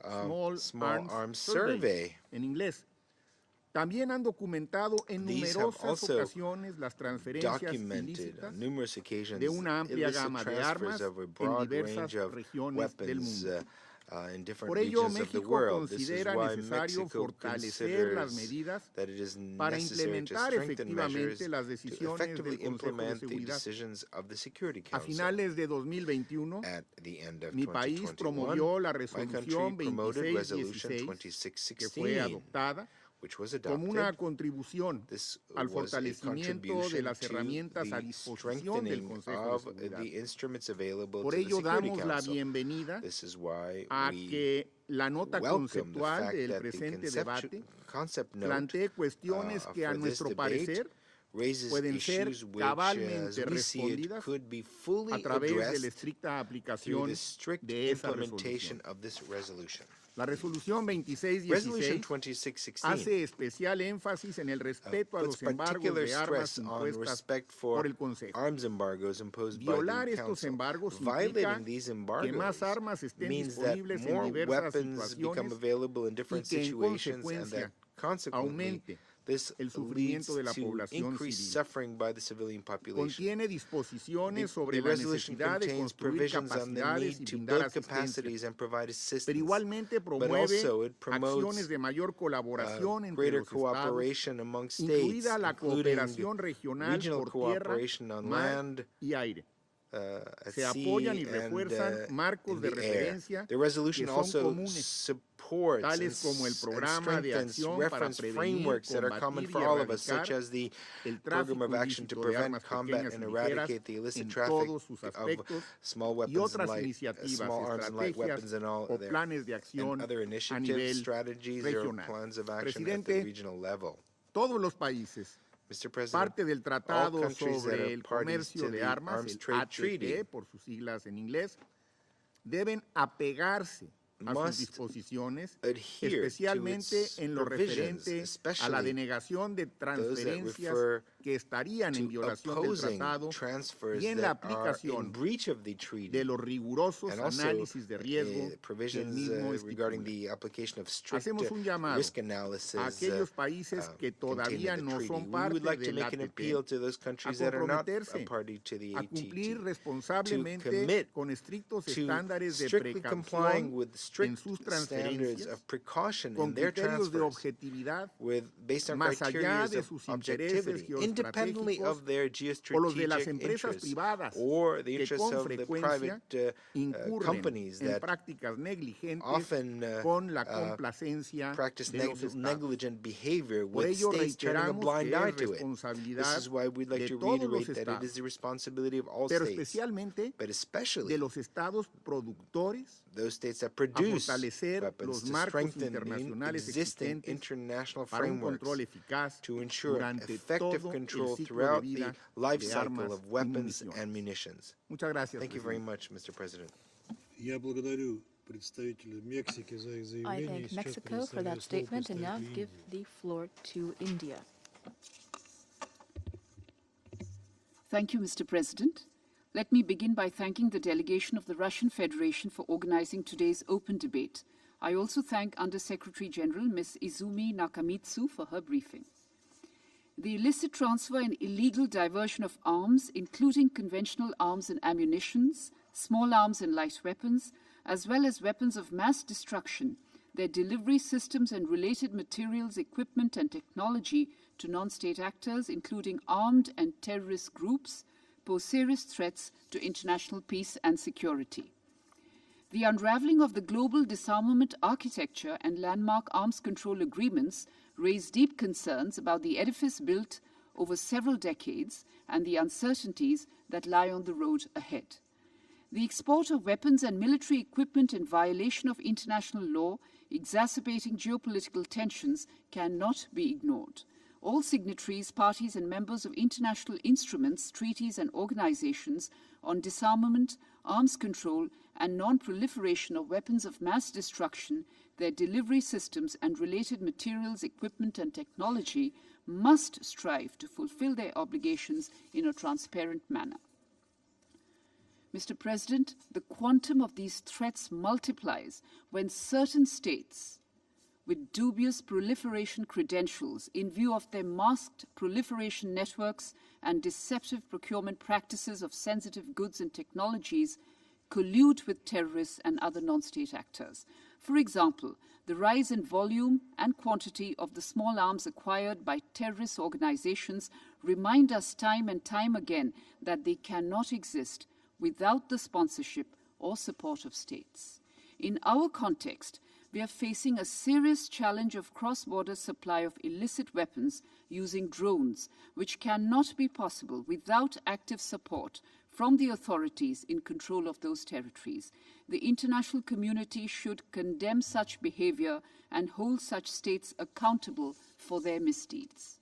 Small Arms Survey, en inglés. También han documentado en numerosas ocasiones las transferencias ilícitas de una amplia gama de armas en diversas regiones del mundo. Por ello, México considera necesario fortalecer las medidas para implementar efectivamente las decisiones del Consejo de Seguridad. A finales de 2021, mi país promovió la resolución 2616, que fue adoptada como una contribución al fortalecimiento de las herramientas a disposición del Consejo de Seguridad. Por ello damos la bienvenida a que la nota conceptual del presente debate plantee cuestiones que a nuestro parecer pueden ser cabalmente respondidas a través de la estricta aplicación de esa resolución. La resolución 2616 hace especial énfasis en el respeto a los embargos de armas impuestas por el Consejo. Violar estos embargos implica que más armas estén disponibles en diversas situaciones y que en consecuencia aumente el sufrimiento de la población civil. Contiene disposiciones sobre la necesidad de construir capacidades y brindar asistencia, pero igualmente promueve acciones de mayor colaboración entre los estados, incluida la cooperación regional por tierra, mar y aire. Se apoyan y refuerzan marcos de referencia que son comunes, tales como el programa de acción para prevenir, combatir y erradicar el tráfico ilícito de armas pequeñas y ligeras en todos sus aspectos y otras iniciativas, estrategias o planes de acción a nivel regional. Presidente, todos los países, parte del Tratado sobre el Comercio de Armas, el RTVE, por sus siglas en inglés, deben apegarse a sus disposiciones, especialmente en lo referente a la denegación de transferencias que estarían en violación del tratado y en la aplicación de los rigurosos análisis de riesgo que el mismo estipula. Hacemos un llamado a aquellos países que todavía no son parte del ATP a comprometerse a cumplir responsablemente con estrictos estándares de precaución en sus transferencias, con criterios de objetividad más allá de sus intereses geoestratégicos o los de las empresas privadas que con frecuencia incurren en prácticas negligentes con la complacencia de los estados. Por ello reiteramos que es responsabilidad de todos los estados, pero especialmente de los estados productores, a fortalecer los marcos internacionales existentes para un control eficaz durante todo el ciclo de vida de armas y municiones. Muchas gracias. Thank you very much, Mr. President. Я благодарю представителя Мексики за их заявление. I thank Mexico for that statement and now give the floor to India. Thank you, Mr. President. Let me begin by thanking the delegation of the Russian Federation for organizing today's open debate. I also thank Under-Secretary General Ms. Izumi Nakamitsu for her briefing. The illicit transfer and illegal diversion of arms, including conventional arms and ammunitions, small arms and light weapons, as well as weapons of mass destruction, their delivery systems and related materials, equipment and technology to non-state actors, including armed and terrorist groups, pose serious threats to international peace and security. The unraveling of the global disarmament architecture and landmark arms control agreements raise deep concerns about the edifice built over several decades and the uncertainties that lie on the road ahead. The export of weapons and military equipment in violation of international law, exacerbating geopolitical tensions, cannot be ignored. All signatories, parties and members of international instruments, treaties and organizations on disarmament, arms control and non-proliferation of weapons of mass destruction, their delivery systems and related materials, equipment and technology must strive to fulfill their obligations in a transparent manner. Mr. President, the quantum of these threats multiplies when certain states with dubious proliferation credentials in view of their masked proliferation networks and deceptive procurement practices of sensitive goods and technologies collude with terrorists and other non-state actors. For example, the rise in volume and quantity of the small arms acquired by terrorist organizations remind us time and time again that they cannot exist without the sponsorship or support of states. In our context, we are facing a serious challenge of cross-border supply of illicit weapons using drones, which cannot be possible without active support from the authorities in control of those territories. The international community should condemn such behavior and hold such states accountable for their misdeeds.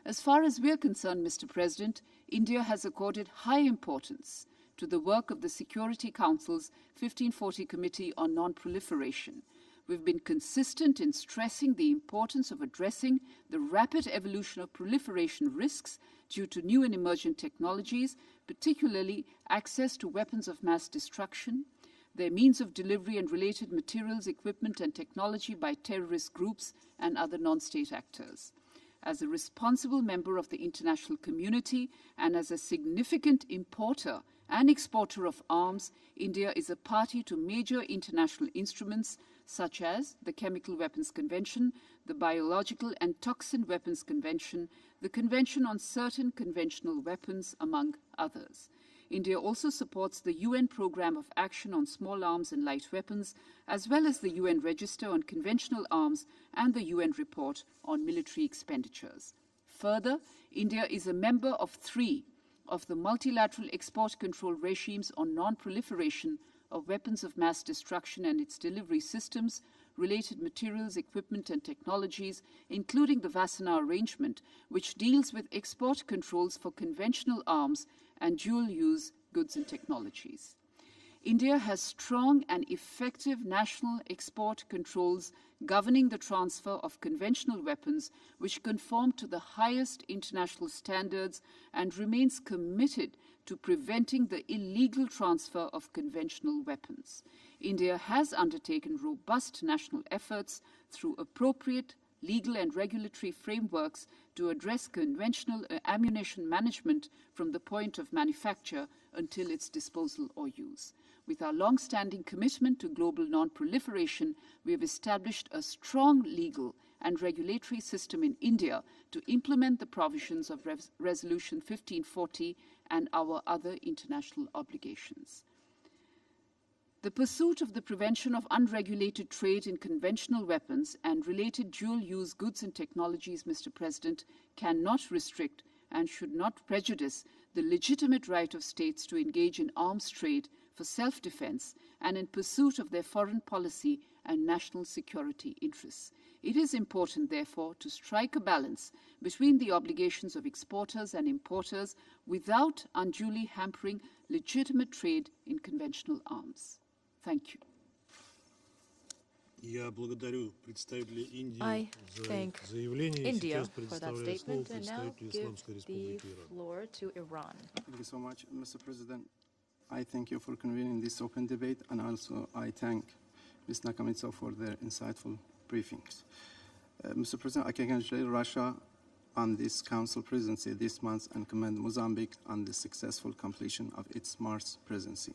As far as we are concerned, Mr. President, India has accorded high importance to the work of the Security Council's 1540 Committee on Non-Proliferation. We've been consistent in stressing the importance of addressing the rapid evolution of proliferation risks due to new and emergent technologies, particularly access to weapons of mass destruction, their means of delivery and related materials, equipment and technology by terrorist groups and other non-state actors. As a responsible member of the international community and as a significant importer and exporter of arms, India is a party to major international instruments such as the Chemical Weapons Convention, the Biological and Toxin Weapons Convention, the Convention on Certain Conventional Weapons, among others. India also supports the UN Programme of Action on Small Arms and Light Weapons, as well as the UN Register on Conventional Arms and the UN Report on Military Expenditures. Further, India is a member of 3 of the multilateral export control regimes on non-proliferation of weapons of mass destruction and its delivery systems, related materials, equipment and technologies, including the Wassenaar Arrangement, which deals with export controls for conventional arms and dual-use goods and technologies. India has strong and effective national export controls governing the transfer of conventional weapons, which conform to the highest international standards and remains committed to preventing the illegal transfer of conventional weapons. India has undertaken robust national efforts through appropriate legal and regulatory frameworks to address conventional ammunition management from the point of manufacture until its disposal or use. With our long-standing commitment to global non-proliferation, we have established a strong legal and regulatory system in India to implement the provisions of Resolution 1540 and our other international obligations. The pursuit of the prevention of unregulated trade in conventional weapons and related dual-use goods and technologies, Mr. President, cannot restrict and should not prejudice the legitimate right of states to engage in arms trade for self-defense and in pursuit of their foreign policy and national security interests. It is important, therefore, to strike a balance between the obligations of exporters and importers without unduly hampering legitimate trade in conventional arms. Thank you. I thank India for that statement and now give the floor to Iran. Thank you so much, Mr. President. I thank you for convening this open debate, and also I thank Ms. Nakamitsu for their insightful briefings. Mr. President, I congratulate Russia on this Council presidency this month and commend Mozambique on the successful completion of its March presidency.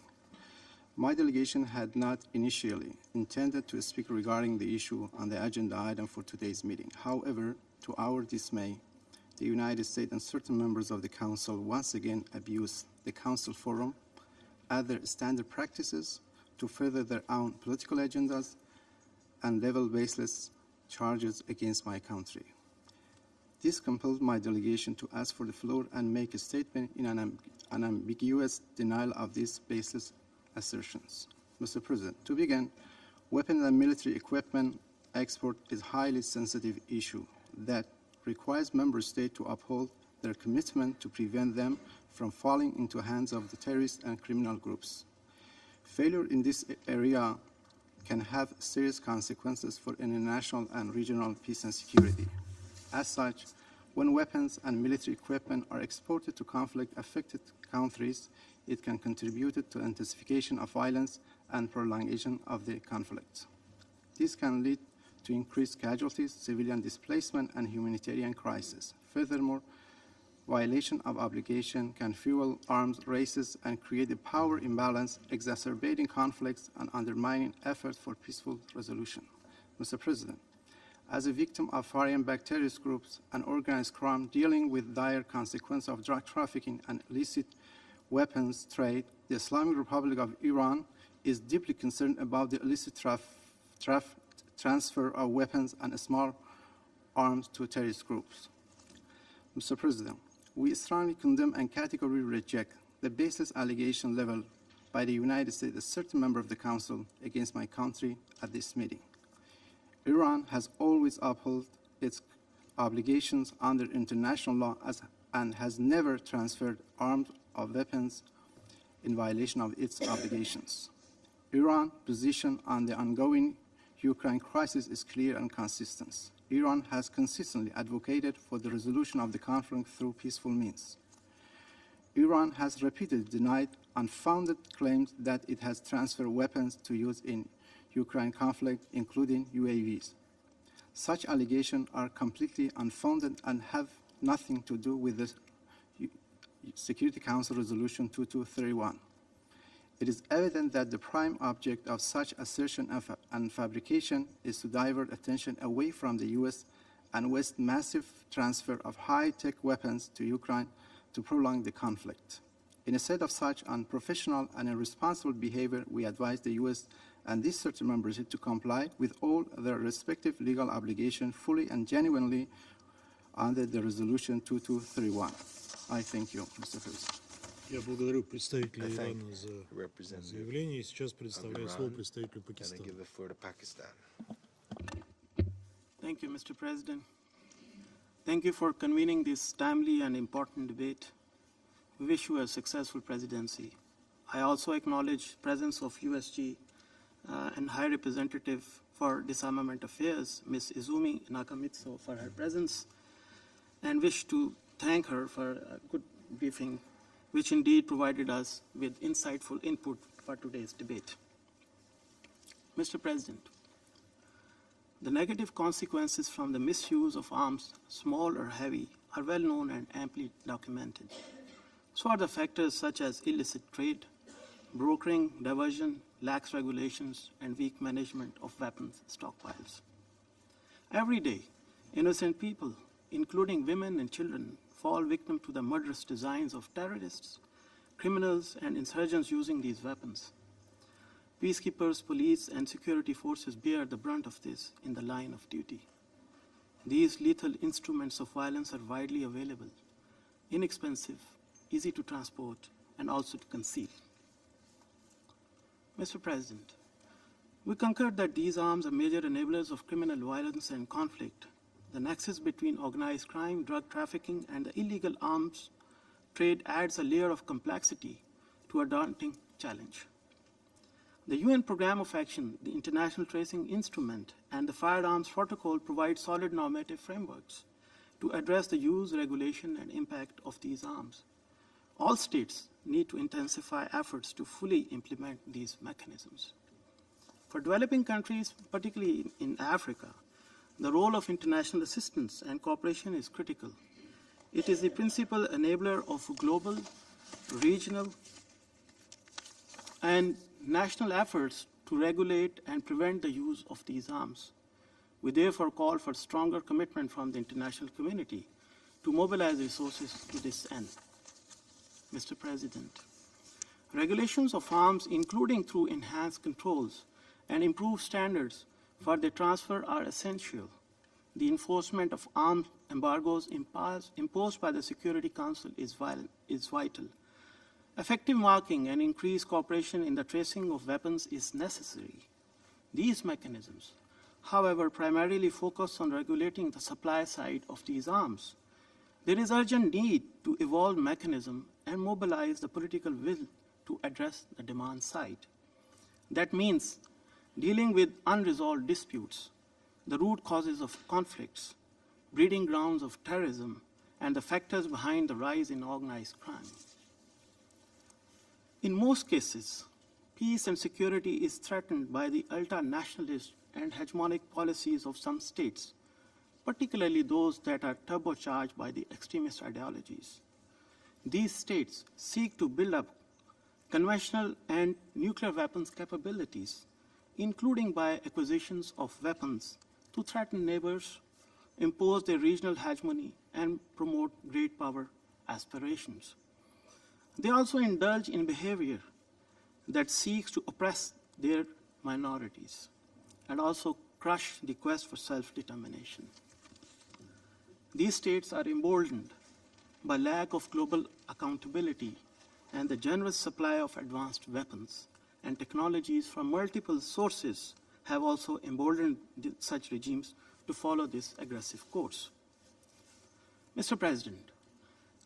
My delegation had not initially intended to speak regarding the issue on the agenda item for today's meeting. However, to our dismay, the United States and certain members of the Council once again abused the Council forum, other standard practices to further their own political agendas and level baseless charges against my country. This compelled my delegation to ask for the floor and make a statement in an ambiguous denial of these baseless assertions. Mr. President, to begin, weapons and military equipment export is a highly sensitive issue that requires member states to uphold their commitment to prevent them from falling into the hands of the terrorist and criminal groups. Failure in this area can have serious consequences for international and regional peace and security. As such, when weapons and military equipment are exported to conflict-affected countries, it can contribute to intensification of violence and prolongation of the conflict. This can lead to increased casualties, civilian displacement, and humanitarian crisis. Furthermore, violation of obligation can fuel arms races and create a power imbalance, exacerbating conflicts and undermining efforts for peaceful resolution. Mr. President, as a victim of foreign-backed terrorist groups and organized crime dealing with dire consequences of drug trafficking and illicit weapons trade, the Islamic Republic of Iran is deeply concerned about the illicit transfer of weapons and small arms to terrorist groups. Mr. President, we strongly condemn and categorically reject the baseless allegation leveled by the United States, a certain member of the Council, against my country at this meeting. Iran has always upheld its obligations under international law and has never transferred arms or weapons in violation of its obligations. Iran's position on the ongoing Ukraine crisis is clear and consistent. Iran has consistently advocated for the resolution of the conflict through peaceful means. Iran has repeatedly denied unfounded claims that it has transferred weapons to use in Ukraine conflict, including UAVs. Such allegations are completely unfounded and have nothing to do with the Security Council Resolution 2231. It is evident that the prime object of such assertion and fabrication is to divert attention away from the U.S. and West's massive transfer of high-tech weapons to Ukraine to prolong the conflict. In a set of such unprofessional and irresponsible behavior, we advise the U.S. and these certain members to comply with all their respective legal obligations fully and genuinely under the Resolution 2231. I thank you, Mr. President. Я благодарю представителя Ирана за заявление. Сейчас предоставляю слово представителю Пакистана. Thank you, Mr. President. Thank you for convening this timely and important debate. We wish you a successful presidency. I also acknowledge the presence of USG and High Representative for Disarmament Affairs, Ms. Izumi Nakamitsu, for her presence, and wish to thank her for a good briefing, which indeed provided us with insightful input for today's debate. Mr. President, the negative consequences from the misuse of arms, small or heavy, are well known and amply documented. So are the factors such as illicit trade, brokering, diversion, lax regulations, and weak management of weapons stockpiles. Every day, innocent people, including women and children, fall victim to the murderous designs of terrorists, criminals, and insurgents using these weapons. Peacekeepers, police, and security forces bear the brunt of this in the line of duty. These lethal instruments of violence are widely available, inexpensive, easy to transport, and also to conceal. Mr. President, we concur that these arms are major enablers of criminal violence and conflict. The nexus between organized crime, drug trafficking, and the illegal arms trade adds a layer of complexity to a daunting challenge. The UN Programme of Action, the International Tracing Instrument, and the Firearms Protocol provide solid normative frameworks to address the use, regulation, and impact of these arms. All states need to intensify efforts to fully implement these mechanisms. For developing countries, particularly in Africa, the role of international assistance and cooperation is critical. It is the principal enabler of global, regional, and national efforts to regulate and prevent the use of these arms. We therefore call for stronger commitment from the international community to mobilize resources to this end. Mr. President, regulations of arms, including through enhanced controls and improved standards for their transfer, are essential. The enforcement of arms embargoes imposed by the Security Council is vital. Effective marking and increased cooperation in the tracing of weapons is necessary. These mechanisms however, primarily focus on regulating the supply side of these arms. There is urgent need to evolve mechanism and mobilize the political will to address the demand side. That means dealing with unresolved disputes, the root causes of conflicts, breeding grounds of terrorism, and the factors behind the rise in organized crime. In most cases, peace and security is threatened by the ultra-nationalist and hegemonic policies of some states, particularly those that are turbocharged by the extremist ideologies. These states seek to build up conventional and nuclear weapons capabilities, including by acquisitions of weapons to threaten neighbors, impose their regional hegemony, and promote great power aspirations. They also indulge in behavior that seeks to oppress their minorities and also crush the quest for self-determination. These states are emboldened by lack of global accountability and the generous supply of advanced weapons and technologies from multiple sources have also emboldened such regimes to follow this aggressive course. Mr. President,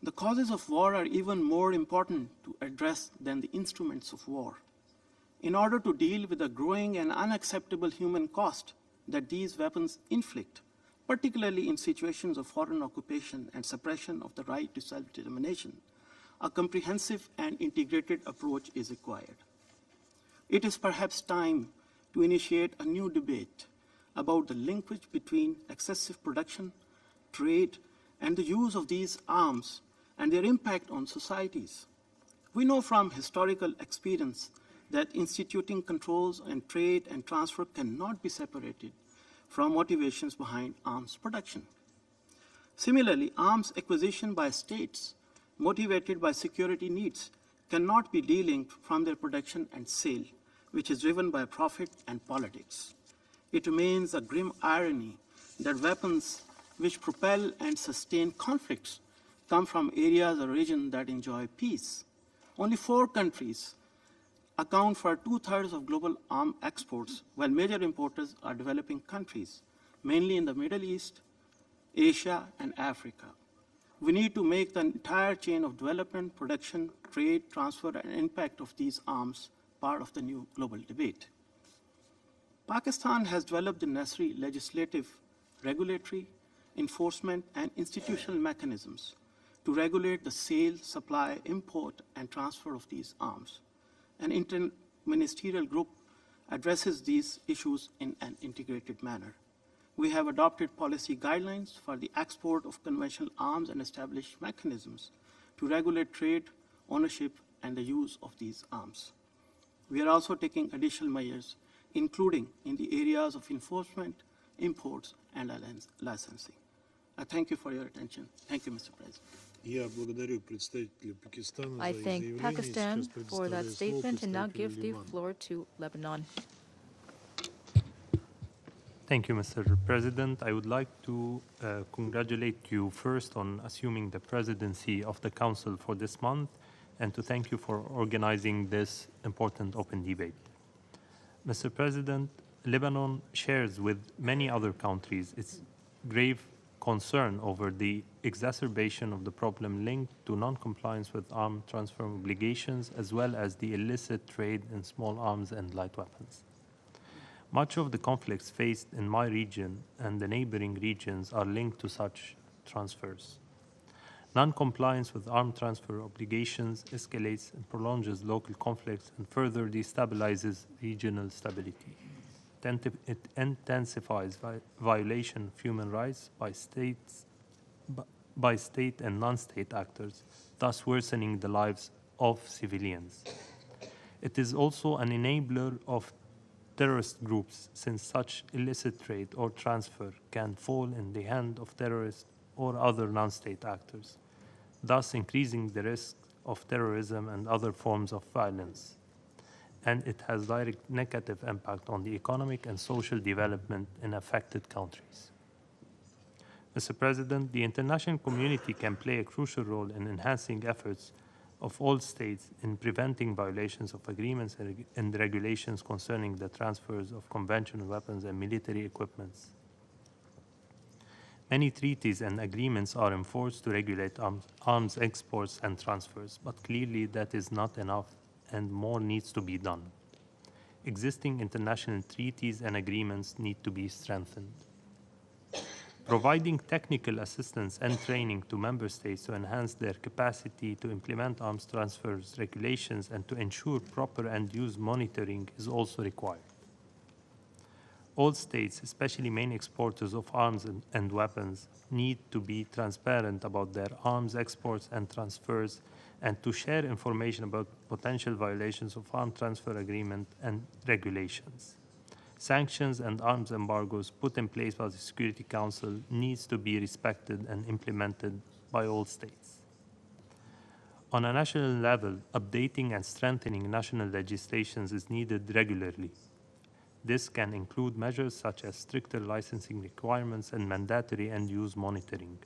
the causes of war are even more important to address than the instruments of war. In order to deal with the growing and unacceptable human cost that these weapons inflict, particularly in situations of foreign occupation and suppression of the right to self-determination, a comprehensive and integrated approach is required. It is perhaps time to initiate a new debate about the linkage between excessive production, trade, and the use of these arms and their impact on societies. We know from historical experience that instituting controls and trade and transfer cannot be separated from motivations behind arms production. Similarly, arms acquisition by states motivated by security needs cannot be delinked from their production and sale, which is driven by profit and politics. It remains a grim irony that weapons which propel and sustain conflicts come from areas or regions that enjoy peace. Only 4 countries account for 2/3 of global arms exports, while major importers are developing countries, mainly in the Middle East, Asia, and Africa. We need to make the entire chain of development, production, trade, transfer, and impact of these arms part of the new global debate. Pakistan has developed the necessary legislative, regulatory, enforcement, and institutional mechanisms to regulate the sale, supply, import, and transfer of these arms. An interministerial group addresses these issues in an integrated manner. We have adopted policy guidelines for the export of conventional arms and established mechanisms to regulate trade, ownership, and the use of these arms. We are also taking additional measures, including in the areas of enforcement, imports, and licensing. I thank you for your attention. Thank you, Mr. President. I thank Pakistan for that statement and now give the floor to Lebanon. Thank you, Mr. President. I would like to congratulate you first on assuming the presidency of the Council for this month and to thank you for organizing this important open debate. Mr. President, Lebanon shares with many other countries its grave concern over the exacerbation of the problem linked to non-compliance with arms transfer obligations as well as the illicit trade in small arms and light weapons. Much of the conflicts faced in my region and the neighboring regions are linked to such transfers. Non-compliance with arms transfer obligations escalates and prolongs local conflicts and further destabilizes regional stability. It intensifies violation of human rights by state and non-state actors, thus worsening the lives of civilians. It is also an enabler of terrorist groups, since such illicit trade or transfer can fall in the hand of terrorists or other non-state actors, thus increasing the risk of terrorism and other forms of violence. And it has direct negative impact on the economic and social development in affected countries. Mr. President, the international community can play a crucial role in enhancing efforts of all states in preventing violations of agreements and regulations concerning the transfers of conventional weapons and military equipments. Many treaties and agreements are enforced to regulate arms exports and transfers, but clearly that is not enough and more needs to be done. Existing international treaties and agreements need to be strengthened. Providing technical assistance and training to member states to enhance their capacity to implement arms transfers regulations and to ensure proper end-use monitoring is also required. All states, especially main exporters of arms and weapons, need to be transparent about their arms exports and transfers and to share information about potential violations of arms transfer agreement and regulations. Sanctions and arms embargoes put in place by the Security Council needs to be respected and implemented by all states. On a national level, updating and strengthening national legislations is needed regularly. This can include measures such as stricter licensing requirements and mandatory end-use monitoring.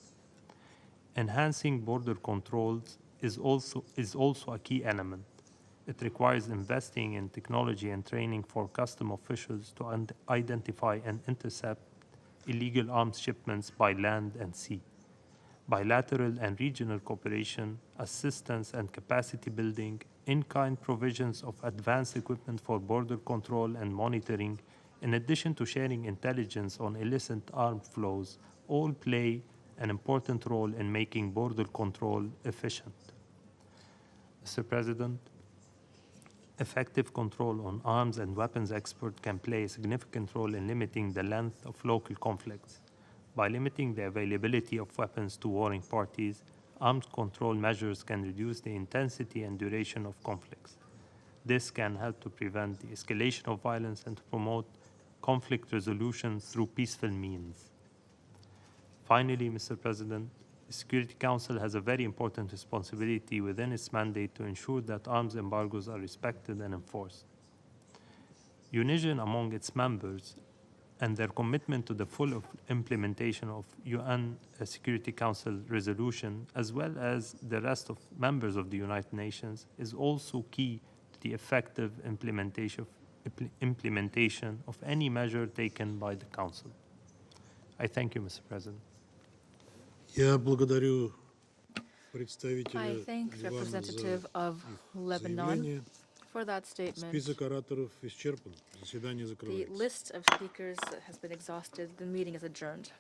Enhancing border controls is also a key element. It requires investing in technology and training for custom officials to identify and intercept illegal arms shipments by land and sea. Bilateral and regional cooperation, assistance and capacity building, in-kind provisions of advanced equipment for border control and monitoring, in addition to sharing intelligence on illicit arms flows, all play an important role in making border control efficient. Mr. President, effective control on arms and weapons export can play a significant role in limiting the length of local conflicts. By limiting the availability of weapons to warring parties, arms control measures can reduce the intensity and duration of conflicts. This can help to prevent the escalation of violence and to promote conflict resolution through peaceful means. Finally, Mr. President, the Security Council has a very important responsibility within its mandate to ensure that arms embargoes are respected and enforced. Union among its members and their commitment to the full implementation of UN Security Council resolution, as well as the rest of members of the United Nations, is also key to the effective implementation of any measure taken by the Council. I thank you, Mr. President. Я благодарю I thank the representative of Lebanon for that statement. Список ораторов исчерпан. Заседание закрывается. The list of speakers has been exhausted. The meeting is adjourned.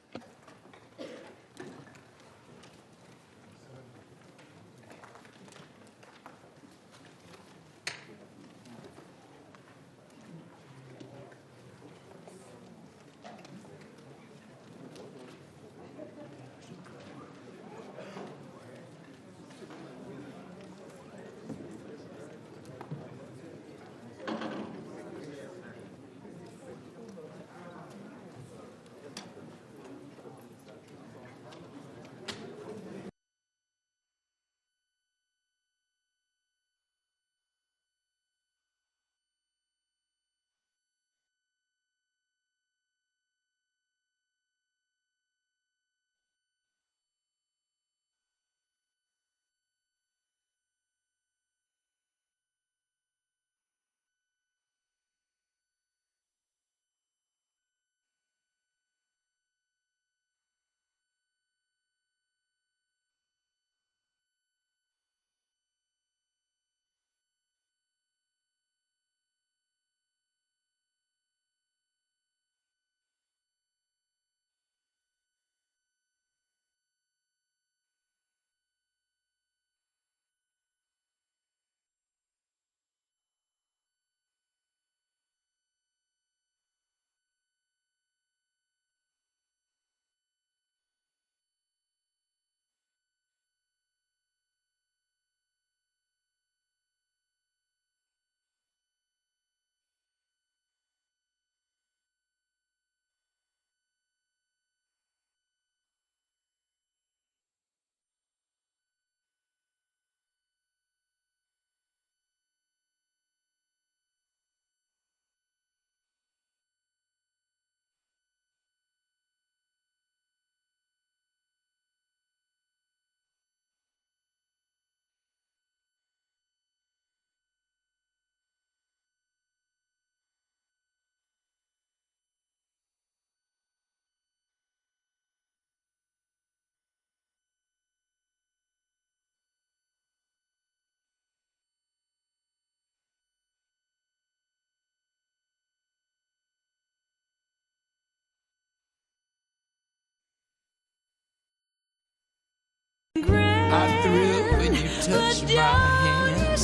touch my hand.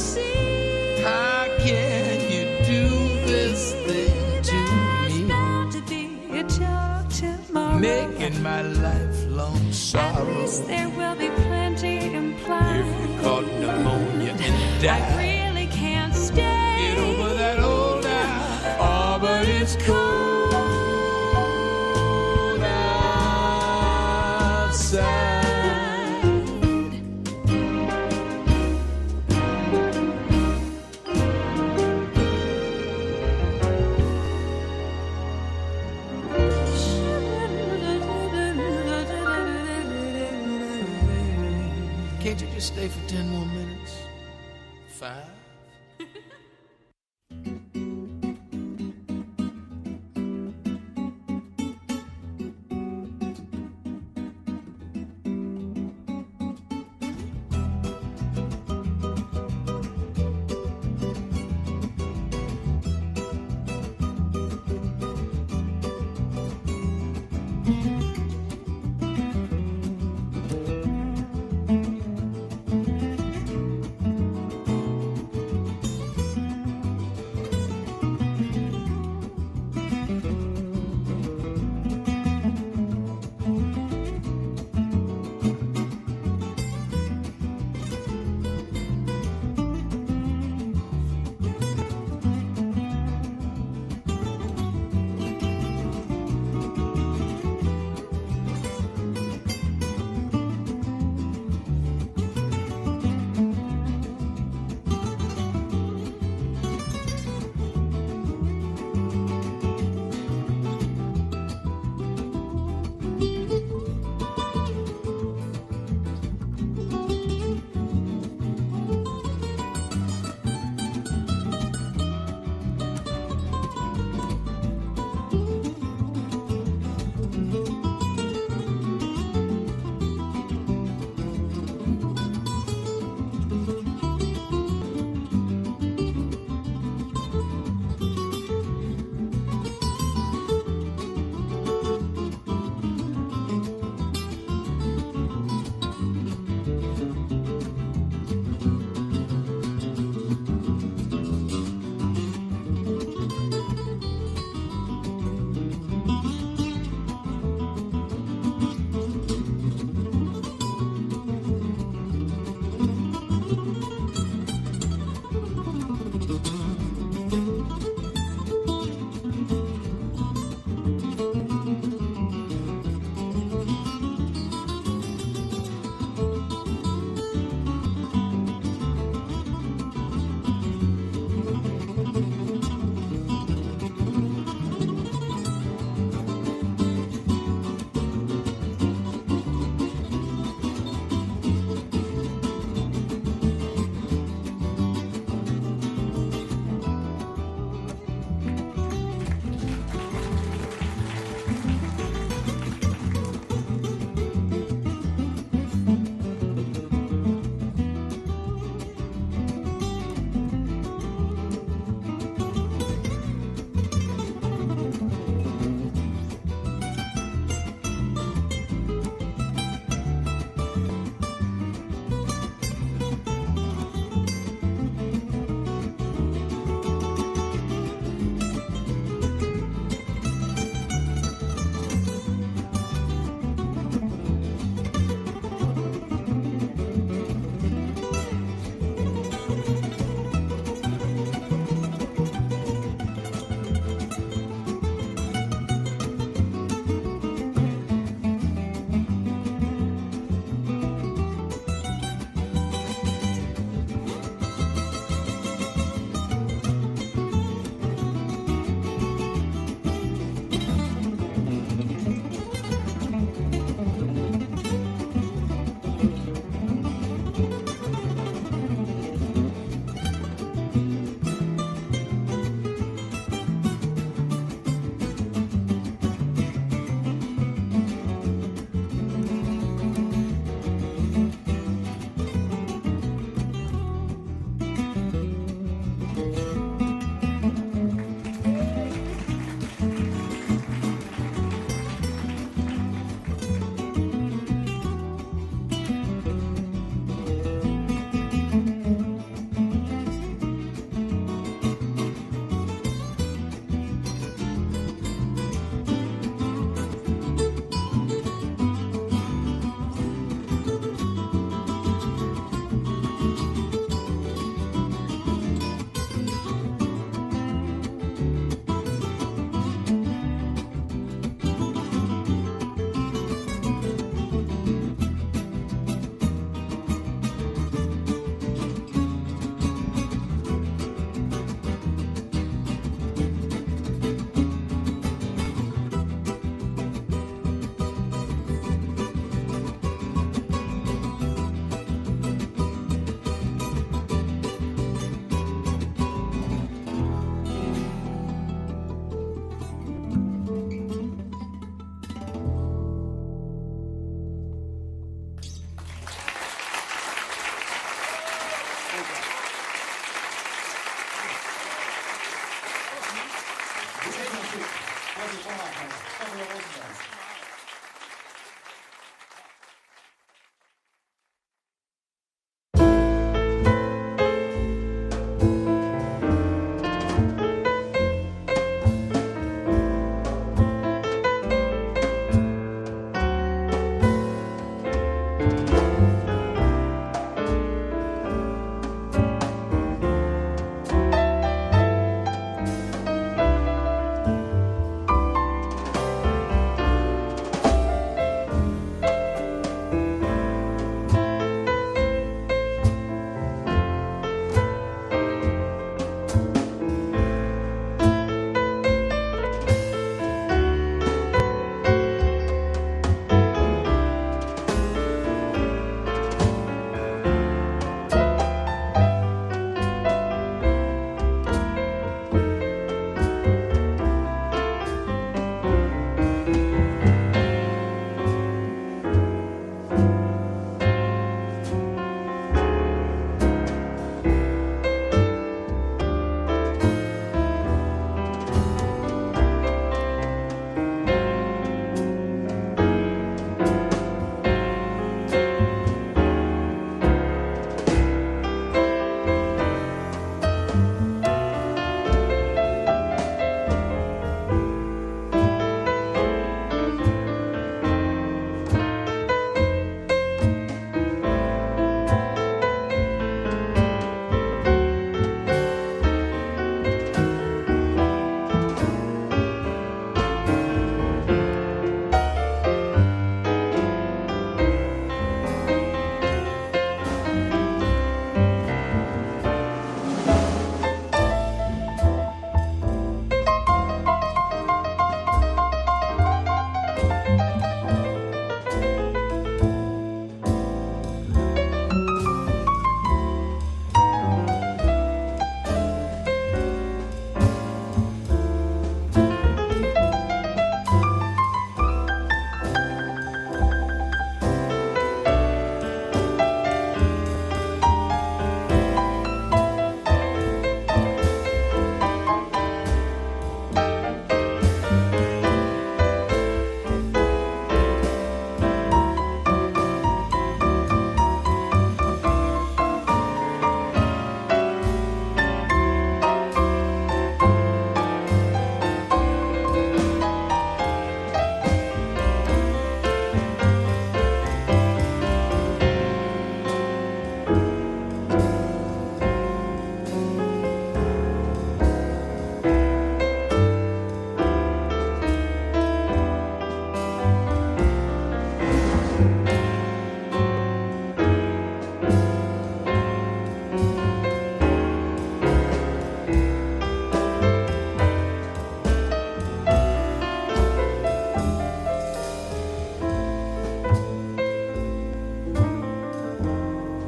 How can you do this thing to me? Making my lifelong sorrow. There will be plenty implied. If you caught pneumonia and died, I really can't stay. Get over that old eye. Oh, but it's cold outside. Can't you just stay for 10 more minutes? 5?